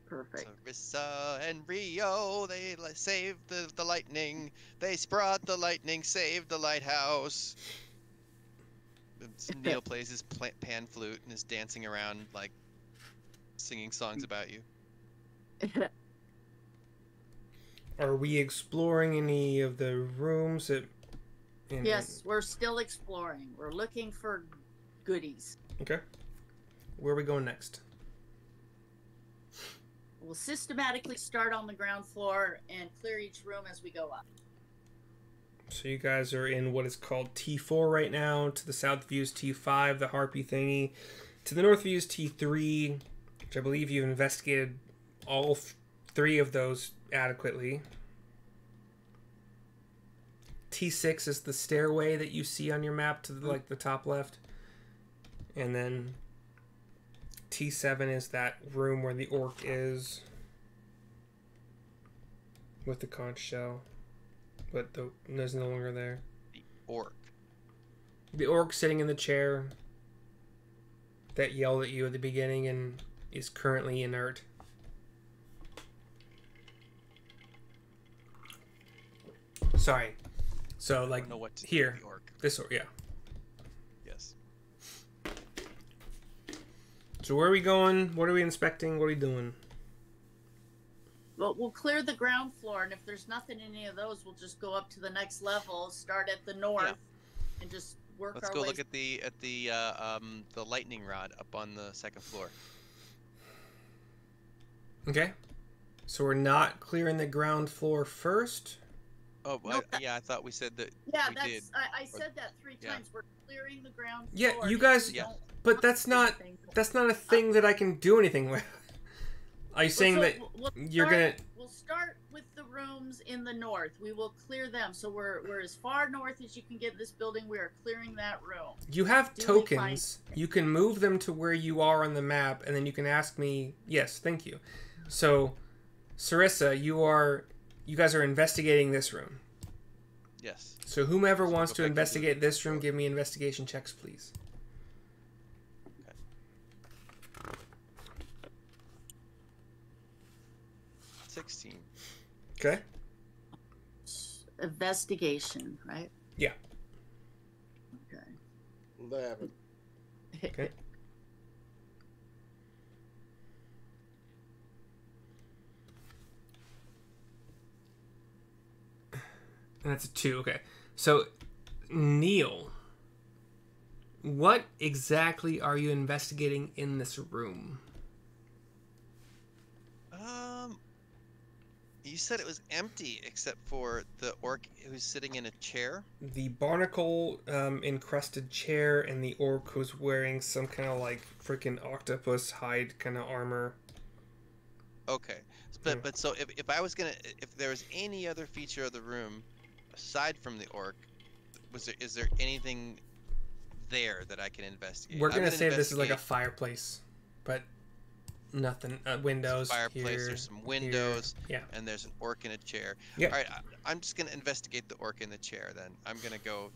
Perfect. Sarissa and Rio, they saved the lightning. They brought the lightning, saved the lighthouse. Neil plays his pan flute and is dancing around, like, singing songs about you. Are we exploring any of the rooms? Yes, we're still exploring. We're looking for goodies. Okay. Where are we going next? We'll systematically start on the ground floor and clear each room as we go up. So you guys are in what is called T4 right now. To the south view is T5, the harpy thingy. To the north view is T3, which I believe you've investigated all three of those adequately. T6 is the stairway that you see on your map to the top left. And then T7 is that room where the orc is with the conch shell, but there's no longer there. The orc. The orc sitting in the chair that yelled at you at the beginning and is currently inert. Sorry. So, I like, don't know what to do here. with the orc. This orc, yeah. Yes. So where are we going? What are we inspecting? What are we doing? Well, we'll clear the ground floor, and if there's nothing in any of those, we'll just go up to the next level, start at the north, and just work Let's our go way. look at the lightning rod up on the second floor. Okay. So we're not clearing the ground floor first? Oh, No, yeah, I thought we said that Yeah, we that's. did. I said that 3 yeah. times. We're clearing the ground Yeah, floor. you guys... Yeah. But that's not a thing that I can do anything with. Are you saying that you're gonna... We'll start with the rooms in the north. We will clear them. So we're as far north as you can get in this building. We are clearing that room. You have Do we tokens. You can move them to where you are on the map, and then you can ask me... Yes, thank you. So, Sarissa, you guys are investigating this room. Yes. So whomever So wants go to back into investigate the this room, door. give me investigation checks, please. 16. Okay. Investigation, right? Yeah. Okay. 11. Okay. And that's a 2. Okay. So, Neil, what exactly are you investigating in this room? You said it was empty except for the orc who's sitting in a chair. The barnacle encrusted chair and the orc who's wearing some kind of like freaking octopus hide kind of armor. Okay, but so if I was gonna, if there was any other feature of the room aside from the orc, is there anything there that I can investigate? We're gonna say this is like a fireplace, but nothing. Windows. Fireplace. Here, there's some windows. Here. And there's an orc in a chair. Yeah. All right, I'm just gonna investigate the orc in the chair. Then I'm gonna go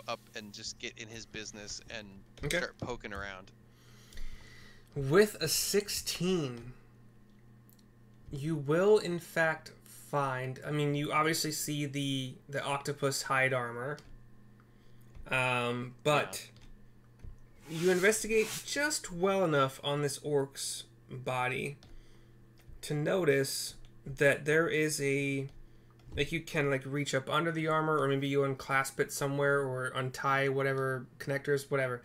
up and just get in his business and start poking around. With a 16, you will in fact find. I mean, you obviously see the octopus hide armor, but you investigate just well enough on this orc's body to notice that there is a, like, you can like reach up under the armor, or maybe you unclasp it somewhere or untie whatever connectors, whatever.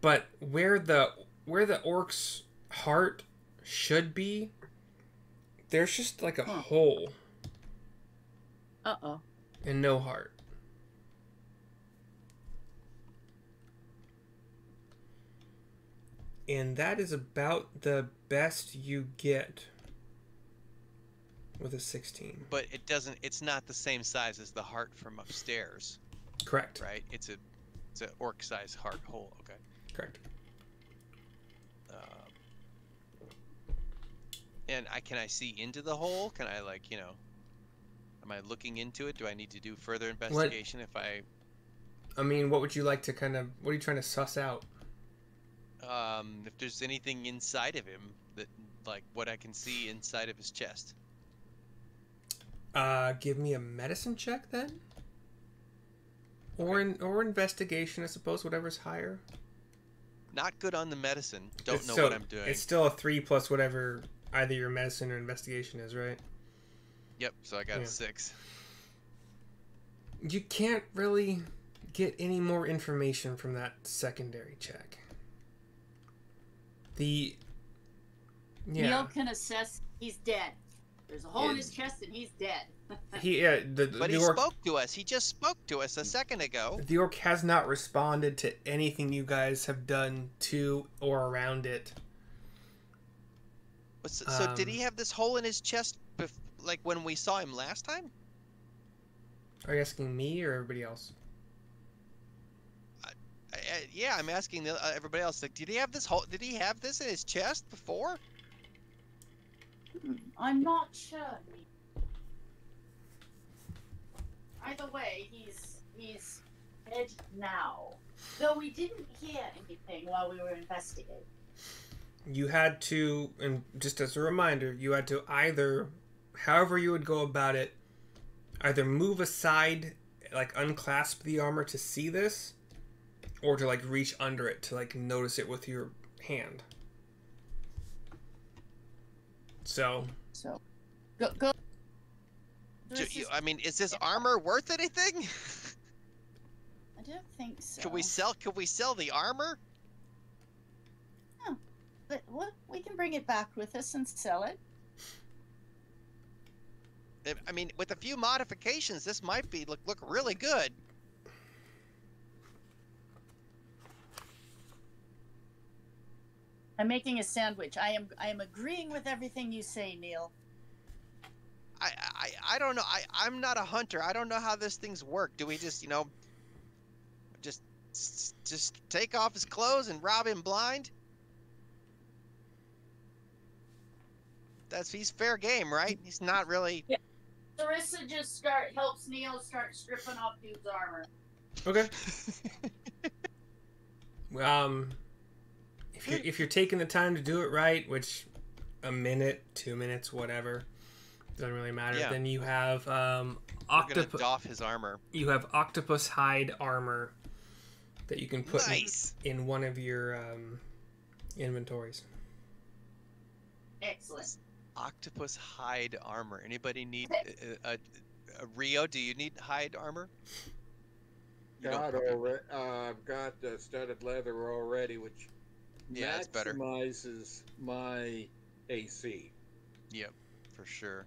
But where the orc's heart should be, there's just like a hole Uh-oh. and no heart. And that is about the best you get with a 16. But it's not the same size as the heart from upstairs. Correct. Right? It's an orc size heart hole. Okay. Correct. And can I see into the hole? Can I am I looking into it? Do I need to do further investigation I mean, what would you like to what are you trying to suss out? if there's anything inside of him that, like, what I can see inside of his chest? Give me a medicine check then, or investigation, I suppose, whatever's higher. Not good on the medicine. Don't It's know still, what I'm doing. It's still a 3 plus whatever either your medicine or investigation is, right? Yep. So I got a 6. You can't really get any more information from that secondary check. Neil can assess he's dead. There's a hole in his chest and he's dead. But he orc spoke to us. He just spoke to us a second ago. The orc has not responded to anything you guys have done to or around it. So did he have this hole in his chest, like when we saw him last time? Are you asking me or everybody else? Yeah, I'm asking everybody else. Like, did he have this hole? Did he have this in his chest before? I'm not sure. Either way, he's head now. Though we didn't hear anything while we were investigating. You had to, and just as a reminder, you had to either, however you would go about it, either move aside, like unclasp the armor to see this, or to like reach under it to like notice it with your hand. So Go. I mean, is this armor worth anything? I don't think so. Can we sell the armor? Oh, but what? We can bring it back with us and sell it. I mean, with a few modifications, this might be look really good. I'm making a sandwich. I am agreeing with everything you say, Neil. I don't know. I'm not a hunter. I don't know how this things work. Do we just, just take off his clothes and rob him blind? He's fair game, right? He's not really. Yeah. Sarissa just helps Neil start stripping off dude's armor. okay. If you're taking the time to do it right, which a minute, 2 minutes, whatever, doesn't really matter. Yeah. Then you have We're gonna doff his armor. You have octopus hide armor that you can put in one of your inventories. Excellent. Octopus hide armor. Anybody need a Rio? Do you need hide armor? I've got studded leather already, which it's better. Maximizes my AC. Yep, for sure.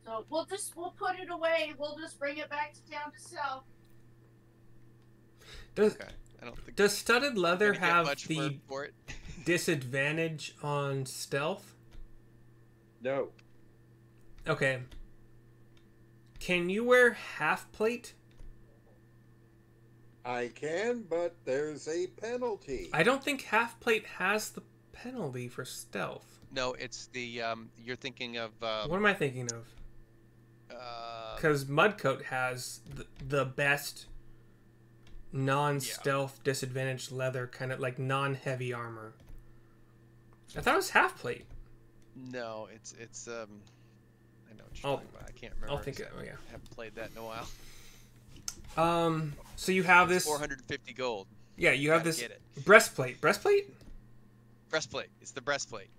So we'll put it away. We'll just bring it back to town to sell. Does studded leather have the for it? disadvantage on stealth? No. Okay. Can you wear half plate? I can, but there's a penalty. I don't think half plate has the penalty for stealth. No, it's the you're thinking of what am I thinking of? Because Mudcoat has the best non-stealth disadvantaged leather, kind of like non-heavy armor. I thought it was half plate. No, it's I know what you're talking about. I can't remember. I'll think exactly. yeah. I haven't played that in a while. So you have this 450 gold. Yeah, you have this breastplate. Breastplate? Breastplate. It's the breastplate.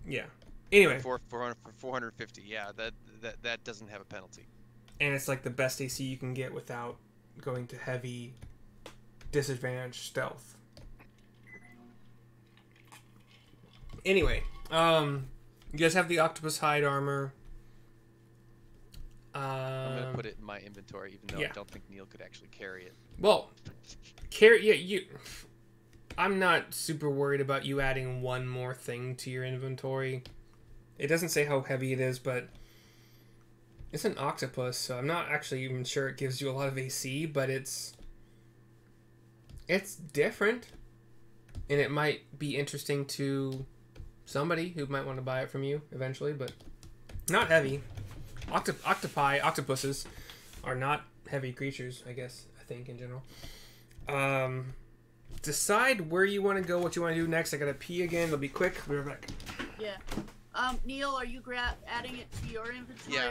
Yeah. Anyway, for 450. Yeah, that doesn't have a penalty. And it's like the best AC you can get without going to heavy disadvantage stealth. Anyway, you guys have the octopus hide armor. I'm gonna put it in my inventory, even though I don't think Neil could actually carry it. Well, I'm not super worried about you adding one more thing to your inventory. It doesn't say how heavy it is, but it's an octopus, so I'm not actually even sure it gives you a lot of AC, but it's different, and it might be interesting to somebody who might want to buy it from you eventually, but not heavy. Octopuses are not heavy creatures, I think, in general. Decide where you want to go, what you want to do next. I gotta pee again. It'll be quick. We'll be right back. Yeah. Neil, are you adding it to your inventory? Yeah.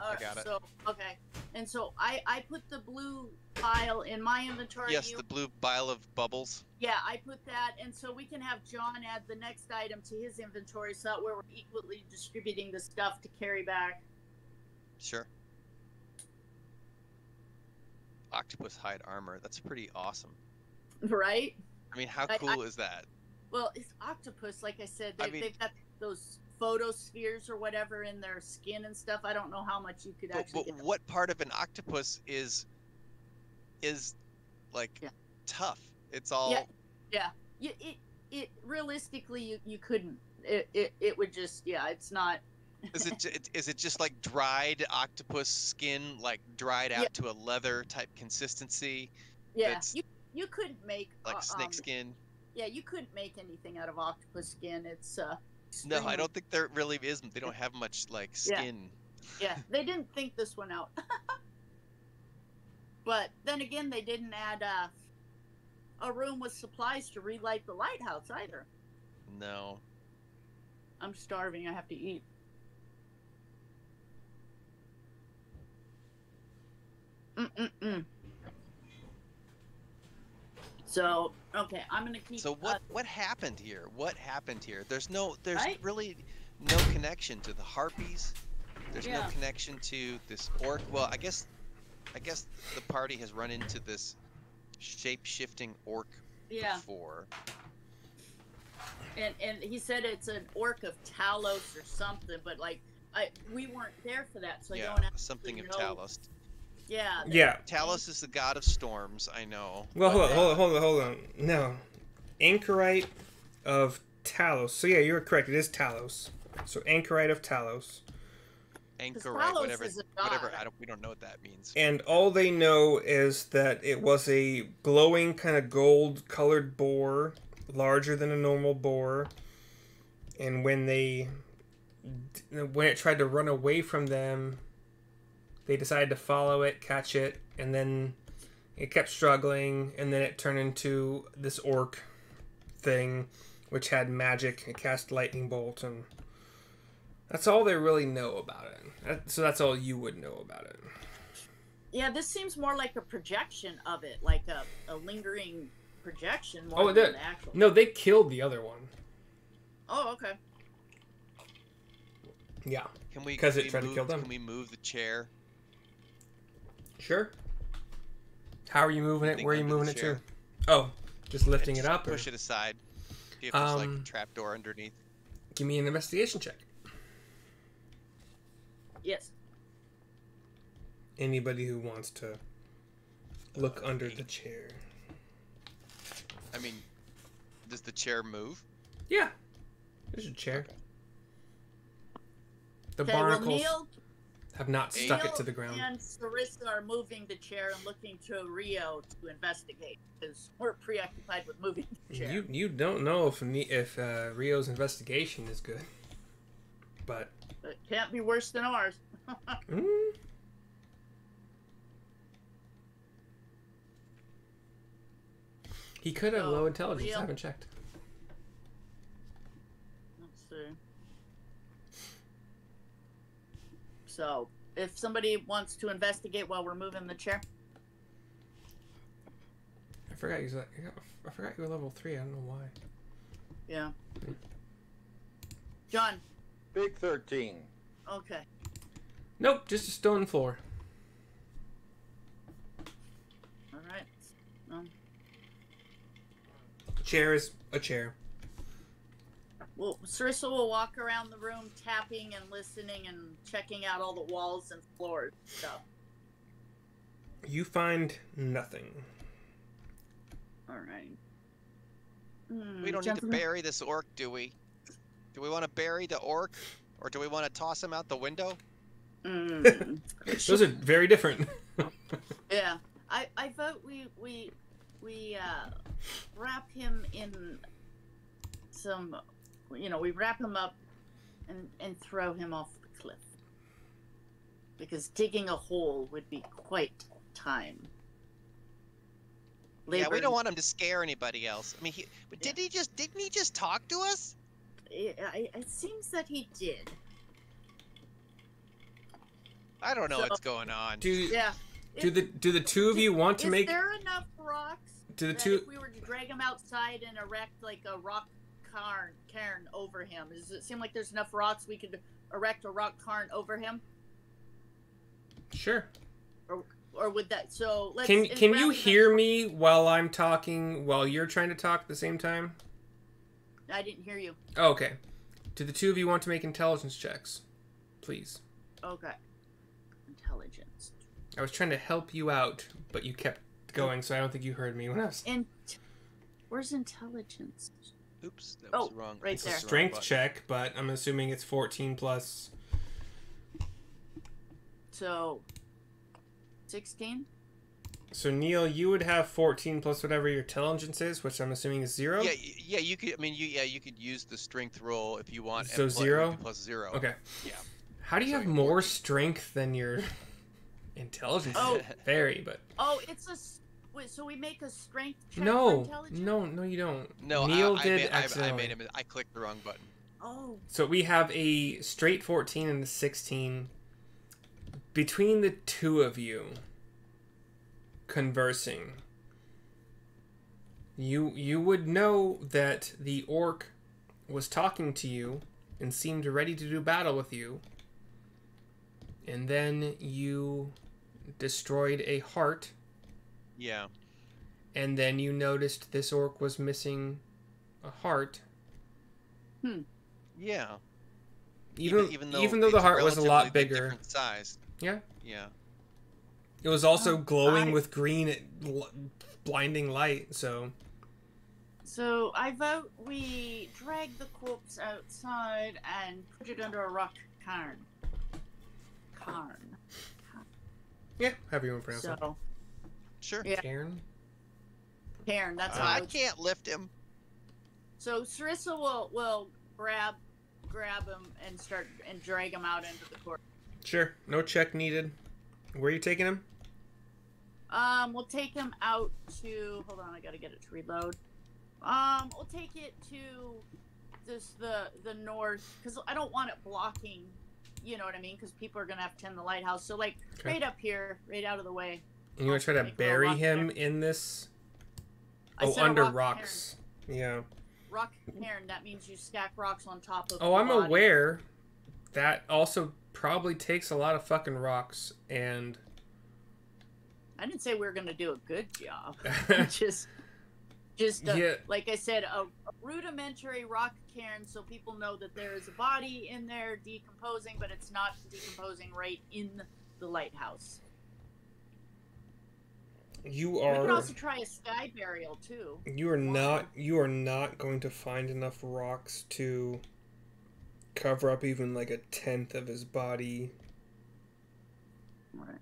I got it. So, okay. And so I put the blue pile in my inventory. Yes, the blue pile of bubbles. Yeah, I put that, and so we can have John add the next item to his inventory, so that way we're equally distributing the stuff to carry back. Sure. Octopus hide armor. That's pretty awesome. Right? I mean, how cool is that? Well, it's octopus, like I said. They've got those photospheres or whatever in their skin and stuff. I don't know how much you could actually get. What part of an octopus is like tough? It's all. Yeah. It realistically you couldn't. It would just it's not. Is it just like dried octopus skin, like dried out to a leather type consistency? Yeah, you couldn't make like snake skin. Yeah, you couldn't make anything out of octopus skin. It's no, I don't think there really is. They don't have much like skin. Yeah, they didn't think this one out. But then again, they didn't add a room with supplies to relight the lighthouse either. No. I'm starving. I have to eat. So, okay, I'm gonna keep. So what happened here? What happened here? There's Right? really no connection to the harpies. There's no Yeah. connection to this orc. Well, I guess the party has run into this shape-shifting orc Yeah, before. and he said it's an orc of Talos or something, but like we weren't there for that, so I Yeah, don't actually something of know. Talos. Yeah. Yeah. Talos is the god of storms, I know. Well, but, hold on. No. Anchorite of Talos. So yeah, you're correct. It is Talos. So Anchorite of Talos. Anchorite, Talos whatever, is a god. we don't know what that means. And all they know is that it was a glowing kind of gold colored boar, larger than a normal boar. And when it tried to run away from them, they decided to follow it, catch it, and then it kept struggling, and then it turned into this orc thing, which had magic. It cast lightning bolt, and that's all they really know about it. So that's all you would know about it. Yeah, this seems more like a projection of it, like a lingering projection more Oh, than that, the actual. no, they killed the other one. Oh, okay. Yeah, Can we? because can it we tried to move- kill them. Can we move the chair? Sure. How are you moving it? Thing Where are you under the moving it to? chair. Oh, just lifting Just it up? Or? Push it aside. See if there's like a Um, trapdoor underneath. Give me an investigation check. Yes. Anybody who wants to look under the chair. I mean, does the chair move? Yeah. There's a chair. Okay. The Okay, well, barnacles Neil have not stuck it to the ground. and Sarissa are moving the chair and looking to Rio to investigate because we're preoccupied with moving the chair. You don't know if Rio's investigation is good, but It can't be worse than ours. mm, he could have So, low intelligence. Rio- I haven't checked. Let's see. So, if somebody wants to investigate while we're moving the chair, I forgot you were level 3. I don't know why. yeah. John, Big 13. okay. Nope, just a stone floor. All right. Chair is a chair. Well, Sarissa will walk around the room tapping and listening and checking out all the walls and floors and stuff. You find nothing. All right. We don't need to bury this orc, do we? Do we want to bury the orc, or do we want to toss him out the window? Those are very different. Yeah, I vote we wrap him in some, we wrap him up and throw him off the cliff because digging a hole would be quite time. Yeah, we don't want him to scare anybody else. I mean, didn't he just talk to us? It seems that he did. I don't know So- what's going on. Yeah. Do the two of you want to Is make? there enough rocks Do the that two? if we were to drag him outside and erect like a rock cairn over him, does it seem like there's enough rocks we could erect a rock cairn over him? Sure. Or would that so? Let's, Can you rather hear than- me while I'm talking while you're trying to talk at the same time? I didn't hear you. Oh, okay. Do the two of you want to make intelligence checks, please? Okay. Intelligence. I was trying to help you out, but you kept going, so I don't think you heard me when I was. Where's intelligence? Oops, that was wrong. right It's there. a strength check, but I'm assuming it's 14 plus. So, 16. So Neil, you would have 14 plus whatever your intelligence is, which I'm assuming is 0. Yeah, you could. I mean, you could use the strength roll if you want. So and 0? plus 0. Okay. Yeah. How do you So have you're more 14. strength than your? Intelligence Oh. is very, but Oh, it's a. Wait, so we make a strength check for no, intelligence? no, you don't. No, Neil I did made, I accidentally. made him. I clicked the wrong button. Oh. So we have a straight 14 and a 16. Between the two of you conversing, you would know that the orc was talking to you and seemed ready to do battle with you. And then you destroyed a heart, Yeah. and then you noticed this orc was missing a heart. Yeah. Even though the it's heart was a relatively lot the bigger. different size. Yeah. Yeah. It was also glowing I- with green blinding light, so So I vote we drag the corpse outside and put it under a rock cairn. yeah, however you want to pronounce it. So Sure. yeah, Cairn? cairn. That's I how. can't lift him. So Sarissa will grab him and start and drag him out into the corpse. Sure, no check needed. Where are you taking him? We'll take him out to. Hold on, I gotta get it to reload. We'll take it to the north because I don't want it blocking. You know what I mean? Because people are gonna have to tend the lighthouse. So like Okay. right up here, right out of the way. And you want to try to Make a bury rock him cairn. in this? I Oh, said a under rock rocks. Yeah. Cairn. Rock cairn. That means you stack rocks on top of. Oh, the I'm body. aware. That also probably takes a lot of fucking rocks, and I didn't say we were gonna do a good job. just Yeah. like I said, a rudimentary rock cairn, so people know that there is a body in there decomposing, but it's not decomposing right in the lighthouse. you We can are also try a sky burial too. you are not going to find enough rocks to cover up even like a tenth of his body. Right.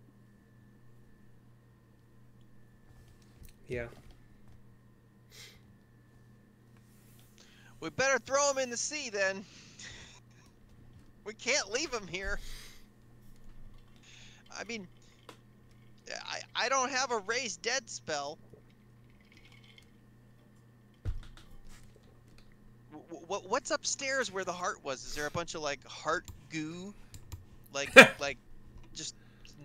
Yeah. We better throw him in the sea then. We can't leave him here. I mean, I don't have a raise dead spell. What's upstairs where the heart was? Is there a bunch of like heart goo, like like just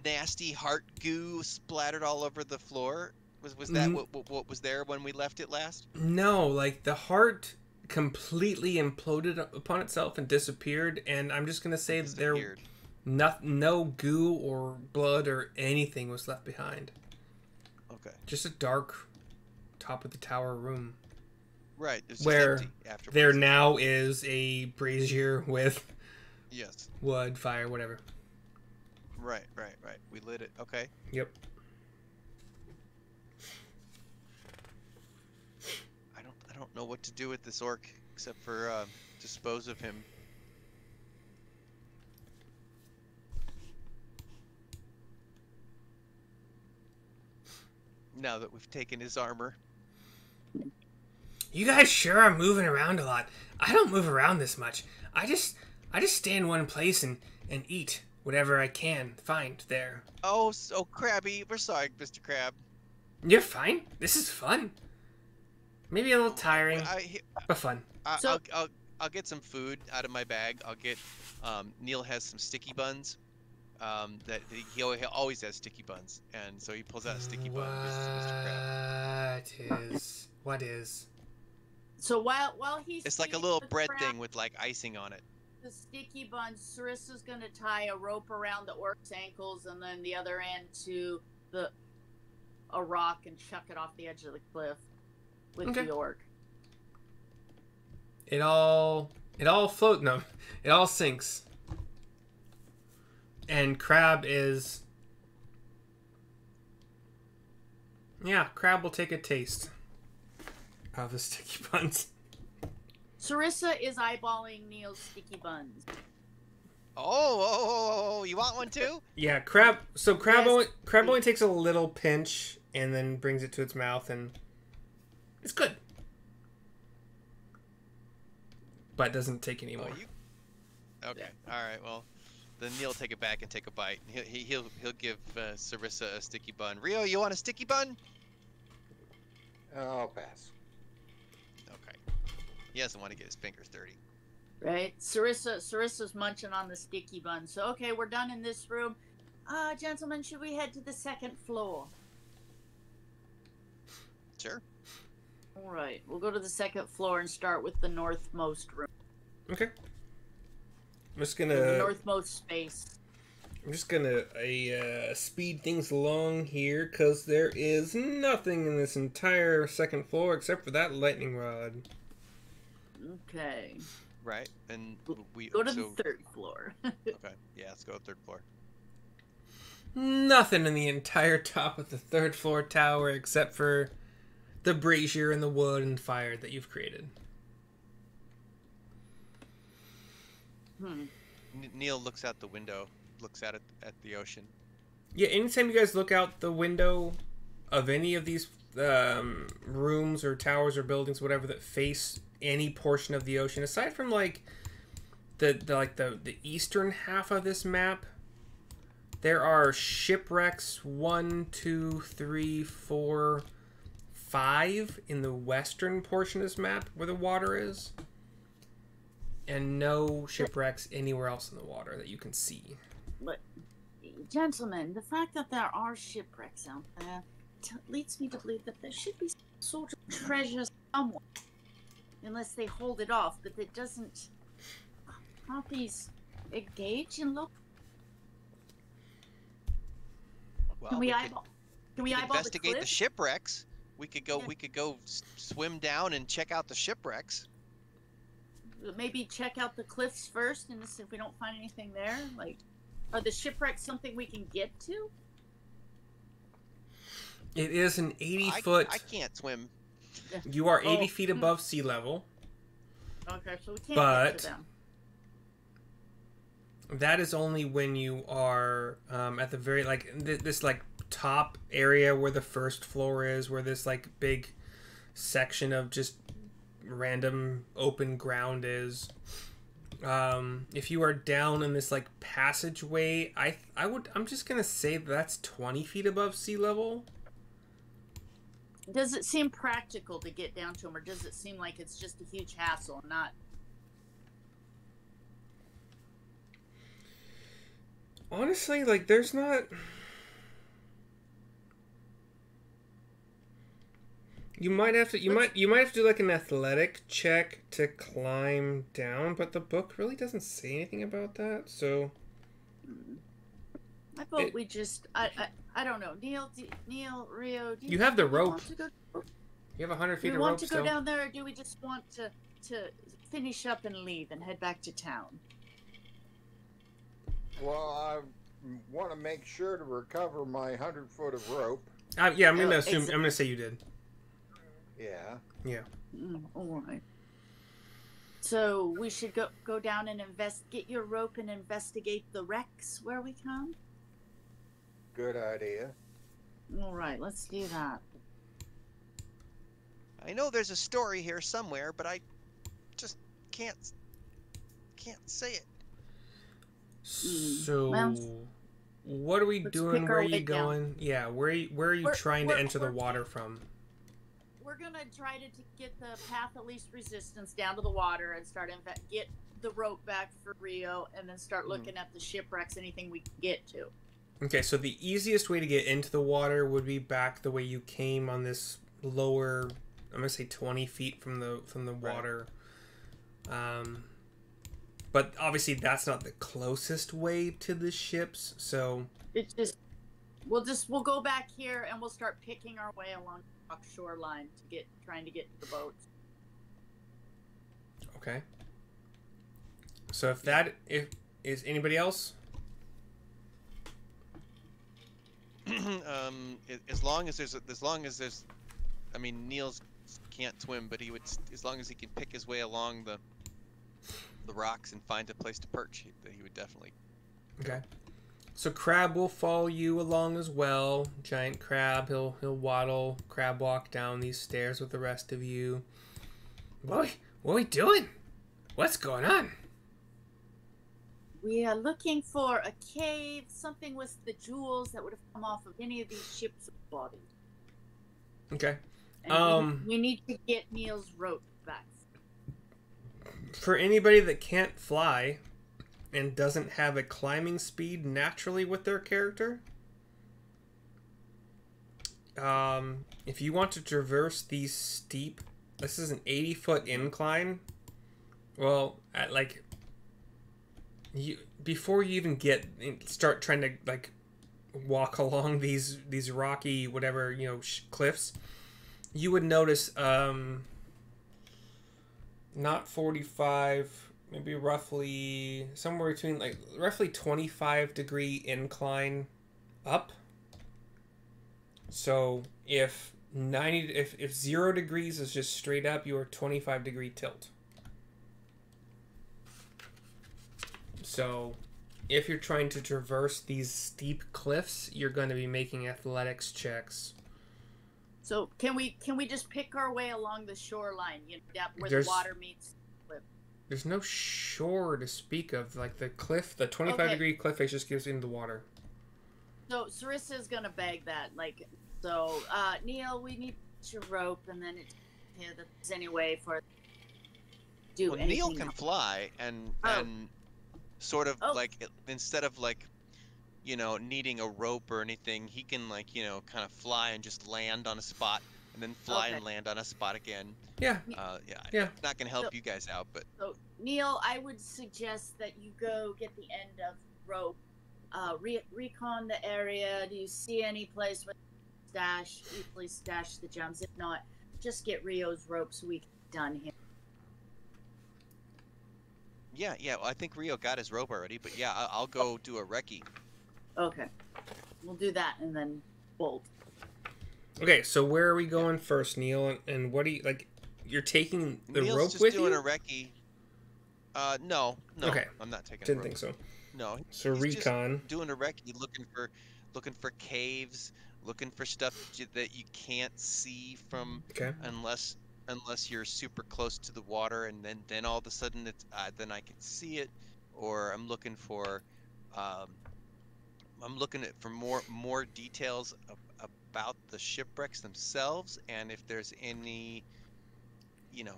nasty heart goo splattered all over the floor? Was that what was there when we left it last? No, like the heart completely imploded upon itself and disappeared, and I'm just gonna say that there Disappeared. no goo or blood or anything was left behind. Okay. Just a dark top of the tower room Right. It's just where empty afterwards. there now is a brazier with Yes. wood, fire, whatever. Right. We lit it. Okay. Yep. I don't know what to do with this orc except for dispose of him. Now that we've taken his armor. You guys sure are moving around a lot. I don't move around this much. I just stay in one place and eat whatever I can find there. Oh, so Krabby. We're sorry, Mr. Crab. You're fine. This is fun. Maybe a little tiring, but fun. So- I'll get some food out of my bag. I'll get. Neil has some sticky buns. That he always has sticky buns, and so he pulls out a sticky bun. Gives it to Mr. Crab. What is? So while he's It's like a feeding little the bread crab thing with like icing on it. the sticky buns, Sarissa's gonna tie a rope around the orc's ankles and then the other end to a rock and chuck it off the edge of the cliff with Okay. the orc. It all float. No, it all sinks. And Crab is. Yeah, Crab will take a taste of the sticky buns. Sarissa is eyeballing Neil's sticky buns. Oh, you want one too? Yeah, Crab. So Crab Yes, only takes a little pinch and then brings it to its mouth, and it's good. But doesn't take any more. Okay. All right. Well, Then Neil will take it back and take a bite. He'll give Sarissa a sticky bun. Rio, you want a sticky bun? I'll pass. Okay. He doesn't want to get his fingers dirty. Right? Sarissa's munching on the sticky bun. So, okay, we're done in this room. Gentlemen, should we head to the second floor? Sure. All right, we'll go to the second floor and start with the northmost room. Okay. I'm just The gonna northmost space. speed things along here because there is nothing in this entire second floor except for that lightning rod. Okay. Right. And we Go to the third floor. Okay. Yeah, let's go to third floor. Nothing in the entire top of the third floor tower except for the brazier and the wood and fire that you've created. Neil looks out the window, looks at the ocean. Yeah, anytime you guys look out the window of any of these rooms or towers or buildings, whatever, that face any portion of the ocean, aside from like the eastern half of this map, there are shipwrecks 1, 2, 3, 4, 5 in the western portion of this map where the water is, and no shipwrecks anywhere else in the water that you can see. But, gentlemen, the fact that there are shipwrecks out there leads me to believe that there should be some sort of treasure somewhere. Unless they hold it off, but it doesn't. Can't these engage and look? Well, Can we eyeball investigate the cliff? shipwrecks. We could go. Yeah. We could go swim down and check out the shipwrecks. Maybe check out the cliffs first, and see if we don't find anything there. Like, are the shipwrecks something we can get to? It is an 80-foot. I can't swim. You are 80 Oh. feet above sea level. Okay, so we can't But- get to them. That is only when you are at the very this like top area where the first floor is, where this like big section of just random open ground is. If you are down in this like passageway, I'm just gonna say that's 20 feet above sea level. Does it seem practical to get down to them, or does it seem like it's just a huge hassle and not? Honestly, like there's not. You might have to do like an athletic check to climb down, but the book really doesn't say anything about that. So I vote we just. I don't know. Neil, Rio. Do You have the do we want rope. to go- you have 100 Do feet we of want rope to still. go down there, or do we just want to finish up and leave and head back to town? Well, I want to make sure to recover my 100 foot of rope. Yeah, I'm gonna assume. Exa- I'm gonna say you did. Yeah. Yeah. All right. So we should go down and get your rope and investigate the wrecks where we come. Good idea. All right, let's do that. I know there's a story here somewhere, but I just can't say it. So, Well, what are we let's doing? pick Where our are you way down. going? Yeah, where are you We're- trying to we're- enter the we're- water from? We're gonna try to get the path of least resistance down to the water and start get the rope back for Rio, and then start looking at the shipwrecks, anything we can get to. Okay, so the easiest way to get into the water would be back the way you came on this lower. I'm gonna say 20 feet from the Right. water. But obviously that's not the closest way to the ships. So It's just we'll go back here and we'll start picking our way along the shoreline to trying to get to the boats. okay. So if is anybody else? As long as there's, I mean, Niels can't swim, but he would, as long as he can pick his way along the rocks and find a place to perch, he would definitely. Okay. So Crab will follow you along as well. Giant Crab, he'll waddle, crab walk down these stairs with the rest of you. What are we doing? What's going on? We are looking for a cave, something with the jewels that would have come off of any of these ships' bodies. Okay. And we need to get Neil's rope back. For anybody that can't fly and doesn't have a climbing speed naturally with their character, if you want to traverse these steep, this is an 80-foot incline. Well, at like before you even start trying to like walk along these rocky whatever cliffs, you would notice not 45, maybe roughly somewhere between like roughly 25-degree incline up. So if 0 degrees is just straight up, you are 25-degree tilt. So if you're trying to traverse these steep cliffs, you're going to be making athletics checks. So can we just pick our way along the shoreline, where the water meets the cliff? There's no shore to speak of. Like the cliff, the 25-degree cliff face just gives into the water. So Sarissa's gonna beg that, Neil, we need your rope, and then there's any way for anything. Neil can fly, and sort of instead of needing a rope or anything, he can kind of fly and just land on a spot, and then fly and land on a spot again. Yeah. Not gonna help you guys out, but. So Neil, I would suggest that you go get the end of rope, recon the area. Do you see any place where easily stash the gems? If not, just get Rio's rope so we can be done here. Yeah. Well, I think Rio got his rope already, but yeah, I'll go do a recce. Okay, we'll do that and then bolt. Okay, so where are we going first, Neil? And what do you like? You're taking the Neil's rope just with doing you? a recce. No. Okay, I'm not taking. Didn't think so. No. So he's recon. Just doing a recce, looking for caves, looking for stuff that you can't see from. Okay. Unless you're super close to the water, and then all of a sudden then I can see it, or I'm looking for more details about the shipwrecks themselves, and if there's any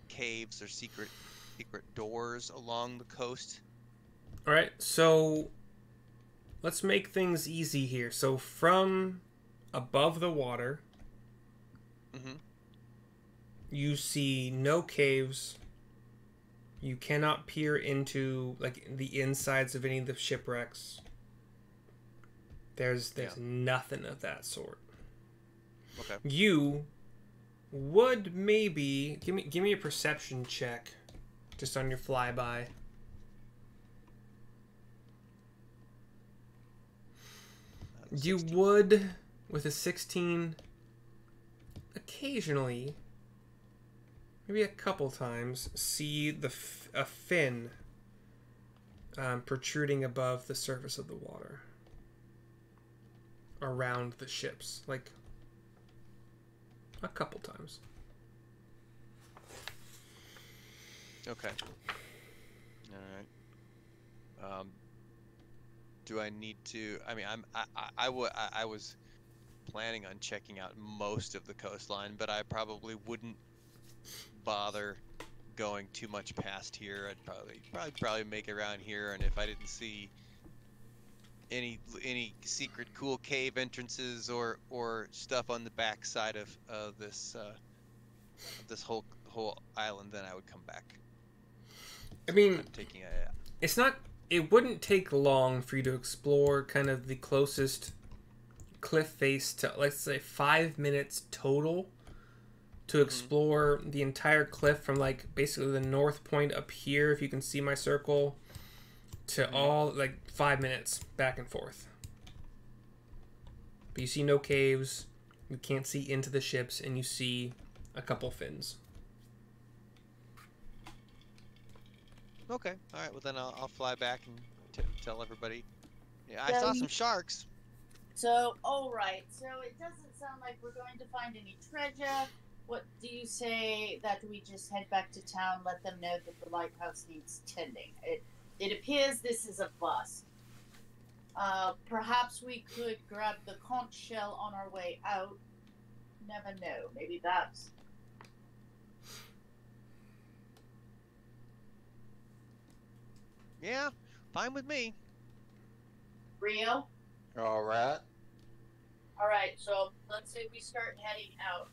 caves or secret doors along the coast. All right, so let's make things easy here. So from above the water, you see no caves. You cannot peer into the insides of any of the shipwrecks. There's nothing of that sort. Okay. You would maybe give me a perception check, just on your flyby. You would, with a 16, occasionally, maybe a couple times, see a fin protruding above the surface of the water around the ships, like a couple times. Okay. All right. Do I need to? I mean, I was planning on checking out most of the coastline, but I probably wouldn't bother going too much past here. I'd probably make it around here, and if I didn't see any secret cool cave entrances or stuff on the backside of this whole island, then I would come back. I mean, I'm taking it wouldn't take long for you to explore kind of the closest cliff face to, let's say, 5 minutes total to explore the entire cliff from basically the north point up here, if you can see my circle, to all 5 minutes back and forth. But you see no caves, you can't see into the ships, and you see a couple fins. Okay. All right. Well, then I'll fly back and tell everybody. Yeah, I saw some sharks. So, all right. So it doesn't sound like we're going to find any treasure. What do you say that we just head back to town, let them know that the lighthouse needs tending? It appears this is a bust. Perhaps we could grab the conch shell on our way out. Never know. Maybe that's... Yeah, fine with me. Rio? All right. Alright, so let's say we start heading out.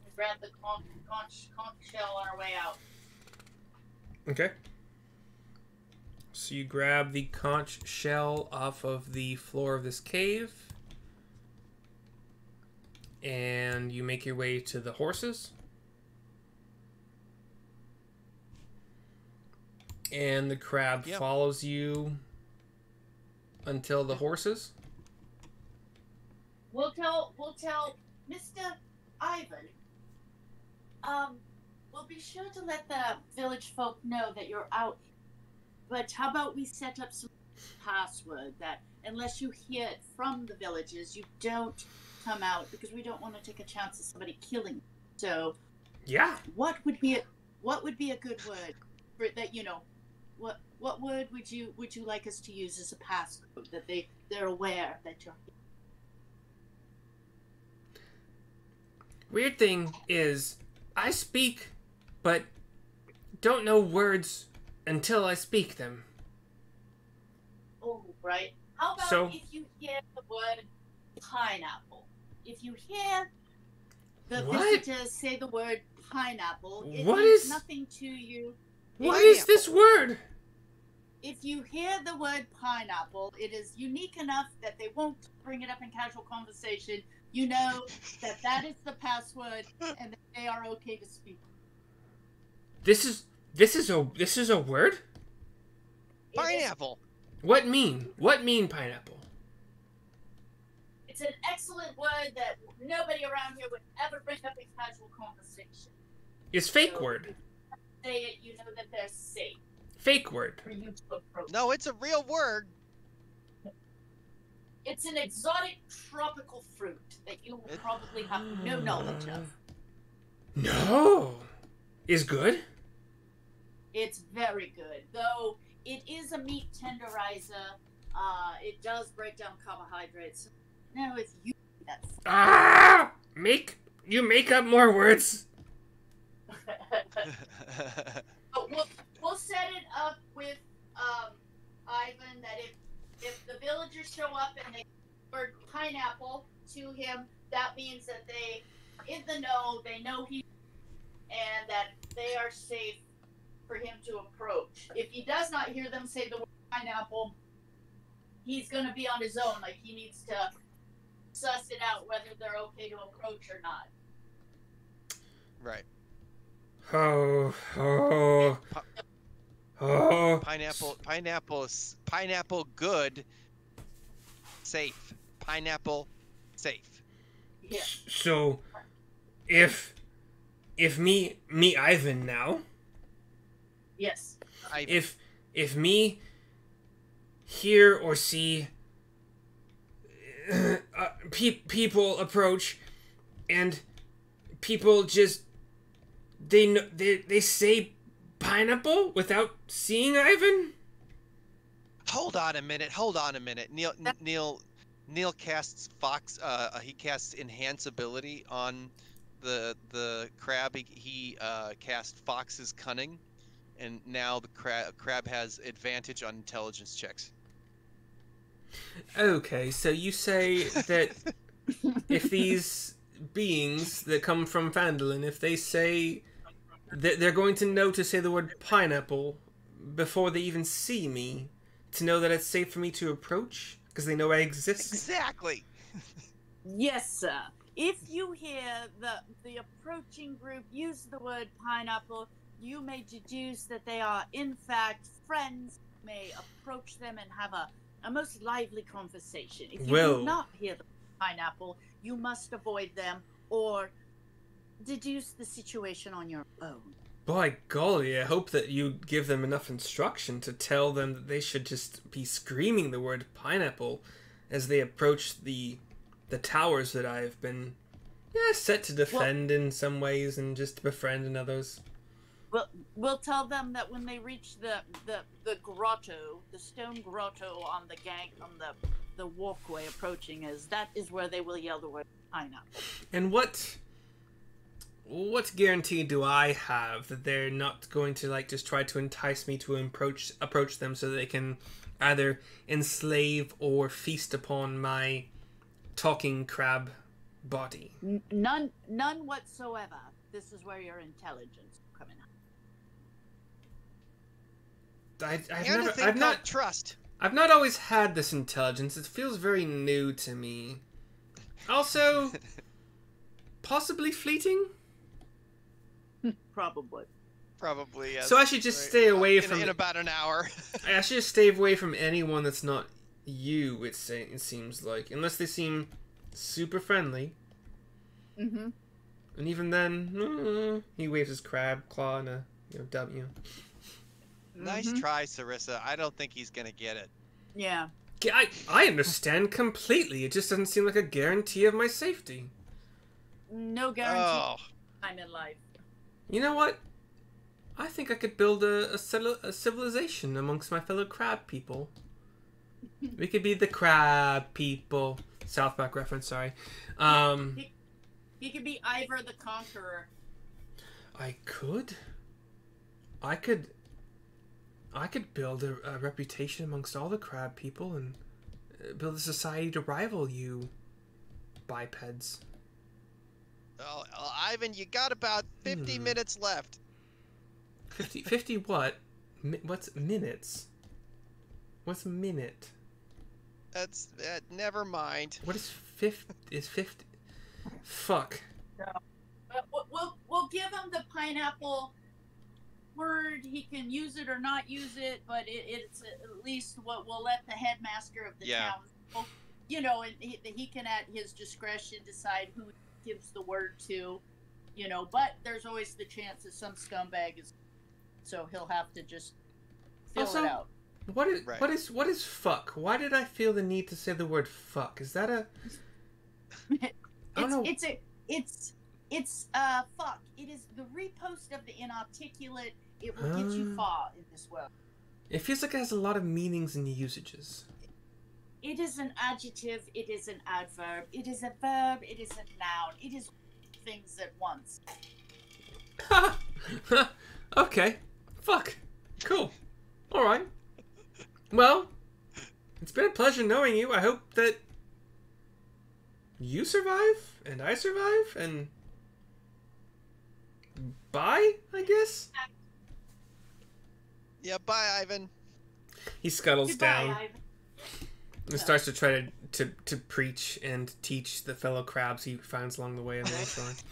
We grab the conch shell on our way out. Okay. So you grab the conch shell off of the floor of this cave. And you make your way to the horses. And the crab follows you until the horses. We'll tell Mr. Ivan. We'll be sure to let the village folk know that you're out. But how about we set up some password that unless you hear it from the villagers, you don't come out, because we don't want to take a chance of somebody killing you. So yeah, what would be a good word for that? You know, what word would you like us to use as a passcode that they're aware that you're here? Weird thing is, I speak, but don't know words until I speak them. Oh, right. How about if you hear the word pineapple? If you hear the visitors say the word pineapple, it means nothing to you. What is this word? If you hear the word pineapple, it is unique enough that they won't bring it up in casual conversation. You know that is the password, and that they are okay to speak. This is a word? Pineapple. What mean pineapple? It's an excellent word that nobody around here would ever bring up in casual conversation. It's fake So word. If you say it, you know that they're safe Fake word. for you to approach. No, it's a real word. It's an exotic tropical fruit that you will probably have no knowledge of. No. Is good? It's very good, though it is a meat tenderizer. It does break down carbohydrates. No, it's you that's You make up more words. But we'll set it up with Ivan that if the villagers show up and they word pineapple to him, that means that they in the know, they know he, and that they are safe for him to approach. If he does not hear them say the word pineapple, he's going to be on his own. Like, he needs to suss it out whether they're okay to approach or not. Right. Oh. Pineapple good. Safe. Pineapple safe. Yeah. So, if me Ivan now. Yes. If me hear or see people approach, and people just they say pineapple without seeing Ivan. Hold on a minute. Neil casts Fox. He casts enhance ability on the crab. He cast Fox's cunning, and now the crab has advantage on intelligence checks. Okay, so you say that if these beings that come from Phandalin, if they say that they're going to know to say the word pineapple before they even see me, to know that it's safe for me to approach because they know I exist. Exactly. Yes, sir. If you hear the approaching group use the word pineapple, you may deduce that they are in fact friends. You may approach them and have a most lively conversation. If you do not hear the pineapple, you must avoid them or deduce the situation on your own. By golly, I hope that you give them enough instruction to tell them that they should just be screaming the word pineapple as they approach the towers that I've been set to defend in some ways and just to befriend in others. We'll tell them that when they reach the grotto, the stone grotto on the walkway approaching us, that is where they will yell the word pineapple. And what guarantee do I have that they're not going to like just try to entice me to approach them so that they can either enslave or feast upon my talking crab body? None whatsoever. This is where your intelligence will come in. I've not always had this intelligence. It feels very new to me. Also, possibly fleeting? Probably. Probably, yes. So I should just stay away from... In about an hour. I should just stay away from anyone that's not you, it seems like. Unless they seem super friendly. Mm-hmm. And even then, he waves his crab claw in a W. Nice try, Sarissa. I don't think he's gonna get it. Yeah. I understand completely. It just doesn't seem like a guarantee of my safety. No guarantee I'm in life. You know what? I think I could build a civilization amongst my fellow crab people. We could be the crab people. South Park reference, sorry. He could be Ivor the Conqueror. I could build a reputation amongst all the crab people and build a society to rival you bipeds. Oh, Ivan, you got about 50 minutes left. 50 what? What's minutes? What's a minute? That's never mind. What is 50? Is 50? Fuck. We'll give him the pineapple word. He can use it or not use it, but it's at least what we'll let the headmaster of the town know. You know, and he can at his discretion decide who he gives the word to. You know, but there's always the chance that some scumbag is. So he'll have to just fill it out. What is fuck? Why did I feel the need to say the word fuck? Is that a? I don't know. It's fuck. It is the repost of the inarticulate. It will get you far in this world. It feels like it has a lot of meanings and usages. It is an adjective. It is an adverb. It is a verb. It is a noun. It is things at once. Okay. Fuck. Cool. All right. Well, it's been a pleasure knowing you. I hope that you survive and I survive and bye, I guess. Yeah, bye, Ivan. He scuttles down Ivan. and starts to try to preach and teach the fellow crabs he finds along the way in the restaurant.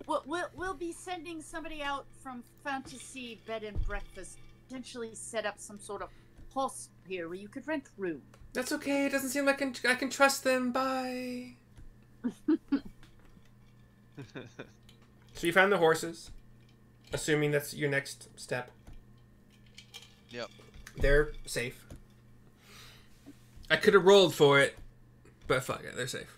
We'll be sending somebody out from Fantasy Bed and Breakfast. Potentially set up some sort of hostel here where you could rent a room. That's okay. It doesn't seem like I can trust them. Bye. So you found the horses, assuming that's your next step. Yep. They're safe. I could have rolled for it, but fuck it, they're safe.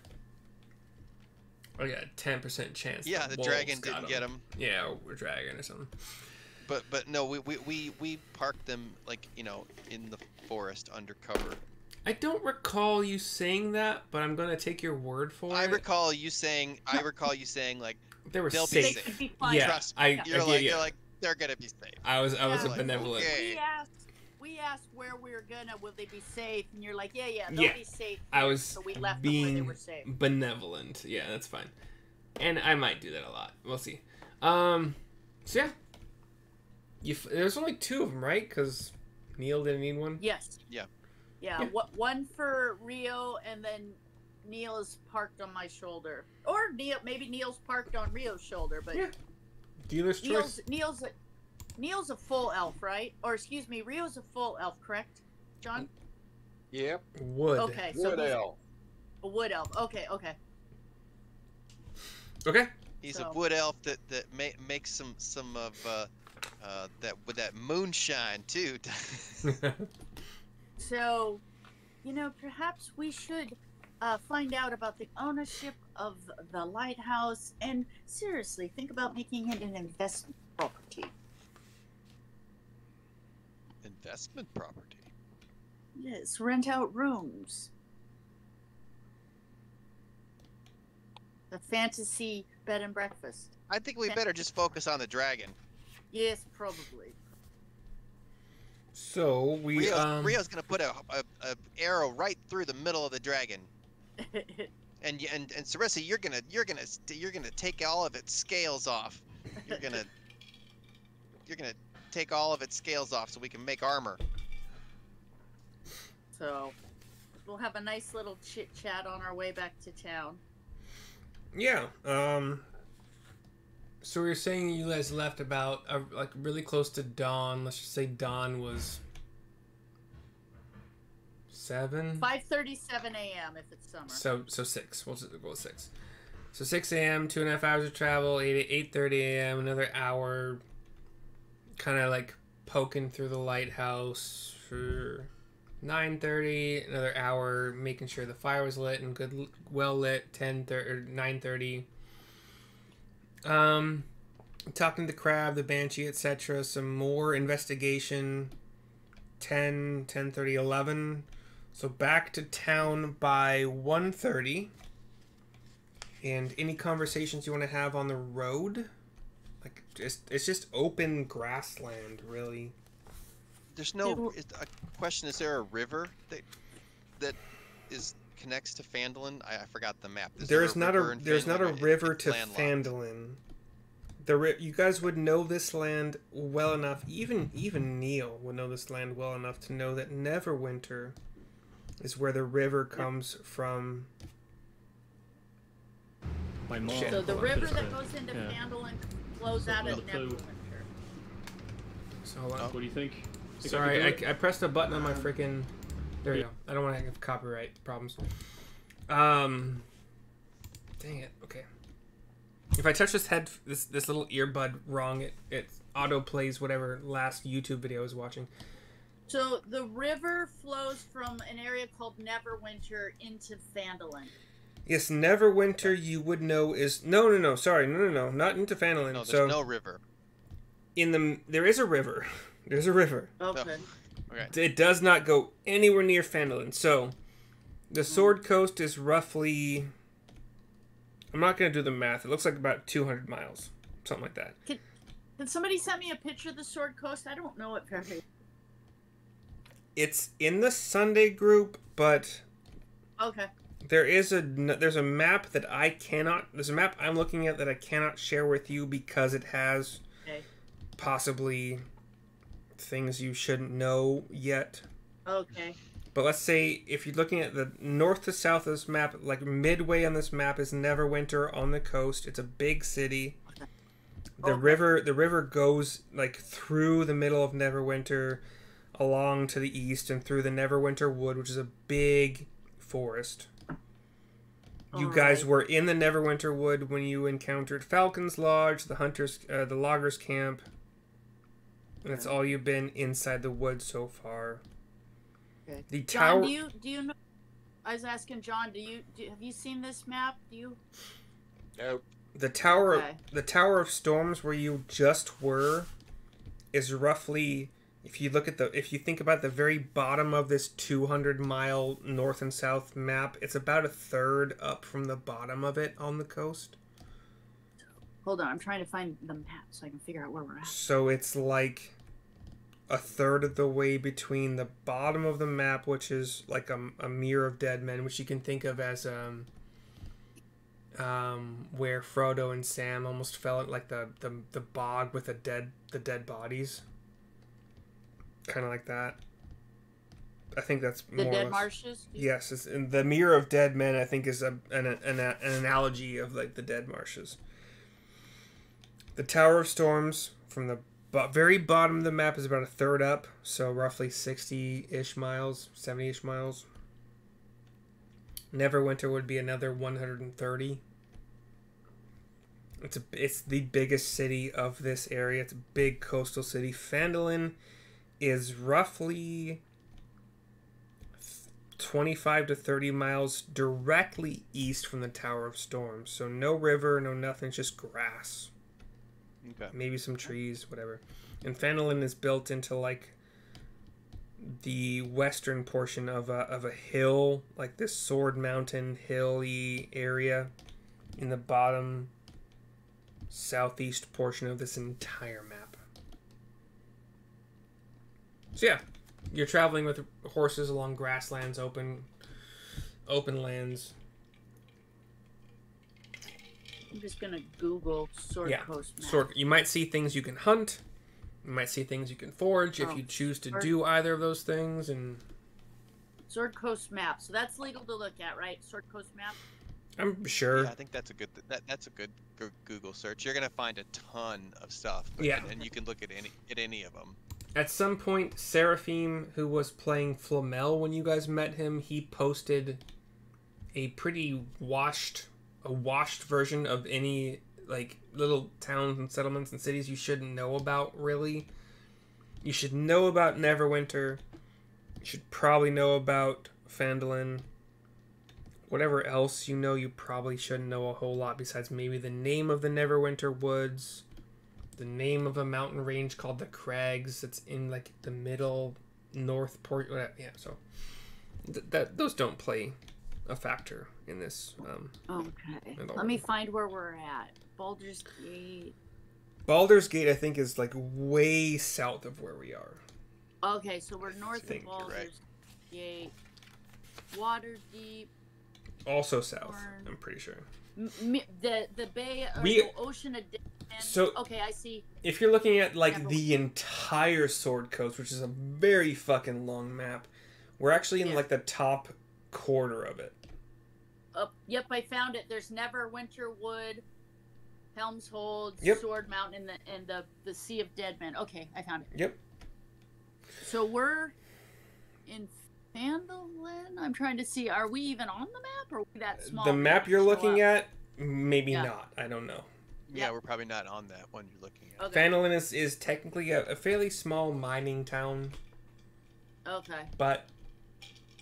I got a 10% chance. Yeah, the dragon didn't get them. Yeah, or a dragon or something. But no, we parked them like in the forest undercover. I don't recall you saying that, but I'm gonna take your word for it. I recall you saying like they were they'll safe. be safe. They could be fine. Yeah, Trust me. You're like they're gonna be safe. I was a like, benevolent. okay. We asked where we were gonna. Will they be safe? And you're like, yeah, they'll be safe. I was so we left them where they being were safe. benevolent. Yeah, that's fine. And I might do that a lot. We'll see. So yeah. There's only 2 of them, right? Because Neil didn't need one? Yes. Yeah. One for Rio, and then Neil is parked on my shoulder. Or maybe Neil's parked on Rio's shoulder, but... Yeah. Dealer's choice. Neil's a full elf, right? Or, excuse me, Rio's a full elf, correct, John? Yep. Wood. Okay, so Wood elf. A wood elf. Okay. Okay. He's a wood elf that makes some of that with that moonshine too. So, perhaps we should find out about the ownership of the lighthouse and seriously think about making it an investment property. investment property. Yes, rent out rooms. The fantasy bed and breakfast. I think we better just focus on the dragon. Yes, probably. So we Rio's gonna put a arrow right through the middle of the dragon. And Sarissa, you're gonna take all of its scales off. You're gonna take all of its scales off so we can make armor. So we'll have a nice little chit chat on our way back to town. Yeah. So we were saying you guys left about like really close to dawn. Let's just say dawn was 7. 5:37 a.m. if it's summer. So 6. We'll just go with 6. So 6 a.m. 2.5 hours of travel. 8:30 a.m. Another hour. Kind of like poking through the lighthouse for 9:30. Another hour making sure the fire was lit and good, well lit. 10:30 or 9:30. Talking to the crab, the banshee, etc. Some more investigation. 10:30, 11. So back to town by 1:30. And any conversations you want to have on the road? Like, it's just open grassland, really. There's no a question. Is there a river that connects to Phandalin? I forgot the map. There's not a river to landlocked? Phandalin. You guys would know this land well enough. Even Neil would know this land well enough to know that Neverwinter is where the river comes from. My mom. So the river that goes into Phandalin flows out of Another clue. Neverwinter. So What do you think? sorry, I pressed a button on my freaking. There you go. I don't want to have copyright problems. Dang it. Okay. If I touch this little earbud wrong, it auto plays whatever last YouTube video I was watching. So the river flows from an area called Neverwinter into Phandalin. Yes, Neverwinter you would know is no, sorry, no, not into Phandalin. No, there's so no river. there is a river. There's a river. Okay. Okay. It does not go anywhere near Phandalin. So the Sword Coast is roughly. I'm not going to do the math. It looks like about 200 miles, something like that. Can somebody send me a picture of the Sword Coast? I don't know it very. It's in the Sunday group, but Okay. there's a map that I cannot. There's a map I'm looking at that I cannot share with you because it has possibly things you shouldn't know yet. Okay. But let's say if you're looking at the north to south of this map, like midway on this map is Neverwinter on the coast. It's a big city. The river goes like through the middle of Neverwinter, along to the east and through the Neverwinter Wood, which is a big forest. You guys were in the Neverwinter Wood when you encountered Falcon's Lodge, the loggers' camp, and that's all you've been inside the wood so far. Okay. The tower. John, do you know? I was asking John. Have you seen this map? Do you? Nope. The tower. Okay. The Tower of Storms, where you just were, is roughly. If you think about the very bottom of this 200-mile north and south map, it's about a third up from the bottom of it on the coast. Hold on, I'm trying to find the map so I can figure out where we're at. So it's like a third of the way between the bottom of the map, which is like a Mere of Dead Men, which you can think of as where Frodo and Sam almost fell at, like the bog with the dead bodies. Kind of like that. I think that's The more Dead or less. Marshes? Yes, and the Mere of Dead Men, I think, is an analogy of like the Dead Marshes. The Tower of Storms from the very bottom of the map is about a third up, so roughly 60-ish miles, 70-ish miles. Neverwinter would be another 130. It's the biggest city of this area. It's a big coastal city. Phandalin is roughly 25 to 30 miles directly east from the Tower of Storms. So no river, no nothing, it's just grass. Okay. Maybe some trees, whatever. And Phandalin is built into like the western portion of a hill, like this Sword Mountain hilly area in the bottom southeast portion of this entire map. So yeah, you're traveling with horses along grasslands, open lands. I'm just gonna Google Sword Coast map. You might see things you can hunt. You might see things you can forage if you choose to do either of those things. And Sword Coast map. So that's legal to look at, right? Sword Coast map. I'm sure. Yeah, I think that's a good that's a good Google search. You're gonna find a ton of stuff. And you can look at any of them. At some point, Seraphim, who was playing Flamel when you guys met him, he posted a pretty washed version of any like little towns and settlements and cities you shouldn't know about. Really, you should know about Neverwinter. You should probably know about Phandalin. Whatever else you know, you probably shouldn't know a whole lot besides maybe the name of the Neverwinter Woods, the name of a mountain range called the Crags that's in like the middle north port. Yeah, so those don't play a factor in this. Okay. Let me find where we're at. Baldur's Gate. Baldur's Gate, I think, is like way south of where we are. Okay, so we're north of Baldur's Gate. Waterdeep. Also south, I'm pretty sure. The bay or the ocean of Dead. So okay, I see. If you're looking at like the entire Sword Coast, which is a very fucking long map, we're actually in like the top quarter of it. Yep, I found it. There's Neverwinter Wood, Helm's Hold, Sword Mountain, and the Sea of Dead Men. Okay, I found it. Yep. So we're in Phandalin. I'm trying to see. Are we even on the map, or are we that small? The map you're looking at, maybe not. I don't know. Yeah, we're probably not on that one you're looking at. Okay. Phandalin is technically a fairly small mining town. Okay. But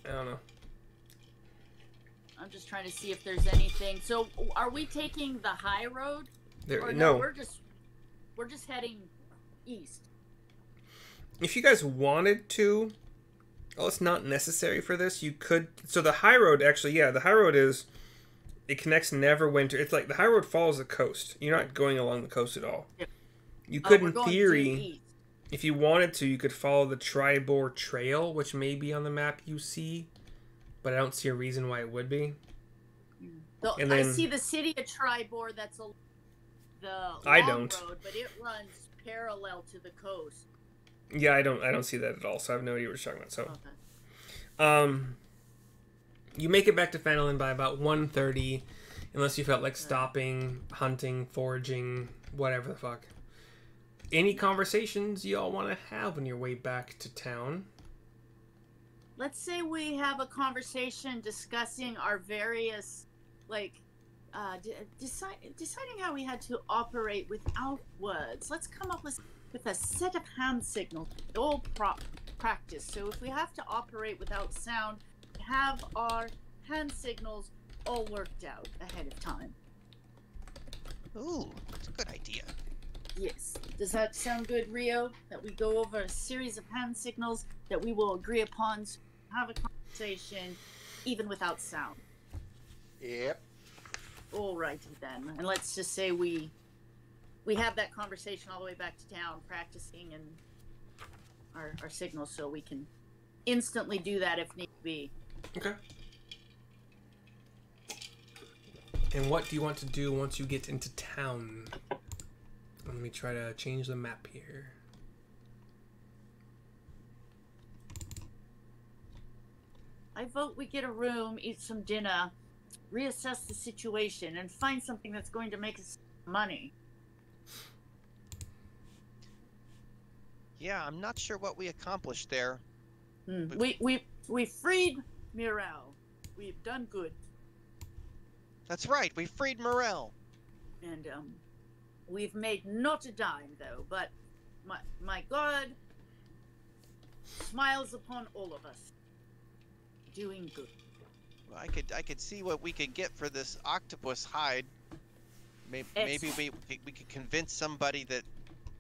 I don't know. I'm just trying to see if there's anything. So, are we taking the high road? No, we're just heading east. If you guys wanted to, well, it's not necessary for this. You could. So the high road, actually, the high road it connects Neverwinter. It's like the high road follows the coast. You're not going along the coast at all. Yep. You could, in theory, if you wanted to, you could follow the Tribor Trail, which may be on the map you see. But I don't see a reason why it would be. So and then, I see the city of Tribor. That's the long road, but it runs parallel to the coast. Yeah, I don't see that at all. So I have no idea what you're talking about. So, you make it back to Phandalin by about 1:30, unless you felt like stopping, hunting, foraging, whatever the fuck. Any conversations you all want to have on your way back to town? Let's say we have a conversation discussing our various, deciding how we had to operate without words. Let's come up with a set of hand signals, all practice. So if we have to operate without sound, have our hand signals all worked out ahead of time. Ooh, that's a good idea. Yes. Does that sound good, Rio? That we go over a series of hand signals that we will agree upon to have a conversation even without sound. Yep. Alrighty then. And let's just say we have that conversation all the way back to town, practicing and our signals, so we can instantly do that if need be. Okay. And what do you want to do once you get into town? Let me try to change the map here. I vote we get a room, eat some dinner, reassess the situation, and find something that's going to make us money. Yeah, I'm not sure what we accomplished there. We freed Mirel. We've done good. That's right, we freed Morel. And we've made not a dime though, but my God smiles upon all of us. Doing good. Well, I could see what we could get for this octopus hide. Maybe we could convince somebody that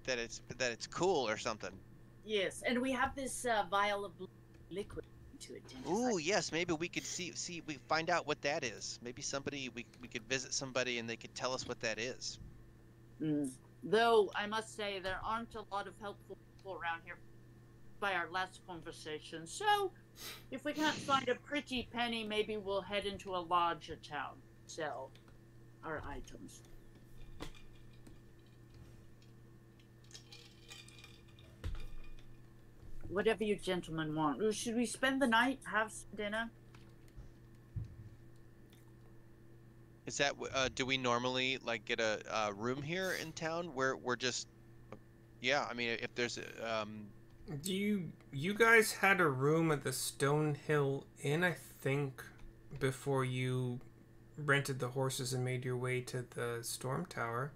it's cool or something. Yes, and we have this vial of liquid to identify. Ooh, yes. Maybe we could we find out what that is. Maybe we could visit somebody and they could tell us what that is. Though I must say there aren't a lot of helpful people around here by our last conversation. So if we can't find a pretty penny, maybe we'll head into a larger town, sell our items. Whatever you gentlemen want. Should we spend the night, have some dinner? Is that do we normally like get a room here in town where we're just? Yeah, I mean, if there's You guys had a room at the Stonehill Inn, I think, before you rented the horses and made your way to the Storm Tower.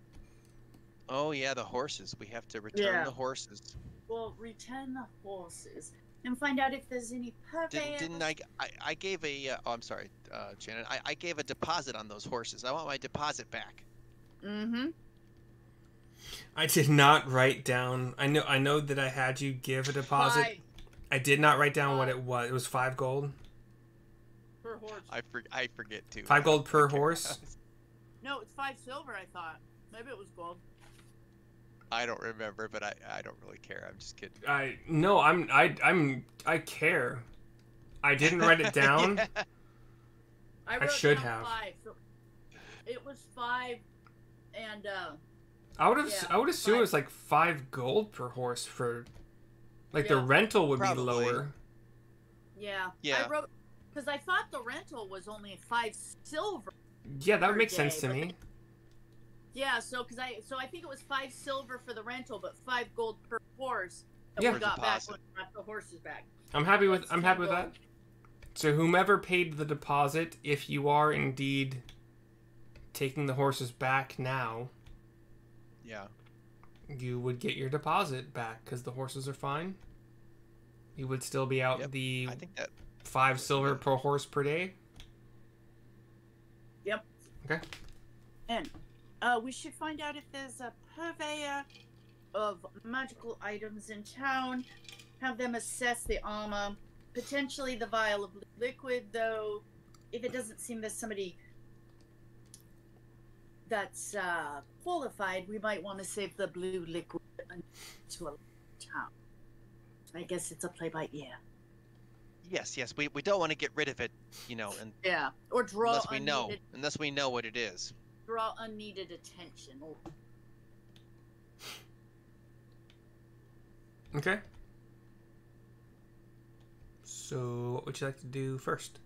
Oh yeah, the horses. We have to return the horses. Well, return the horses and find out if there's any purveyors. Didn't I gave a oh, I'm sorry, Shannon. I gave a deposit on those horses. I want my deposit back. Mm-hmm. I did not write down. I know that I had you give a deposit. 5 I did not write down what it was. It was 5 gold. per horse. I forget too. 5 gold per horse. No, it's 5 silver, I thought. Maybe it was gold. I don't remember, but I don't really care. I'm just kidding. I care. I didn't write it down. Yeah. I wrote should down have. 5. So it was 5, and I would assume 5. it was like 5 gold per horse for, like the Yeah. rental would Probably. be lower. yeah, Yeah. I wrote because I thought the rental was only 5 silver. Yeah, that would Per make sense day, to but me. Yeah, so I think it was 5 silver for the rental, but 5 gold per horse. That Yeah. we got back Deposit. when we got the horses back. I'm happy with That's I'm 10 happy with gold. that. So whomever paid the deposit, if you are indeed taking the horses back now, Yeah. you would get your deposit back because the horses are fine. You would still be out Yep, the I think that. 5 silver per horse per day. Yep. Okay. And we should find out if there's a purveyor of magical items in town. Have them assess the armor, potentially the vial of liquid. Though, if it doesn't seem there's somebody that's qualified, we might want to save the blue liquid to a town. I guess it's a play by ear. Yes, we don't want to get rid of it, you know, and Yeah, or draw unless we know what it is. draw unneeded attention. Okay. So, what would you like to do first?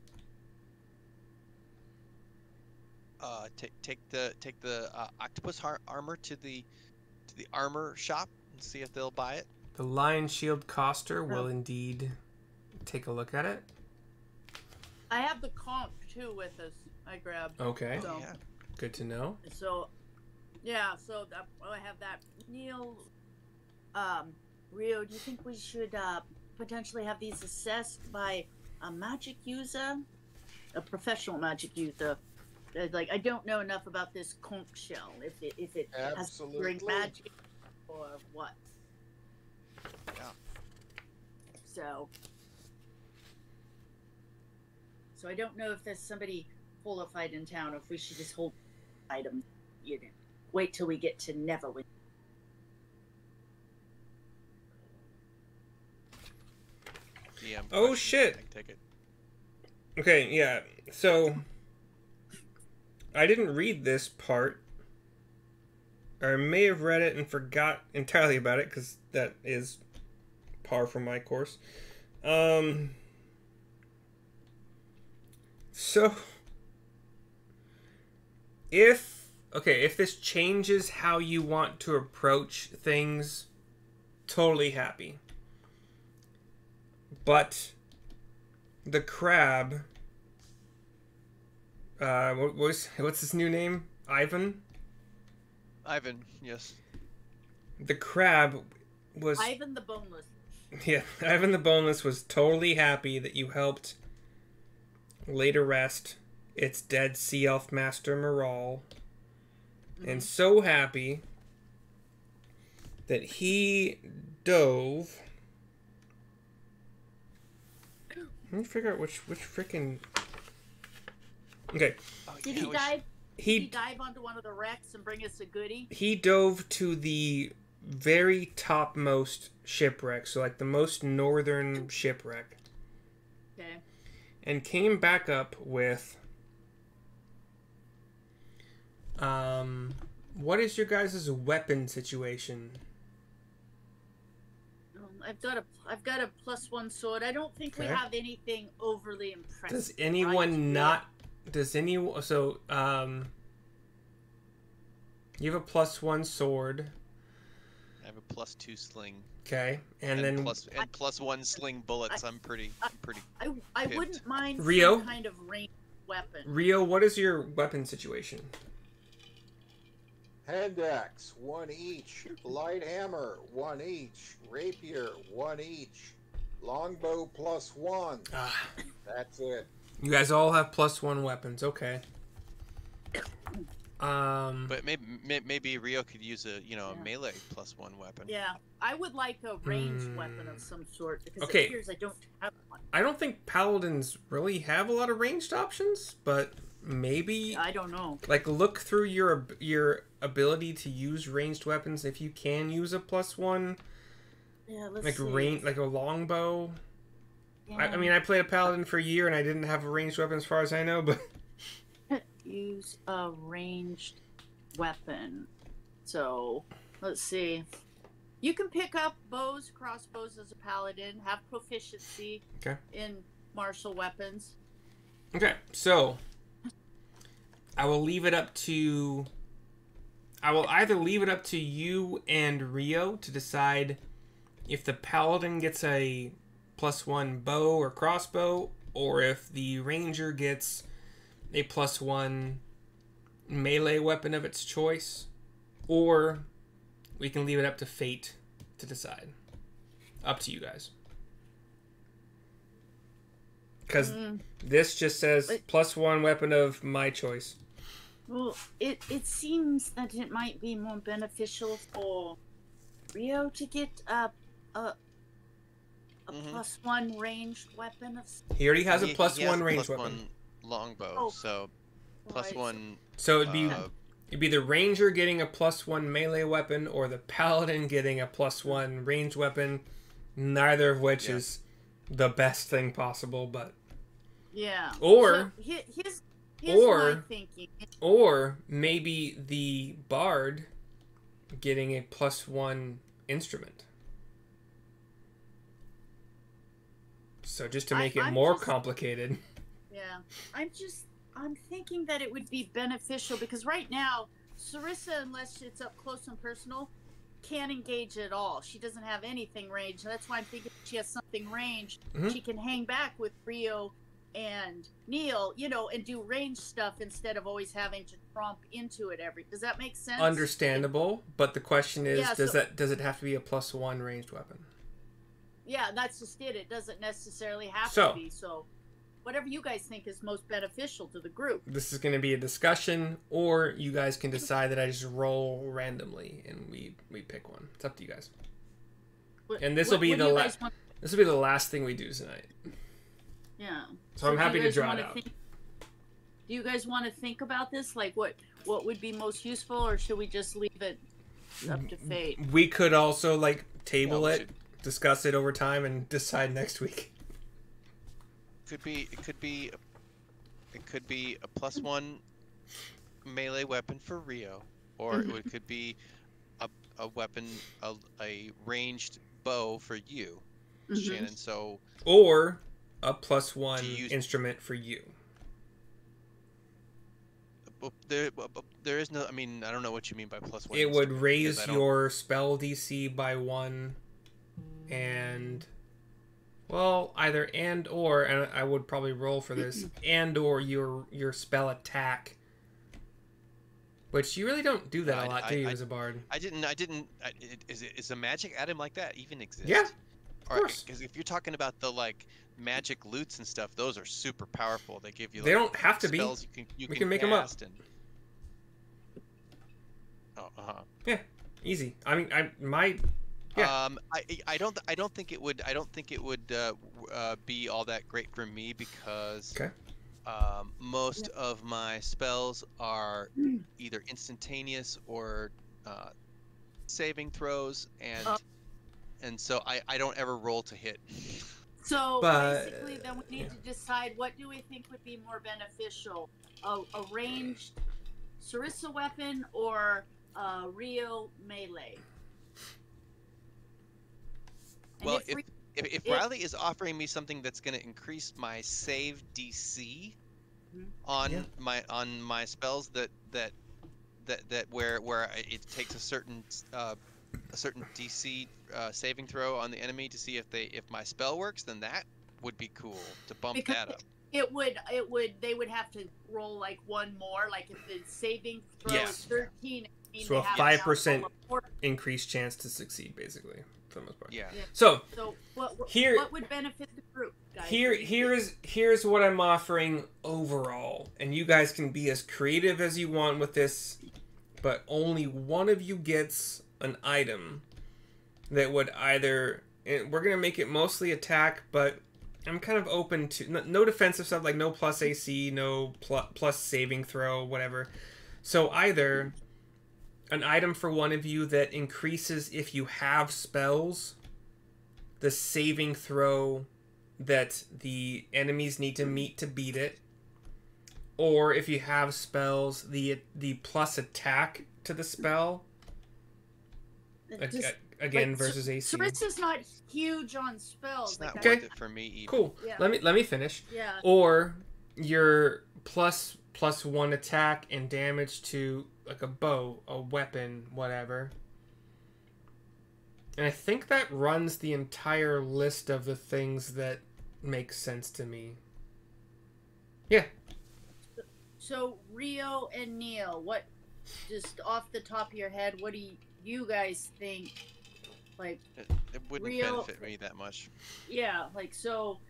Take the octopus armor to the armor shop and see if they'll buy it. The Lion Shield Coster will indeed take a look at it. I have the comp too with us. I grabbed. Okay. So, Yeah. Good to know. so yeah. So I have that. Neil, Rio, do you think we should potentially have these assessed by a magic user, a professional magic user? Like, I don't know enough about this conch shell. If it has to bring Absolutely. magic or what. Yeah. So I don't know if there's somebody qualified in town, or if we should just hold items. You know, wait till we get to Neverwinter. DM Oh, question, shit. I can take it. Okay, yeah. So, I didn't read this part. Or I may have read it and forgot entirely about it, because that is par for my course. So, if this changes how you want to approach things, totally happy. But the crab, what's his new name? Ivan? Ivan, yes. The crab was... Ivan the Boneless. Yeah, Ivan the Boneless was totally happy that you helped lay to rest its dead sea elf master Moral. And so happy that he dove Let me figure out which freaking. Okay. Oh, Did yeah, he we dive? He Did he dive onto one of the wrecks and bring us a goodie? he dove to the very topmost shipwreck, so like the most northern shipwreck, Okay. and came back up with. What is your guys' weapon situation? I've got a +1 sword. I don't think we Okay. have anything overly impressive. Does anyone right? not? Does anyone? So you have a +1 sword. I have a +2 sling. Okay, and then +1 sling bullets. I'm pretty. I pimped. wouldn't mind Rio? some kind of ranged weapon. Rio, what is your weapon situation? Hand axe, 1 each. Light hammer, 1 each. Rapier, 1 each. Longbow +1. Ah, That's it. you guys all have +1 weapons. Okay. But maybe Rio could use a Yeah. melee +1 weapon. Yeah, I would like a ranged weapon of some sort because Okay. it appears I don't have one. I don't think paladins really have a lot of ranged options, but maybe I don't know. like look through your ability to use ranged weapons if you can use a +1 Yeah, let's like see. range like a longbow. Yeah. I mean, I played a paladin for a year and I didn't have a ranged weapon as far as I know, but Use a ranged weapon. So, let's see. You can pick up bows, crossbows as a paladin, have proficiency Okay. in martial weapons. okay. So I will leave it up to. I will either leave it up to you and Rio to decide if the paladin gets a +1 bow or crossbow, or if the ranger gets a +1 melee weapon of its choice, or we can leave it up to fate to decide. Up to you guys. Because this just says +1 weapon of my choice. Well, it seems that it might be more beneficial for Rio to get a +1 ranged weapon of. He already has a He +1 has a ranged +1 weapon. longbow, Oh. so Right. +1. So it'd be the ranger getting a +1 melee weapon or the paladin getting a +1 ranged weapon, neither of which Yeah. is the best thing possible, but Yeah. Or- so here's or- my thinking. or maybe the bard getting a +1 instrument. So just to make it I'm more just- complicated. Yeah, I'm thinking that it would be beneficial because right now, Sarissa, unless it's up close and personal, can't engage at all. She doesn't have anything ranged. That's why I'm thinking if she has something ranged, Mhm. she can hang back with Rio and Neil, and do ranged stuff instead of always having to tromp into it Does that make sense? Understandable, but the question is, Yeah, does so- it have to be a +1 ranged weapon? Yeah, that's just it. It doesn't necessarily have So- to be. So, whatever you guys think is most beneficial to the group. This is going to be a discussion, or you guys can decide that I just roll randomly and we pick one. It's up to you guys. And this will be What do the you last. guys want- This will be the last thing we do tonight. Yeah. So I'm do happy you to guys draw it wanna out. Do you guys want to think about this? Like, what would be most useful, or should we just leave it up to fate? We could also like table Yeah, we it, discuss it over time, and decide next week. It could be a +1 melee weapon for Rio, or it could be a weapon, a ranged bow for you, Mhm. Shannon. So Or a +1 Do you use- instrument for you. there is no. I mean, I don't know what you mean by +1. It would instrument, raise because I don't- your spell DC by 1, and well, either and I would probably roll for this, and or your spell attack, which you really don't do that a lot, do you, as a bard? I didn't. Is a magic item like that even exist? Yeah, of course. Because if you're talking about the magic loots and stuff, those are super powerful. They give you. They don't have to be. spells you We can make 'em up. cast and- Oh, Yeah, easy. I mean, my Yeah. I don't think it would be all that great for me because Okay. most of my spells are either instantaneous or saving throws, and so I don't ever roll to hit. So But- basically, then we need to decide what do we think would be more beneficial: a ranged Sarissa weapon or a Rio melee. And Well, we- if Riley is offering me something that's going to increase my save DC Mhm. on my spells that where it takes a certain DC saving throw on the enemy to see if my spell works, then that would be cool to bump Because that up. they would have to roll like one more. Like if the saving throw Yeah. is 13, it means So they a have to 5% roll a 4. increased chance to succeed, basically, for the most part. Yeah. So So what would benefit the group, guys? here's what I'm offering overall, and you guys can be as creative as you want with this, but only one of you gets an item that would either, and we're gonna make it mostly attack, but I'm kind of open to no defensive stuff, like no plus AC, no plus saving throw, whatever. So either an item for one of you that increases, if you have spells, the saving throw that the enemies need to meet to beat it, or if you have spells, the plus attack to the spell Just, again like, versus AC. Sarissa's not huge on spells. It's not Like, Okay. worth it for me either. Cool. Yeah. Let me finish. Yeah. Or your plus 1 attack and damage to like a bow, a weapon, whatever. And I think that runs the entire list of the things that make sense to me. Yeah. So Rio and Neil, what, just off the top of your head, what do you guys think? Like, It wouldn't Real- benefit me that much. yeah, like, so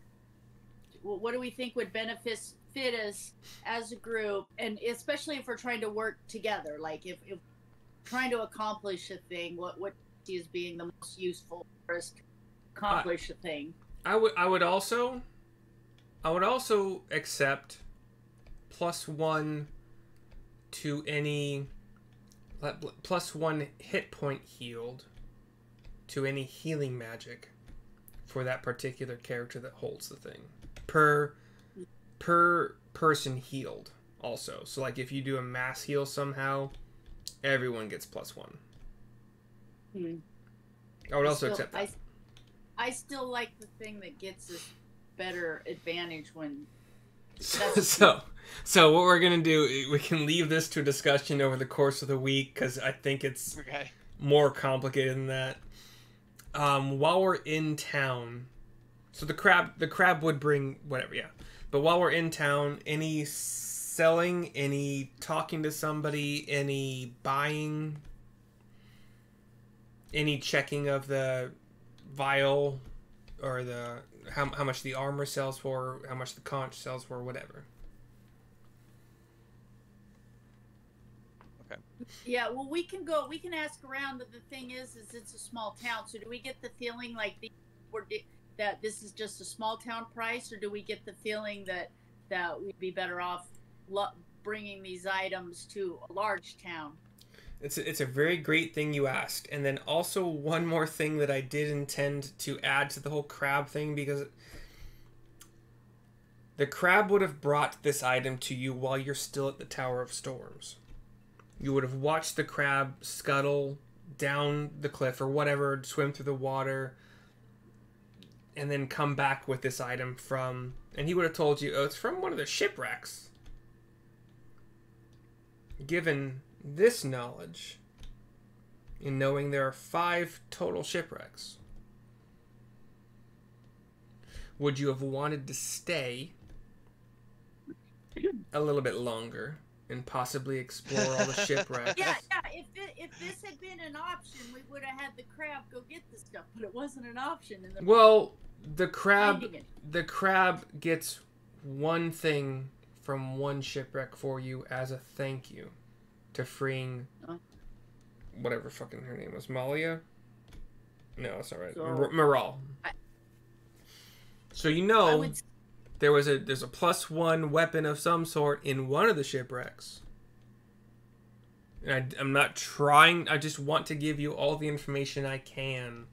what do we think would fit us as a group, and especially if we're trying to work together, like if trying to accomplish a thing, what is being the most useful for us to accomplish a thing? I would also accept +1 to any +1 hit point healed to any healing magic for that particular character that holds the thing per person healed also. So like if you do a mass heal somehow, everyone gets +1. I would also accept that. I still like the thing that gets us better advantage when. So what we're gonna do, we can leave this to a discussion over the course of the week because I think it's Okay. more complicated than that. While we're in town, so the crab would bring whatever, yeah. But while we're in town, any selling, any talking to somebody, any buying, any checking of the vial or the how much the armor sells for, how much the conch sells for, whatever. Okay. Yeah, well, we can ask around, but the thing is it's a small town. So do we get the feeling like that this is just a small town price, or do we get the feeling that we'd be better off bringing these items to a large town? It's a very great thing you asked. And then also one more thing that I did intend to add to the whole crab thing, because the crab would have brought this item to you while you're still at the Tower of Storms. You would have watched the crab scuttle down the cliff or whatever, swim through the water, and then come back with this item from... And he would have told you, oh, it's from one of the shipwrecks. Given this knowledge, in knowing there are 5 total shipwrecks, would you have wanted to stay a little bit longer and possibly explore all the shipwrecks? Yeah. If this had been an option, we would have had the crab go get the stuff, but it wasn't an option. Well, the crab Finding it. gets one thing from one shipwreck for you as a thank you to freeing whatever fucking her name was, Malia. No, that's not right. So- Morale. I- So you I know would. there's a +1 weapon of some sort in one of the shipwrecks. And I'm not trying. I just want to give you all the information I can.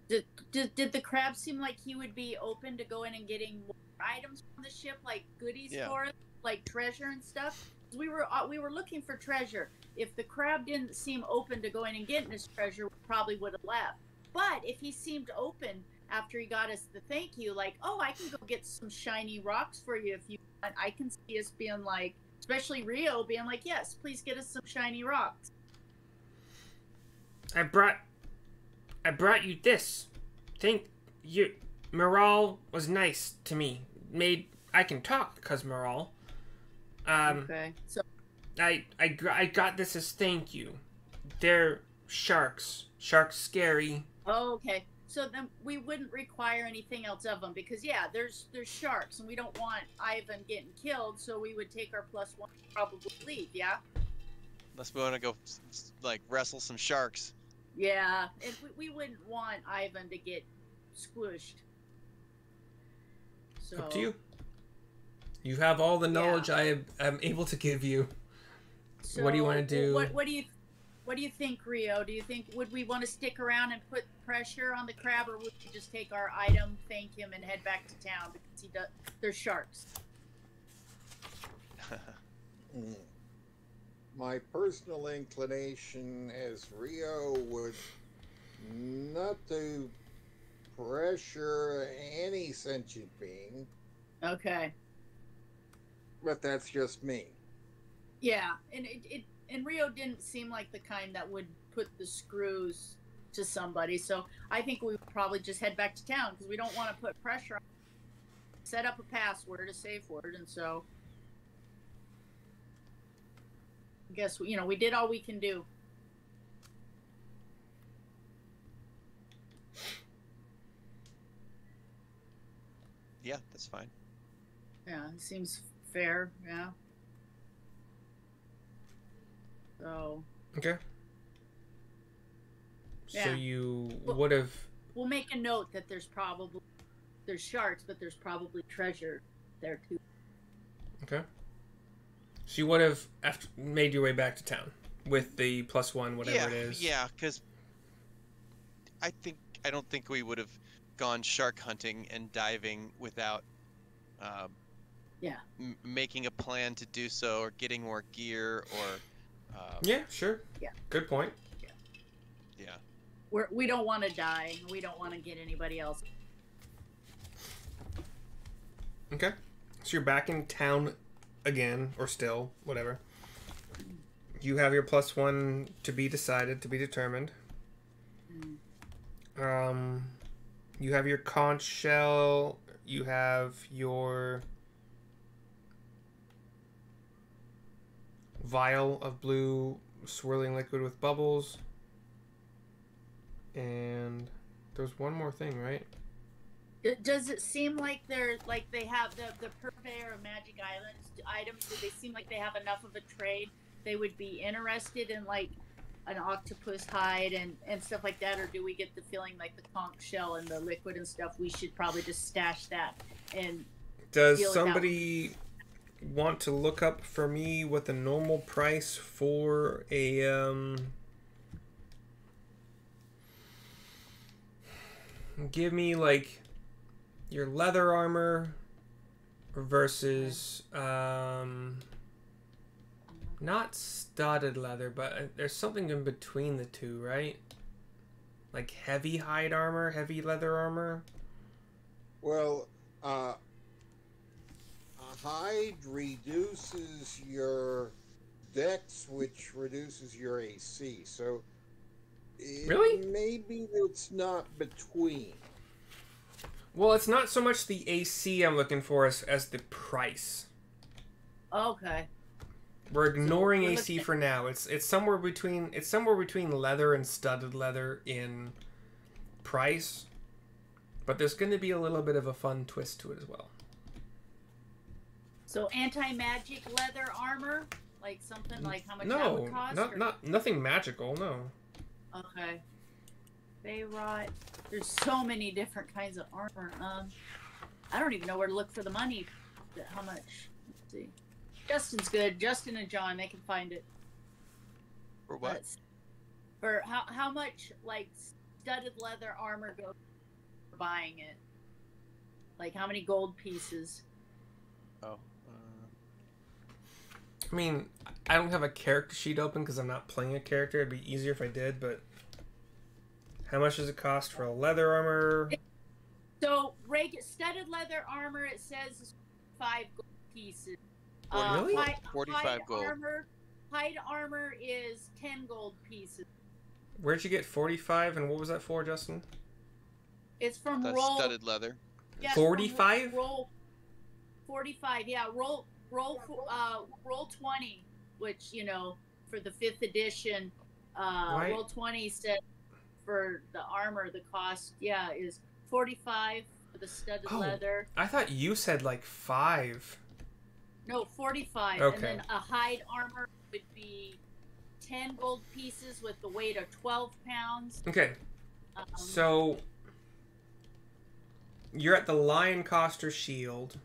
Did the crab seem like he would be open to going and getting more items from the ship, like goodies Yeah. for us, like treasure and stuff? 'Cause we were looking for treasure. If the crab didn't seem open to going and getting his treasure, we probably would have left. But if he seemed open after he got us the thank you, like, oh, I can go get some shiny rocks for you if you want, I can see us being like, especially Rio being like, yes, please get us some shiny rocks. I brought you this. Think you morale was nice to me. I can talk because morale. Okay, so I got this as thank you. They're sharks. Sharks scary. okay. So then we wouldn't require anything else of them because there's sharks and we don't want Ivan getting killed, so we would take our +1 and probably leave. Yeah. Unless we want to go like wrestle some sharks. Yeah, and we wouldn't want Ivan to get squished. So Up to you. You have all the knowledge I am able to give you. So What do you wanna do? What do you think, Rio? Do you think would we want to stick around and put pressure on the crab, or would we just take our item, thank him, and head back to town because there's sharks? My personal inclination as Rio would not to pressure any sentient being, Okay. but that's just me. Yeah, and Rio didn't seem like the kind that would put the screws to somebody, so I think we would probably just head back to town because we don't want to put pressure on. Set up a password, a safe word, and so I guess we did all we can do. Yeah, that's fine. Yeah, it seems fair. Yeah. So Okay. So Yeah. you Well- would have. we'll make a note that there's sharks, but there's probably treasure there too. Okay. So you would have made your way back to town with the +1, whatever it is. Yeah, because I don't think we would have gone shark hunting and diving without making a plan to do so, or getting more gear, or Yeah, sure. Yeah. Good point. yeah. We don't want to die. We don't want to get anybody else. Okay. So you're back in town again, or still, whatever. You have your +1 to be decided, to be determined. You have your conch shell. You have your vial of blue swirling liquid with bubbles. And there's one more thing, right? Does it seem like they have the purveyor of Magic Islands items? Do they seem like they have enough of a trade? They would be interested in like an octopus hide and stuff like that, or do we get the feeling like the conch shell and the liquid and stuff? We should probably just stash that and. Does deal with that somebody want to look up for me what the normal price for a give me like your leather armor versus not studded leather, but there's something in between the two, right? Like heavy hide armor, heavy leather armor. Well, a hide reduces your dex, which reduces your AC. So Really? maybe it's not between. Well, it's not so much the AC I'm looking for as the price. Okay. We're ignoring we're AC looking- for now. It's somewhere between leather and studded leather in price, but there's going to be a little bit of a fun twist to it as well. So anti-magic leather armor, like something like how much that No, would cost? not nothing magical. No. Okay. Bayrot. There's so many different kinds of armor. I don't even know where to look for the money. How much? Let's see. Justin's good. Justin and John, they can find it. For what? For how much like studded leather armor goes for buying it? Like how many gold pieces? Oh. I mean, I don't have a character sheet open because I'm not playing a character. It'd be easier if I did, but how much does it cost for a leather armor? So, studded leather armor, it says is 5 gold pieces. Really? 45 gold. Hide armor is 10 gold pieces. Where'd you get 45, and what was that for, Justin? It's from That's roll. studded leather. Yes, 45? Roll 45. Yeah, roll 20, which for the 5th edition, Right. roll 20 said for the armor the cost is 45 for the studded leather. I thought you said like 5. No, 45. Okay. And then a hide armor would be 10 gold pieces with the weight of 12 pounds. Okay, so you're at the Lion Coster Shield.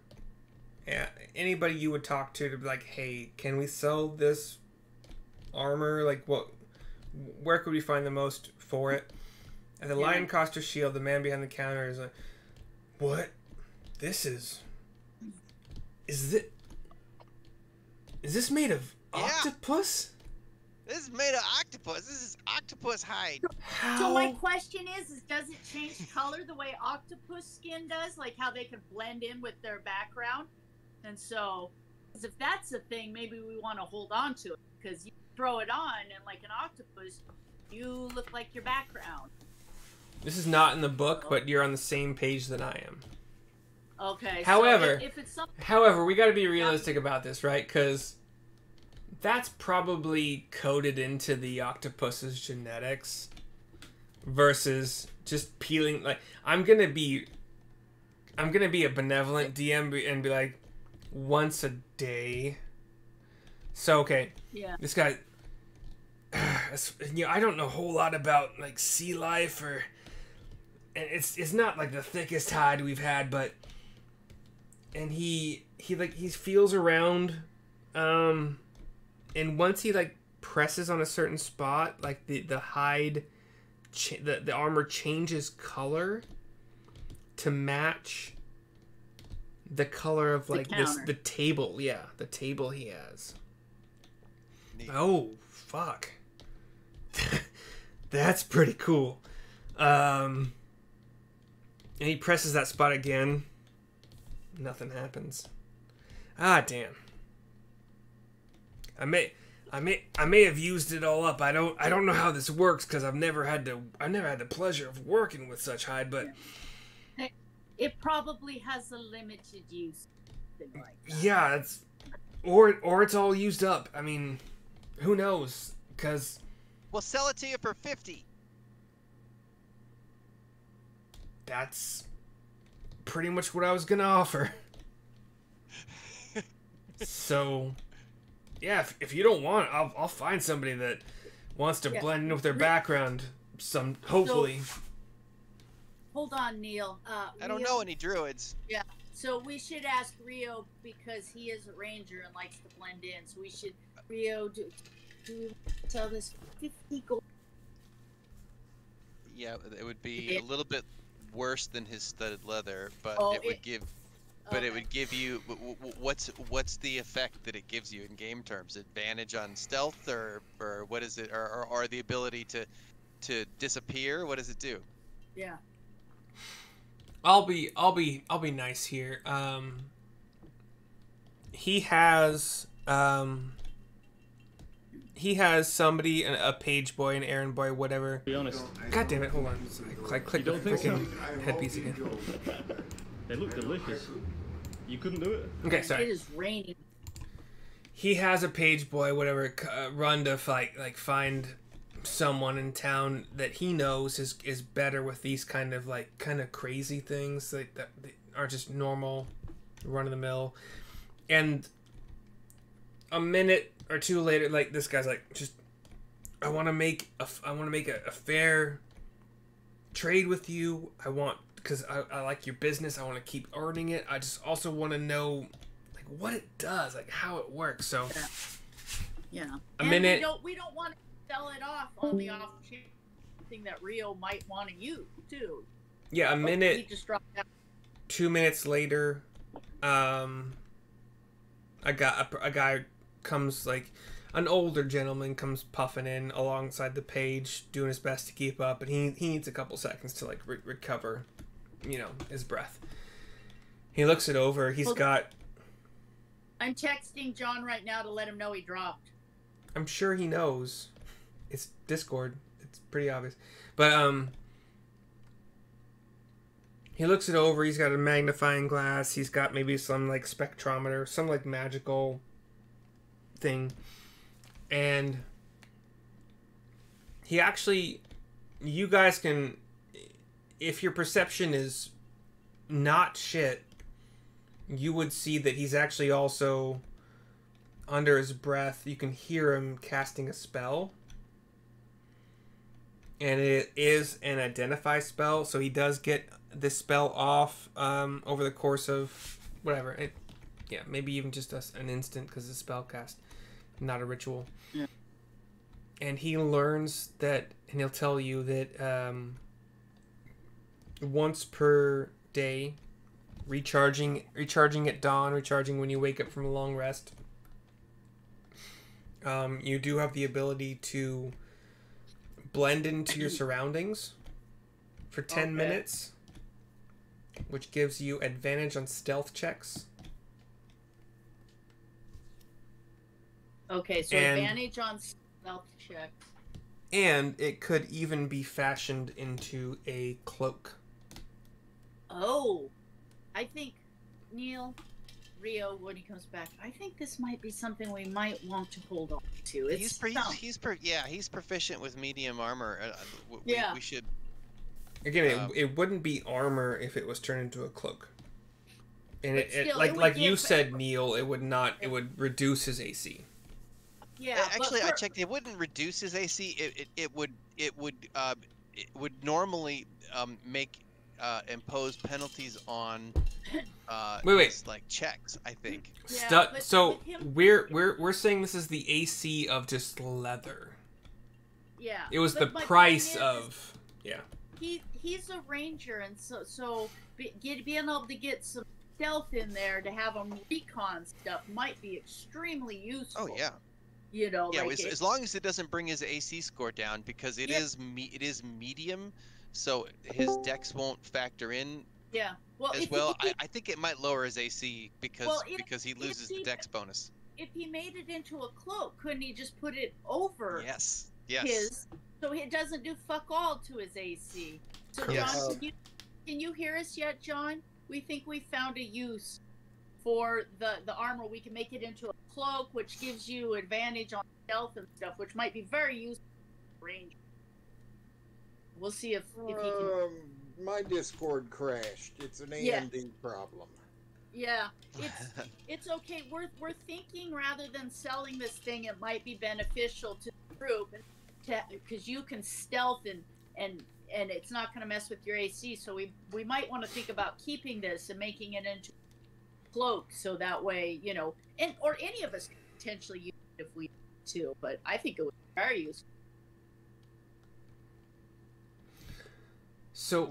Yeah, anybody you would talk to be like, hey, can we sell this armor? Like, where could we find the most for it? At the Lion Coster Shield, the man behind the counter is like, what? Is this made of octopus? This is made of octopus. This is octopus hide. How? So my question is does it change color the way octopus skin does? Like how they can blend in with their background? And so, if that's a thing, maybe we want to hold on to it. Because you throw it on, and like an octopus, you look like your background. This is not in the book, but you're on the same page that I am. Okay. However, so if it's something... we got to be realistic about this, right? Because that's probably coded into the octopus's genetics versus just peeling. Like, I'm gonna be a benevolent DM and be like, once a day. So okay, this guy. I don't know a whole lot about like sea life and it's not like the thickest hide we've had, but he feels around, and once he like presses on a certain spot, like the hide, the armor changes color to match the color of like the table. Yeah, the table he has. Neat. Oh fuck. That's pretty cool. And he presses that spot again. Nothing happens. Ah, damn. I may have used it all up. I don't know how this works because I've never had the pleasure of working with such hide, but it probably has a limited use. Like yeah, or it's all used up. I mean, who knows? Because we'll sell it to you for 50. That's pretty much what I was gonna offer. So, yeah, if you don't want it, I'll find somebody that wants to blend in with their background. Hopefully. So, hold on, Neil. I don't know any druids. Yeah, so we should ask Rio because he is a ranger and likes to blend in. So we should, Rio, do we sell this for 50 gold? Yeah, it would be a little bit worse than his studded leather, but it would give you. What's the effect that it gives you in game terms? Advantage on stealth, or what is it? Or the ability to disappear? What does it do? Yeah. I'll be nice here. He has somebody, a page boy, an errand boy, whatever. Be honest. God damn it! Hold on. I clicked the freaking headpiece again. They look delicious. You couldn't do it? Okay, sorry. It is raining. He has a page boy, whatever, run to find someone in town that he knows is better with these kind of crazy things that aren't just normal, run of the mill. And a minute or two later, this guy's just I want to make a fair trade with you. I want, because I like your business. I want to keep earning it. I just also want to know, like, what it does, like how it works. So, yeah. A And minute. We don't want to sell it off on the off chance thing that Rio might want to use too. Yeah, a minute. He just dropped out. 2 minutes later, a guy comes, like an older gentleman comes puffing in alongside the page, doing his best to keep up, and he needs a couple seconds to like recover, his breath. He looks it over. He's got. I'm texting John right now to let him know he dropped. I'm sure he knows. It's Discord. It's pretty obvious, but he looks it over. He's got a magnifying glass. He's got maybe some like spectrometer, some like magical thing. And he actually, you guys can, if your perception is not shit, you would see that he's actually also, under his breath, you can hear him casting a spell. And it is an identify spell, so he does get this spell off over the course of whatever. Maybe even just an instant, because it's a spell cast, not a ritual. Yeah. And he learns that, and he'll tell you that once per day, recharging at dawn, recharging when you wake up from a long rest, you do have the ability to blend into your surroundings for 10 minutes, which gives you advantage on stealth checks. Okay, so advantage on stealth checks. And it could even be fashioned into a cloak. Oh, I think Rio, when he comes back, I think this might be something we might want to hold on to. He's proficient with medium armor. We should. Again, it wouldn't be armor if it was turned into a cloak. And it you said, Neil, it would not. It would reduce his AC. Yeah. Actually, I checked. It wouldn't reduce his AC. It would normally impose penalties on his, like, checks, I think. Yeah, so we're saying this is the AC of just leather. Yeah. It was the price of He's a ranger, and so being able to get some stealth in there to have him recon stuff might be extremely useful. Oh yeah. As long as it doesn't bring his AC score down, because it is medium, so his dex won't factor in. Yeah. Well, I think it might lower his AC because he loses the dex bonus. If he made it into a cloak, couldn't he just put it over? Yes. His, so it doesn't do fuck all to his AC. So John, can you hear us yet, John? We think we found a use for the armor. We can make it into a cloak, which gives you advantage on stealth and stuff, which might be very useful for range. We'll see if he can. My Discord crashed. It's an AMD problem. Yeah, it's okay. We're thinking, rather than selling this thing, it might be beneficial to the group, because you can stealth and it's not going to mess with your AC. So we might want to think about keeping this and making it into a cloak, so that way, or any of us could potentially use it if we need to. But I think it would be very useful. So,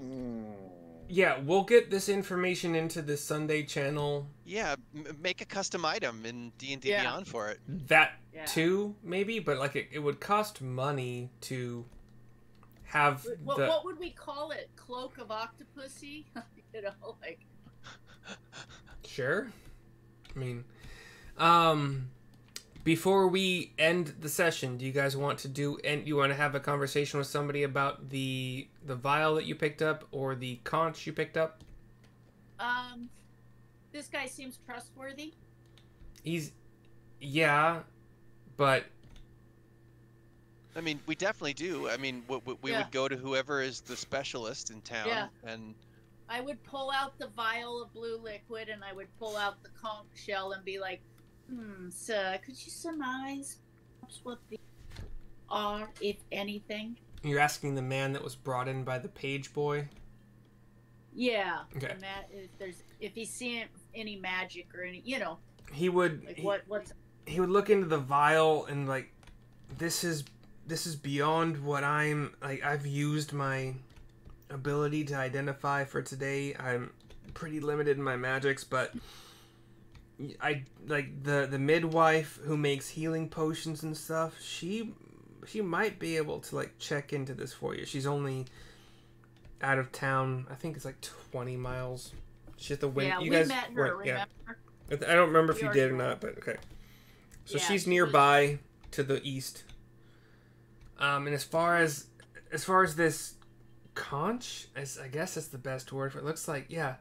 yeah, we'll get this information into the Sunday channel. Yeah, make a custom item in D&D Beyond for it. That too, maybe, but like it would cost money to have what would we call it? Cloak of Octopussy? Sure. I mean, before we end the session, do you guys want to you want to have a conversation with somebody about the vial that you picked up or the conch you picked up? This guy seems trustworthy. But I mean, we definitely do. I mean, we would go to whoever is the specialist in town, and I would pull out the vial of blue liquid, and I would pull out the conch shell and be like, sir, could you surmise what the are, if anything? You're asking the man that was brought in by the page boy? Yeah. Okay. If he's seeing any magic or any, you know, He would like what's he would look into the vial and like, this is beyond what I'm like. I've used my ability to identify for today. I'm pretty limited in my magics, but I like the midwife who makes healing potions and stuff. She might be able to like check into this for you. She's only out of town. I think it's like 20 miles. She has to win. Yeah, You we guys, met her. right, yeah. Remember? I don't remember if We you already did or met. not, but okay. So Yeah, she's she nearby to the east. And as far as this conch, I guess that's the best word for it. Looks like, yeah.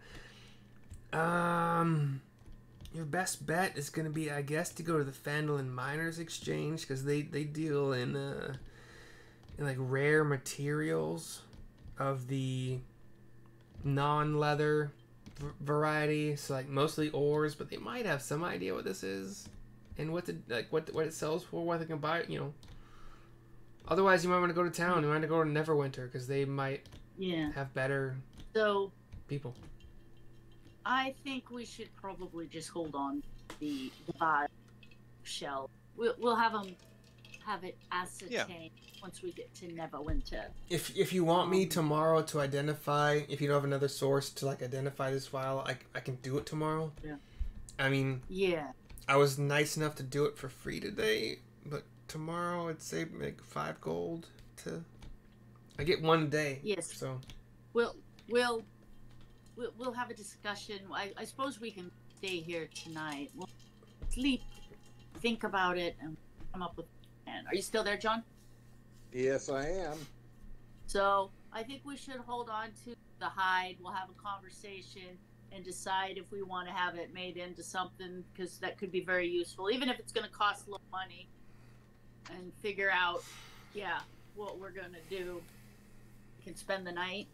Your best bet is gonna be, I guess, to go to the Fandolin Miners Exchange because they deal in like rare materials of the non-leather variety. So like mostly ores, but they might have some idea what this is and what it sells for, what they can buy. You know. Otherwise, you might want to go to town. You might want to go to Neverwinter because they might have better people. I think we should probably just hold on to the vial shell. We'll have it ascertained once we get to Neverwinter. If you want me tomorrow to identify, if you don't have another source to like identify this vial, I can do it tomorrow. Yeah. I mean, yeah. I was nice enough to do it for free today, but tomorrow I'd say like 5 gold to. I get 1 day. Yes. So. We'll have a discussion. I suppose we can stay here tonight. We'll sleep, think about it, and come up with a plan. Are you still there, John? Yes, I am. So I think we should hold on to the hide. We'll have a conversation and decide if we want to have it made into something, because that could be very useful, even if it's going to cost a little money, and figure out, what we're going to do. We can spend the night.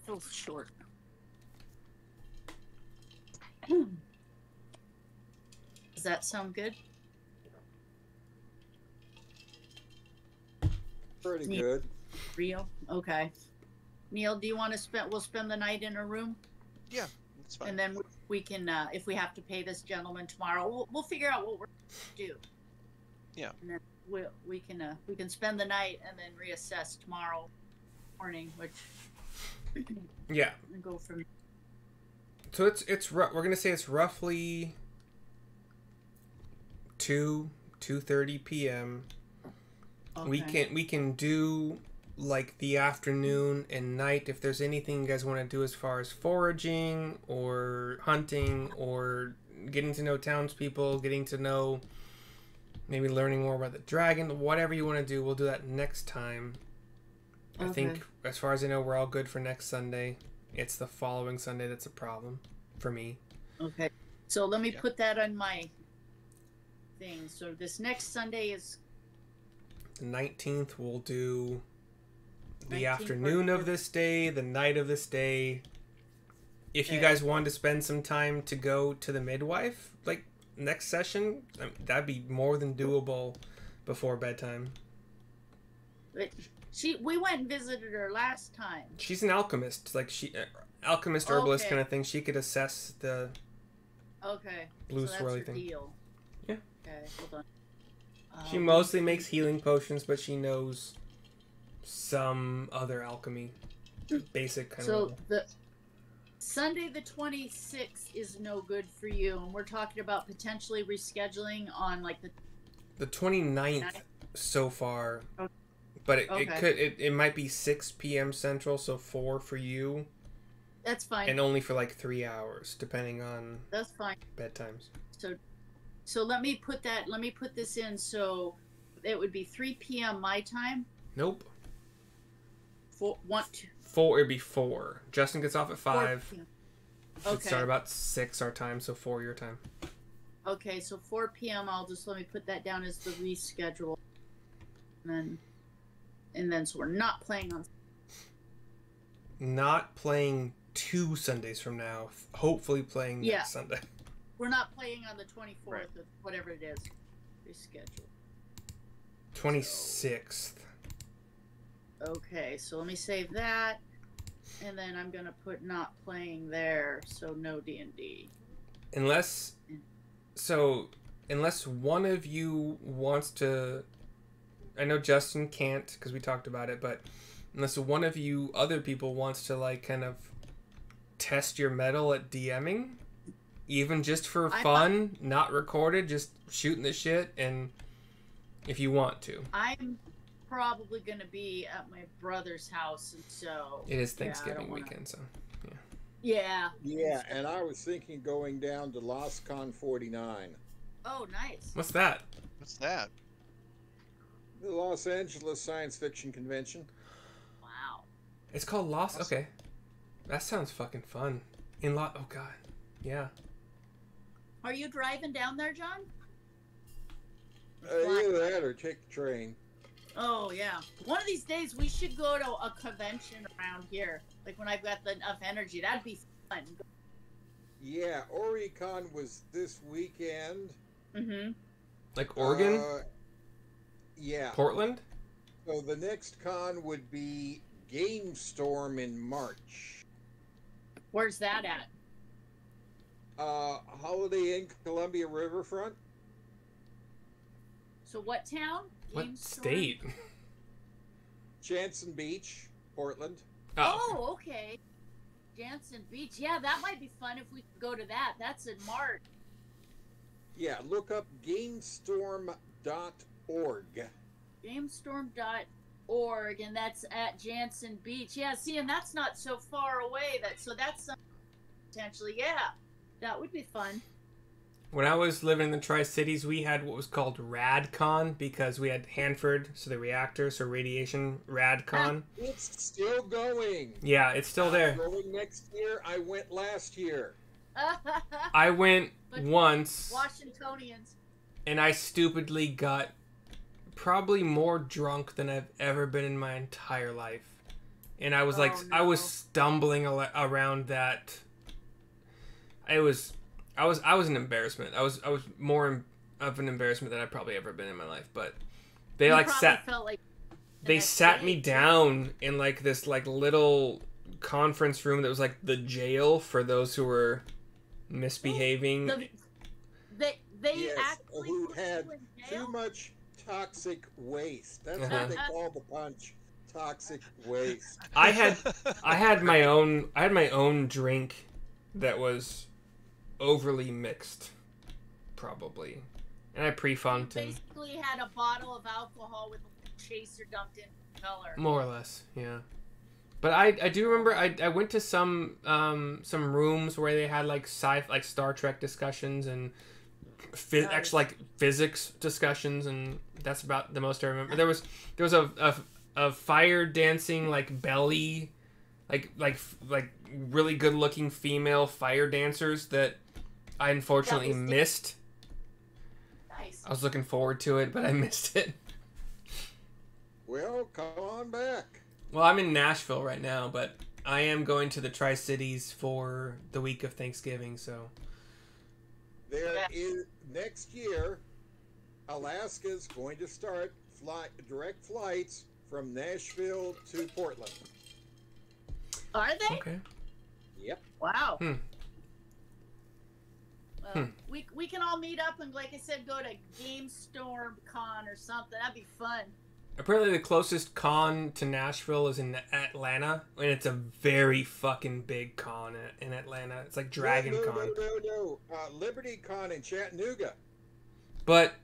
Feels short. Does that sound good? Pretty Neat. good. Rio? Okay. Neil, do you want to we'll spend the night in a room? Yeah, that's fine. And then we can, if we have to pay this gentleman tomorrow, we'll figure out what we're going to do. Yeah. And then we can spend the night and then reassess tomorrow morning, which Yeah. and go from. So we're gonna say it's roughly 2:30 p.m. Okay. We can do like the afternoon and night if there's anything you guys want to do as far as foraging or hunting or getting to know townspeople, getting to know, maybe learning more about the dragon, whatever you want to do. We'll do that next time. I think, as far as I know, we're all good for next Sunday. It's the following Sunday that's a problem for me. Okay. So let me put that on my thing. So this next Sunday is The 19th, we'll do the 19th, afternoon of this day, the night of this day. If you Okay. guys want to spend some time to go to the midwife, like next session, that'd be more than doable before bedtime. we went and visited her last time. She's an alchemist, alchemist herbalist Okay. kind of thing. She could assess the Okay. blue so that's swirly her thing. deal. Yeah. Okay, hold on. She mostly makes healing potions, but she knows some other alchemy, basic kind of So level. the Sunday the 26th is no good for you, and we're talking about potentially rescheduling on like The 29th so far, Okay. but it Okay. could it might be 6 p.m. Central, so 4 for you, That's fine. and only for like 3 hours, depending on That's fine. bedtimes. So let me put this in, so it would be 3 p.m. my time. Nope. 4 It'd be 4. Justin gets off at 5. p.m. Should Okay. start about 6 our time, so 4 your time. Okay, so 4 p.m. Let me put that down as the reschedule. And then so we're not playing on. Not playing 2 Sundays from now. Hopefully playing Yeah. next Sunday. We're not playing on the 24th Right. or whatever it is. Reschedule. 26th. Okay, so let me save that, and then I'm gonna put not playing there, so no D&D. Unless one of you wants to, I know Justin can't because we talked about it, but unless one of you other people wants to like kind of test your mettle at DMing, even just for fun, not recorded, just shooting the shit, and if you want to. I'm probably gonna be at my brother's house, and so It is yeah, I Thanksgiving don't wanna- weekend, so Yeah. Yeah, and I was thinking going down to LostCon 49. Oh, nice. what's that? What's that? The Los Angeles Science Fiction Convention. Wow. It's called Lost. Okay, that sounds fucking fun. Oh god, yeah. Are you driving down there, John? Either that or take the train. Oh yeah. One of these days we should go to a convention around here. Like when I've got enough energy, that'd be fun. Yeah, Oricon was this weekend. Mm-hmm. Like Oregon, Yeah. Portland. So the next con would be Game Storm in March. Where's that at? Holiday Inn, Columbia Riverfront. So what town? What Game Storm? state? Jansen Beach, Portland. Oh, okay. Jansen Beach. Yeah, that might be fun if we could go to that. That's in March. Yeah, look up gamestorm.org. Gamestorm.org, and that's at Jansen Beach. Yeah, see, and that's not so far away. So that's something potentially. Yeah, that would be fun. When I was living in the Tri-Cities, we had what was called RadCon because we had Hanford, so the reactor, so radiation RadCon. It's still going. Yeah, it's still there. Going next year. I went last year. I went But once, Washingtonians. and I stupidly got probably more drunk than I've ever been in my entire life. And I was Oh, like, I was no. stumbling around that. I was an embarrassment. I was more of an embarrassment than I've probably ever been in my life. But they You like probably felt like they next sat day, me too. down in like this like little conference room that was like the jail for those who were misbehaving. They Yes, actually who put had you in jail? too much toxic waste. That's Uh-huh. what they call the punch. Toxic waste. I had my own drink that was overly mixed, probably, and I You pre-funked and basically had a bottle of alcohol with a chaser dumped in color. more or less, yeah. But I do remember I went to some rooms where they had like like Star Trek discussions and Nice. actually like physics discussions, and that's about the most I remember. There was a fire dancing like belly, like really good looking female fire dancers that I unfortunately That was- missed. Nice. I was looking forward to it, but I missed it. Well, come on back. Well, I'm in Nashville right now, but I am going to the Tri-Cities for the week of Thanksgiving, so There Yeah. is next year. Alaska's going to start direct flights from Nashville to Portland. Are they? okay. Yep. Wow. Hmm. Well, we can all meet up and, like I said, go to Game Storm Con or something. That'd be fun. Apparently the closest con to Nashville is in Atlanta, and it's a very fucking big con in Atlanta. It's like Dragon no, Con. No. Liberty Con in Chattanooga. But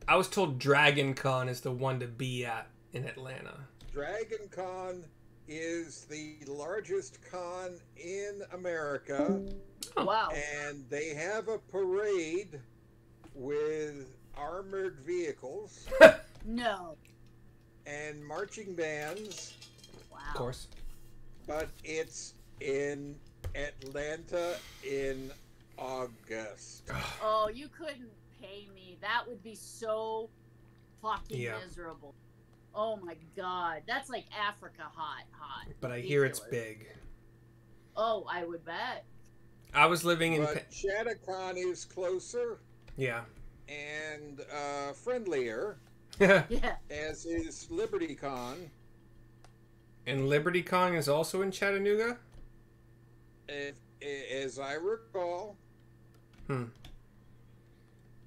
I was told Dragon Con is the one to be at in Atlanta. Dragon Con is the largest con in America, Oh. Wow. and they have a parade with armored vehicles No. and marching bands, Wow. Of course. but it's in Atlanta in August. Oh, you couldn't pay me. That would be so fucking Yeah. miserable. Oh my god. That's like Africa hot. But I hear it's Ridiculous. big. Oh, I would bet. I was living in. But Shattuckon is closer Yeah. and friendlier, Yeah. as is LibertyCon. And LibertyCon is also in Chattanooga? As I recall. Hmm.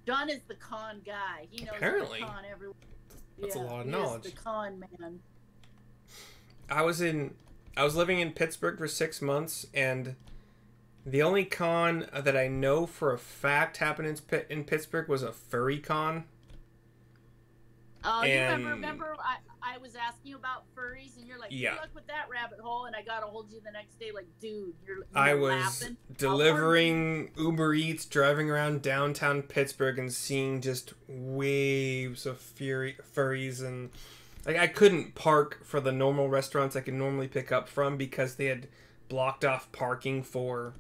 John is the con guy. He knows Apparently. the con everywhere. That's a lot of he knowledge. is the con man. I was living in Pittsburgh for 6 months, and the only con that I know for a fact happened in Pittsburgh was a furry con. Oh, And- you remember I was asking you about furries, and you're like, Yeah. good luck with that rabbit hole, and I got a hold of you the next day, like, dude, you're I was laughing. delivering Uber Eats, driving around downtown Pittsburgh, and seeing just waves of furries, and like I couldn't park for the normal restaurants I could normally pick up from because they had blocked off parking for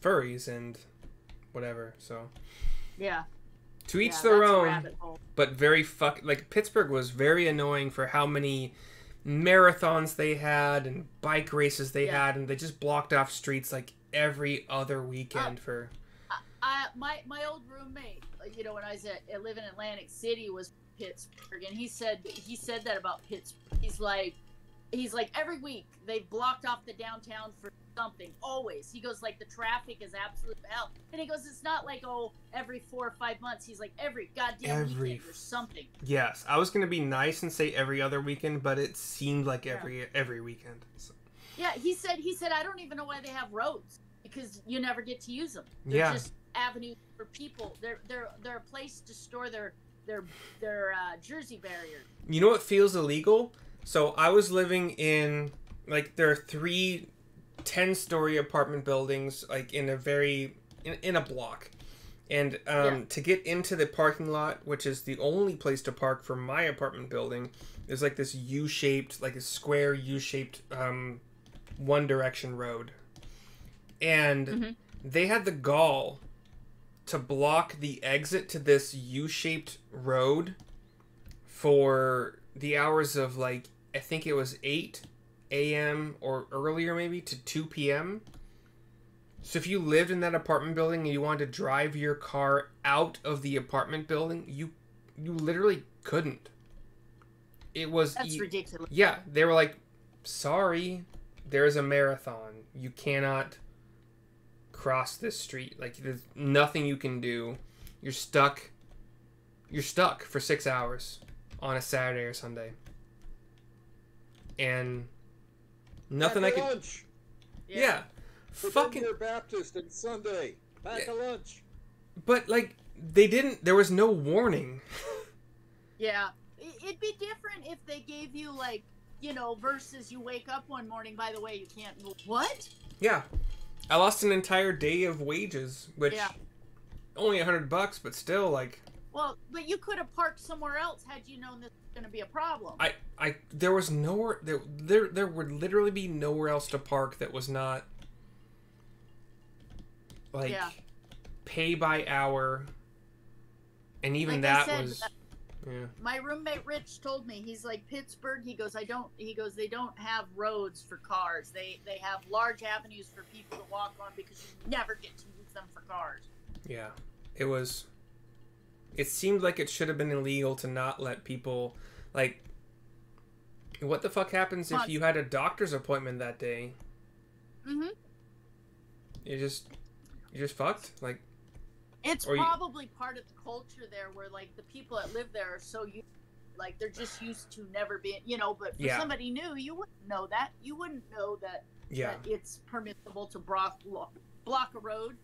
furries and whatever. So Yeah. to each Yeah, their that's a own, rabbit hole. but very like Pittsburgh was very annoying for how many marathons they had and bike races they Yeah. had, and they just blocked off streets like every other weekend for. My old roommate, you know, when I was I live in Atlantic City, was Pittsburgh, and he said that about Pittsburgh. He's like every week they've blocked off the downtown for something. Always. He goes like the traffic is absolute hell, and he goes it's not like every 4 or 5 months. He's like every goddamn weekend there's something. Yes, I was gonna be nice and say every other weekend, but it seemed like Yeah. every weekend. So. Yeah, he said I don't even know why they have roads because you never get to use them. They're Yeah. just avenues for people. They're a place to store their jersey barriers. You know what feels illegal? So I was living in like there are 3 10-story apartment buildings like in a block, and to get into the parking lot, which is the only place to park for my apartment building, is like this U-shaped, like a square U-shaped one direction road, and they had the gall to block the exit to this U-shaped road for the hours of like I think it was 8 a.m. or earlier maybe to 2 p.m. So if you lived in that apartment building and you wanted to drive your car out of the apartment building, you literally couldn't. It was That's ridiculous. Yeah, they were like, "Sorry, there's a marathon. You cannot cross this street. Like there's nothing you can do. You're stuck. You're stuck for 6 hours on a Saturday or Sunday." And nothing Pack I a could. lunch. Yeah. Fucking. You're Baptist and Sunday. Pack a lunch. But like they didn't. There was no warning. Yeah. It'd be different if they gave you like, you know, versus you wake up one morning, by the way, you can't move. What? Yeah. I lost an entire day of wages, which Yeah. only $100, but still like. Well, but you could have parked somewhere else had you known this was going to be a problem. There was nowhere there would literally be nowhere else to park that was not like Yeah. pay by hour, and even Like I that said, was yeah. My roommate Rich told me, he's like, Pittsburgh, he goes they don't have roads for cars. They have large avenues for people to walk on because you never get to use them for cars. Yeah. It seemed like it should have been illegal to not let people like what the fuck happens if you had a doctor's appointment that day? Mhm. You're just fucked. Like It's Or you- probably part of the culture there where like the people that live there are so used, like they're just used to never being, you know, but for Yeah. somebody new, you wouldn't know that. You wouldn't know that, yeah. that it's permissible to block a road,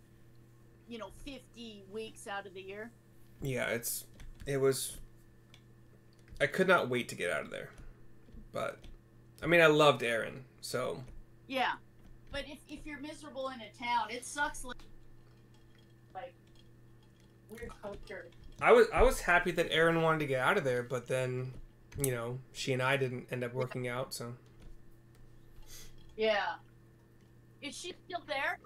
you know, 50 weeks out of the year. Yeah, it was I could not wait to get out of there. But I mean I loved Aaron, so Yeah. But if you're miserable in a town, it sucks like weird culture. I was happy that Aaron wanted to get out of there, but then, you know, she and I didn't end up working out, so Yeah. Is she still there?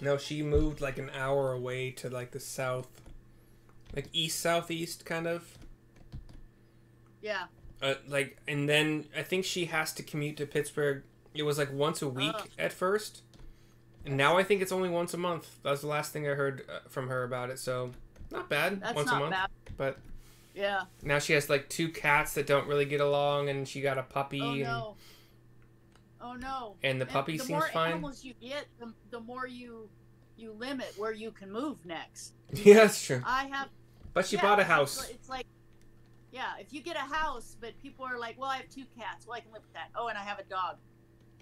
no, she moved like an hour away to like the south, like east southeast kind of. Yeah. Like, and then I think she has to commute to Pittsburgh. It was like once a week Ugh. at first, Now I think it's only once a month. That was the last thing I heard from her about it. So not bad. That's once not a month. bad. But Yeah. now she has like 2 cats that don't really get along, and she got a puppy. Oh no. Oh no. And the puppy the seems more fine. animals you get, the more you limit where you can move next. Yeah, that's true. I have. But she bought a it's house. It's like, yeah, if you get a house, but people are like, well, I have 2 cats, well, I can live with that. Oh, and I have a dog.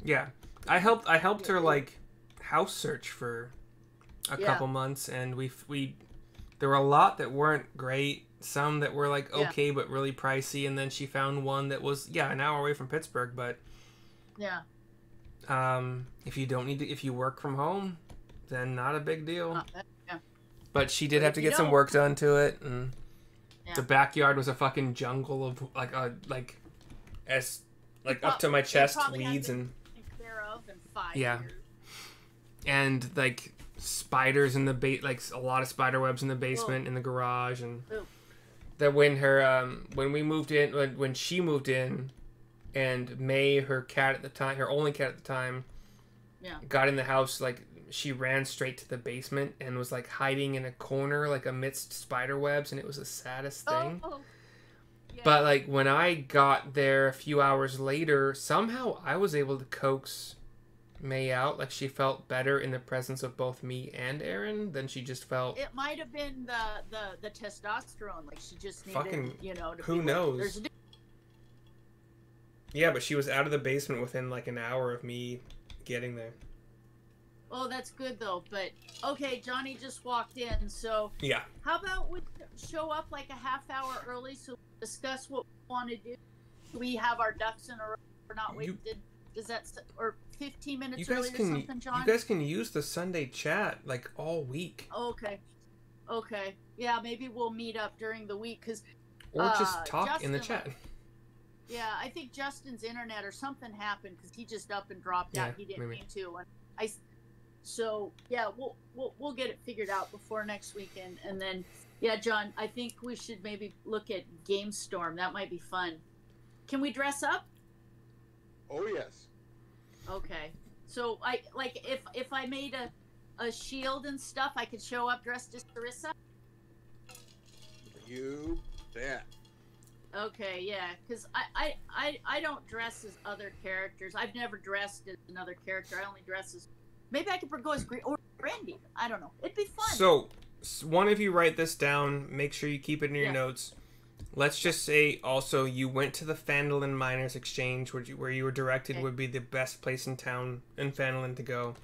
Yeah, I helped her like house search for a Yeah. couple months, and we there were a lot that weren't great, some that were like Yeah. okay but really pricey, and then she found one that was an hour away from Pittsburgh, but Yeah. if you don't need to, if you work from home, then not a big deal. Yeah. But she did But have if to you get some don't- work done to it, and Yeah. the backyard was a fucking jungle of like as like prob- up to my they chest probably had weeds to and take care of in 5 Yeah. years. and like spiders in the like a lot of spider webs in the basement, in the garage, and Ooh. that when her when we moved in, when she moved in, and May, her cat at the time, her only cat at the time, Yeah. got in the house, like she ran straight to the basement and was like hiding in a corner like amidst spider webs, and it was the saddest thing. Oh. Yeah. But like when I got there a few hours later, somehow I was able to coax May out. Like she felt better in the presence of both me and Aaron than she just felt. It might have been the testosterone. Like she just needed, Fucking- to who be with- knows? There's a Yeah, but she was out of the basement within like an hour of me getting there. Oh, that's good though. But okay, Johnny just walked in, so Yeah. how about we show up like a half hour early so we discuss what we want to do? We have our ducks in a row. We're not waiting. Does that or 15 minutes You guys early or can something, John? you guys can use the Sunday chat like all week, Okay. Yeah, maybe we'll meet up during the week because or just talk in the Justin, chat. yeah, I think Justin's internet or something happened because he just up and dropped Yeah, out. He didn't maybe. mean to, and so yeah, we'll get it figured out before next weekend, and then yeah, John, I think we should maybe look at Game Storm. That might be fun. Can we dress up? Oh yes. Okay. So I like if I made a shield and stuff, I could show up dressed as Sarissa. You bet. Okay, yeah, because I don't dress as other characters. I've never dressed as another character. I only dress as maybe I could go as Green or Brandy. I don't know. It'd be fun. So, one of you write this down. Make sure you keep it in your Yeah. notes. Let's just say also you went to the Fandolin Miners Exchange, where you were directed Okay. would be the best place in town in Fandolin to go.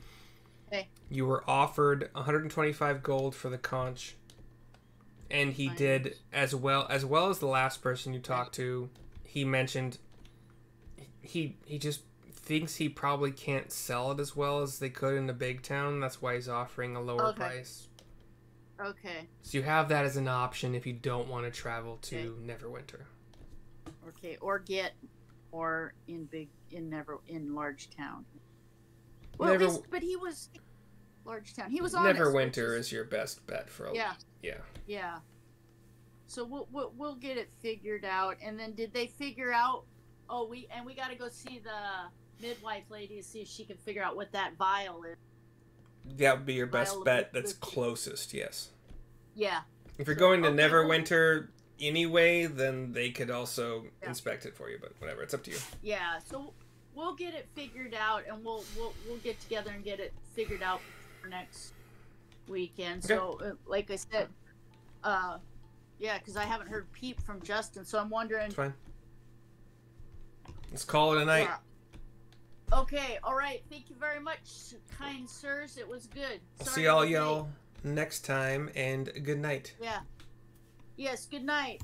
Okay. You were offered 125 gold for the conch, and he Fine. did as well as the last person you talked to. He mentioned he just thinks he probably can't sell it as well as they could in a big town. That's why he's offering a lower Okay. price. Okay. So you have that as an option if you don't want to travel to Neverwinter. Okay. Or in large town. Well, but he was large town. He was honest. Neverwinter is your best bet for a Yeah. yeah. Yeah. So we'll get it figured out. And then did they figure out? Oh, we got to go see the midwife lady to see if she can figure out what that vial is. That would be your best Vial of bet. That's whiskey. closest, yes. Yeah. If you're going to Okay, well- Neverwinter anyway, then they could also Yeah. inspect it for you. But whatever, it's up to you. Yeah. So we'll get it figured out, and we'll get together and get it figured out for next weekend. Okay. So like I said, yeah, because I haven't heard peep from Justin, so I'm wondering. It's fine. Let's call it a night. Yeah. Okay, all right. Thank you very much, kind sirs. It was good. I'll Sorry see it all was late. y'all next time, and good night. Yeah. Yes, good night.